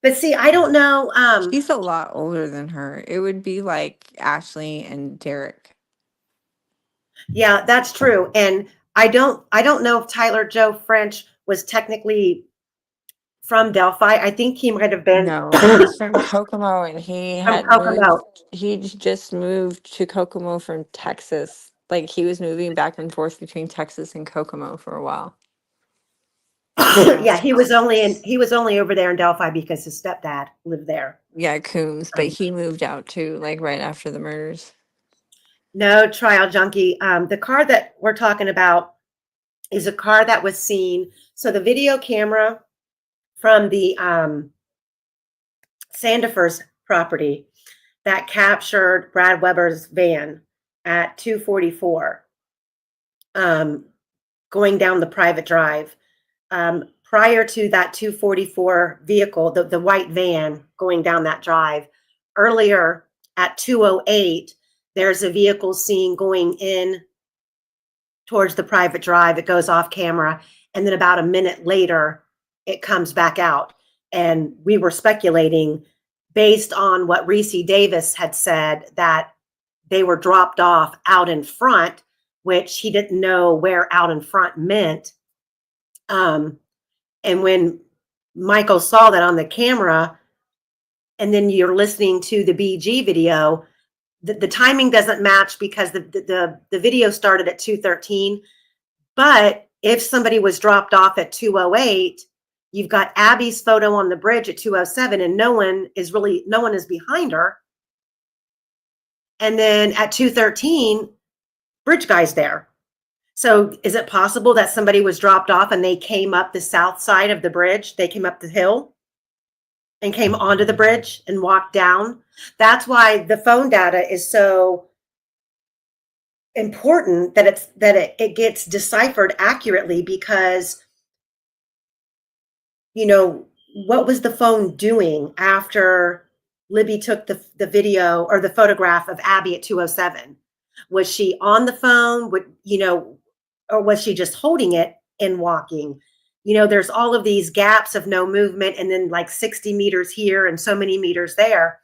But see, I don't know. She's a lot older than her. It would be like Ashley and Derek. Yeah, that's true. And I don't know if Tyler Joe French was technically from Delphi. I think he might have been No, he's from Kokomo and from Kokomo. he just moved to Kokomo from Texas. Like he was moving back and forth between Texas and Kokomo for a while. Yeah, he was only over there in Delphi because his stepdad lived there. Yeah, Coombs, but he moved out too, like right after the murders. No, trial junkie. The car that we're talking about is a car that was seen. So the video camera from the Sandefur's property that captured Brad Weber's van at 244 going down the private drive. Prior to that 244 vehicle, the white van going down that drive, earlier at 208, there's a vehicle seen going in towards the private drive. It goes off camera. And then about a minute later, it comes back out. And we were speculating based on what Reese Davis had said that they were dropped off out in front, which he didn't know where out in front meant. And when Michael saw that on the camera, and then you're listening to the BG video, the timing doesn't match because the video started at 2:13. But if somebody was dropped off at 2:08, you've got Abby's photo on the bridge at 2:07, and no one is behind her. And then at 2:13, bridge guy's there. So is it possible that somebody was dropped off and they came up the south side of the bridge? They came up the hill and came onto the bridge and walked down. That's why the phone data is so important, that it gets deciphered accurately, because what was the phone doing after Libby took the video or the photograph of Abby at 2:07? Was she on the phone? Or was she just holding it and walking? There's all of these gaps of no movement, and then like 60 meters here and so many meters there.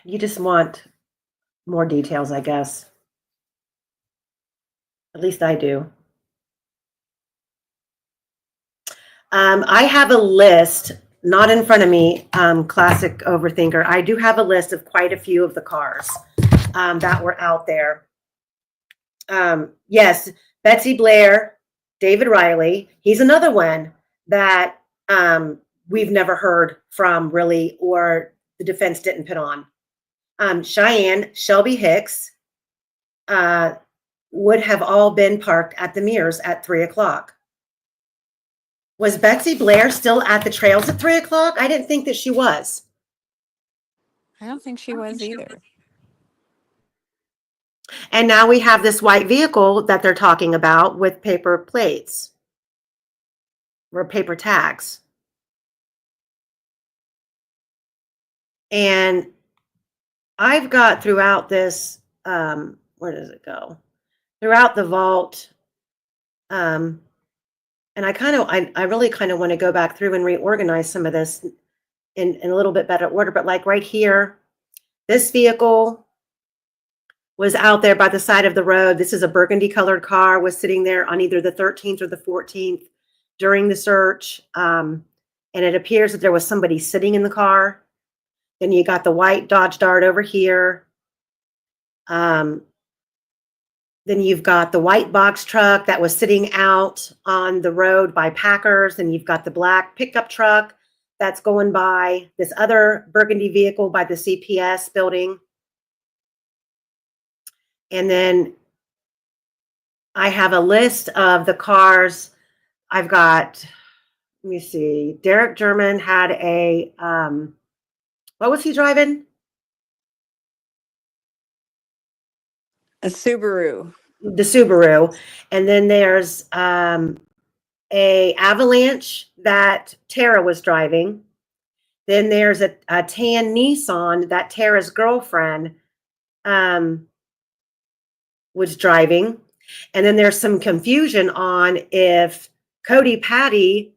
You just want more details, I guess. At least I do. I have a list, not in front of me, classic overthinker. I do have a list of quite a few of the cars that were out there. Yes, Betsy Blair, David Riley. He's another one that we've never heard from, really, or the defense didn't put on. Cheyenne, Shelby Hicks would have all been parked at the Mears at 3:00. Was Betsy Blair still at the trails at 3:00? I didn't think that she was. I don't think she was either. And now we have this white vehicle that they're talking about with paper plates or paper tags. And I've got throughout this, where does it go? Throughout the vault, and I really kind of want to go back through and reorganize some of this in a little bit better order. But like right here, this vehicle was out there by the side of the road. This is a burgundy colored car, was sitting there on either the 13th or the 14th during the search. And it appears that there was somebody sitting in the car. Then you got the white Dodge Dart over here. Then you've got the white box truck that was sitting out on the road by Packers. And you've got the black pickup truck that's going by, this other burgundy vehicle by the CPS building. And then I have a list of the cars. I've got, let me see, Derek German had a, what was he driving? A Subaru. The Subaru. And then there's a Avalanche that Tara was driving. Then there's a tan Nissan that Tara's girlfriend was driving. And then there's some confusion on if Cody Patty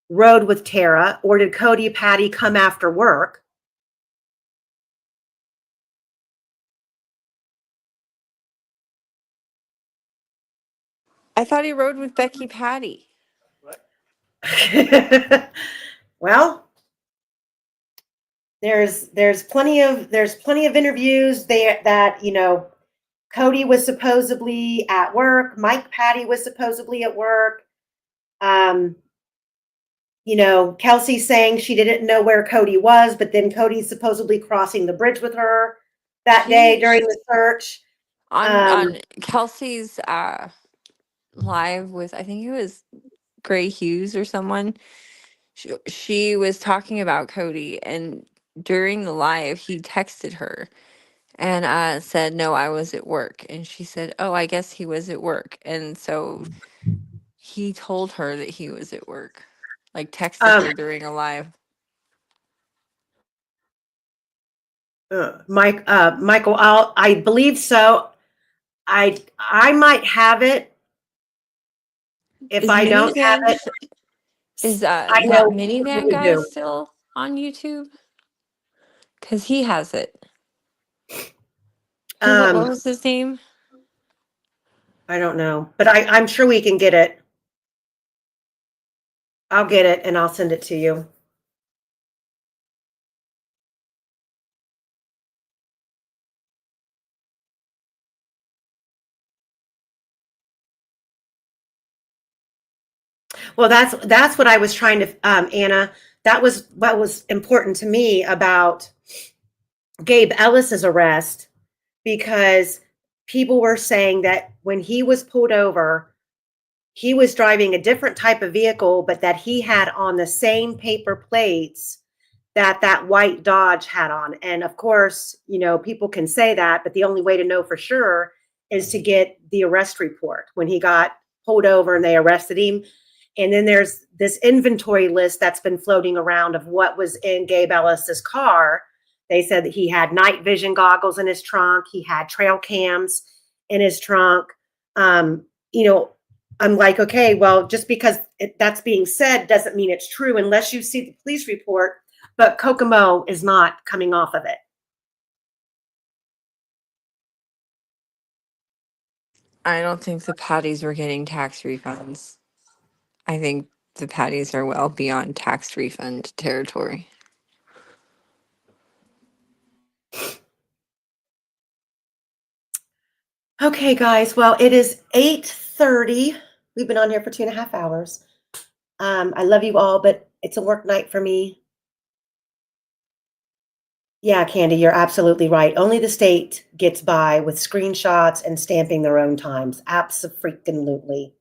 rode with Tara, or did Cody Patty come after work? I thought he rode with Becky Patty. Well, there's plenty of interviews that Cody was supposedly at work, Mike Patty was supposedly at work. Kelsey saying she didn't know where Cody was, but then Cody's supposedly crossing the bridge with her that day during the search. On Kelsey's live with, I think it was Gray Hughes or someone, she was talking about Cody, and during the live he texted her and said, no, I was at work. And she said, oh, I guess he was at work. And so he told her that he was at work, like texted her during a live. Michael, I believe so. I might have it. If I don't have it, is I that know minivan guy still on YouTube? Because he has it. What was his name? I don't know, but I'm sure we can get it. I'll get it and I'll send it to you. Well, that's what I was trying to, Anna. That was what was important to me about Gabe Ellis's arrest, because people were saying that when he was pulled over, he was driving a different type of vehicle, but that he had on the same paper plates that that white Dodge had on. And of course, people can say that, but the only way to know for sure is to get the arrest report when he got pulled over and they arrested him. And then there's this inventory list that's been floating around of what was in Gabe Ellis's car. They said that he had night vision goggles in his trunk. He had trail cams in his trunk. You know, I'm like, okay, well, just because that's being said doesn't mean it's true unless you see the police report. But Kokomo is not coming off of it. I don't think the patties were getting tax refunds. I think the patties are well beyond tax refund territory. Okay, guys. Well, it is 8:30. We've been on here for 2.5 hours. I love you all, but it's a work night for me. Yeah, Candy, you're absolutely right. Only the state gets by with screenshots and stamping their own times. Abso-freaking-lutely.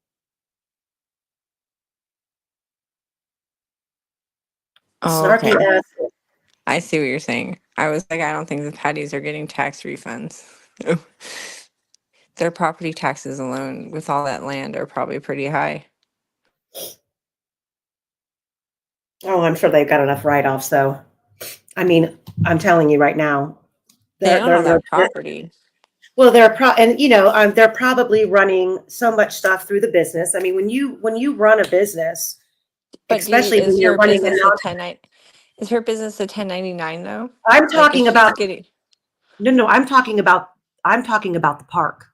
Oh, Snarky okay. ass. I see what you're saying. I was like, I don't think the patties are getting tax refunds. Their property taxes alone, with all that land, are probably pretty high. Oh, I'm sure they've got enough write-offs, though. I mean, I'm telling you right now, They they're own all they're, that they're property. well, they're probably running so much stuff through the business. I mean, when you run a business, But especially when is you're her running a business a non, 10 is her business a 1099 though? I'm Like if talking she's about getting no, I'm talking about the park.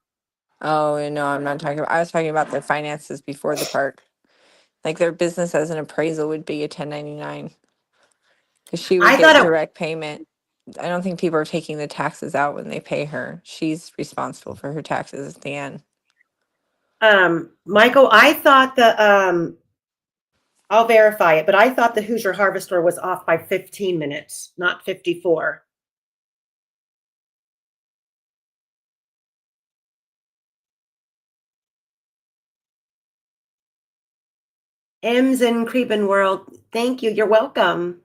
Oh no, I'm not talking about I was talking about their finances before the park. Like their business as an appraisal would be a 1099 because she would I get thought it, direct payment. I don't think people are taking the taxes out when they pay her. She's responsible for her taxes at the end. Michael, I thought I'll verify it, but I thought the Hoosier Harvester was off by 15 minutes, not 54. M's in Creepin' World. Thank you. You're welcome.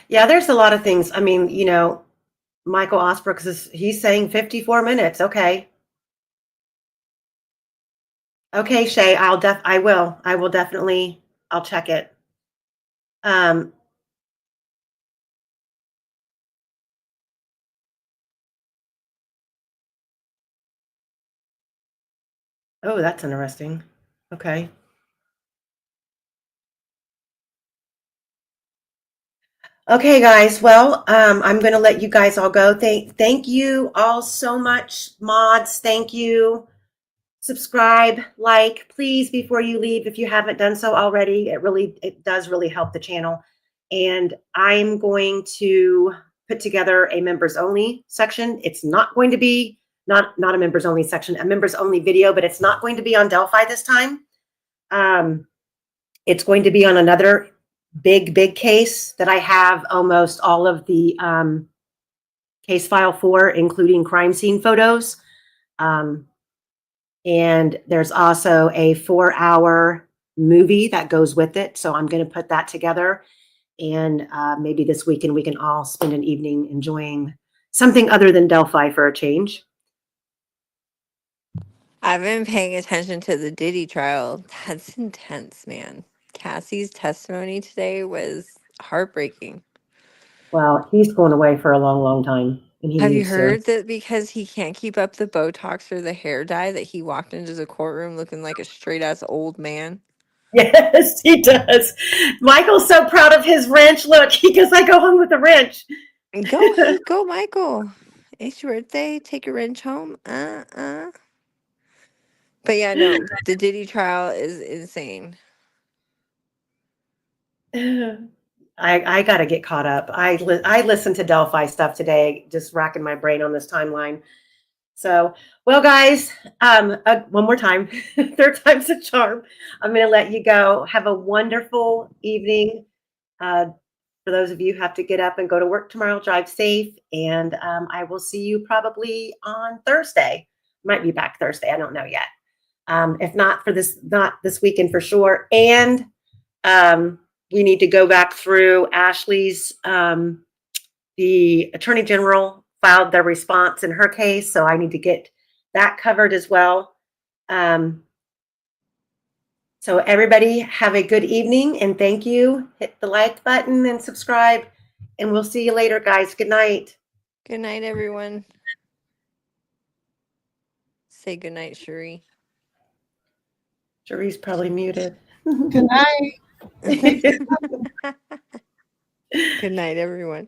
Yeah, there's a lot of things. I mean, Michael Osbrooks he's saying 54 minutes. Okay. Okay, Shay, I will definitely, I'll check it. Um, oh, that's interesting. Okay. Okay, guys. Well, I'm going to let you guys all go. Thank you all so much, mods. Thank you. Subscribe, like, please, before you leave, if you haven't done so already. It does really help the channel. And I'm going to put together a members only section. It's not going to be not a members only section, a members only video, but it's not going to be on Delphi this time. It's going to be on another big case that I have almost all of the case file for, including crime scene photos. And there's also a 4-hour movie that goes with it. So I'm going to put that together. And maybe this weekend we can all spend an evening enjoying something other than Delphi for a change. I've been paying attention to the Diddy trial. That's intense, man. Cassie's testimony today was heartbreaking. Well, he's going away for a long time, and he Have you needs to. heard that because he can't keep up the Botox or the hair dye that he walked into the courtroom looking like a straight ass old man? Yes, he does. Michael's so proud of his wrench. Look, he goes, I go home with a wrench. Go, Michael. It's your birthday. Take your wrench home. But yeah, no, the Diddy trial is insane. I got to get caught up. I listened to Delphi stuff today, just racking my brain on this timeline. So, well, guys, one more time, third time's a charm. I'm going to let you go. Have a wonderful evening. For those of you who have to get up and go to work tomorrow, drive safe. And I will see you probably on Thursday. Might be back Thursday. I don't know yet. If not this weekend for sure. And we need to go back through Ashley's, the Attorney General filed their response in her case. So I need to get that covered as well. So everybody have a good evening and thank you. Hit the like button and subscribe. And we'll see you later, guys. Good night. Good night, everyone. Say good night, Cherie. Cherie's probably muted. Good night. Good night, everyone.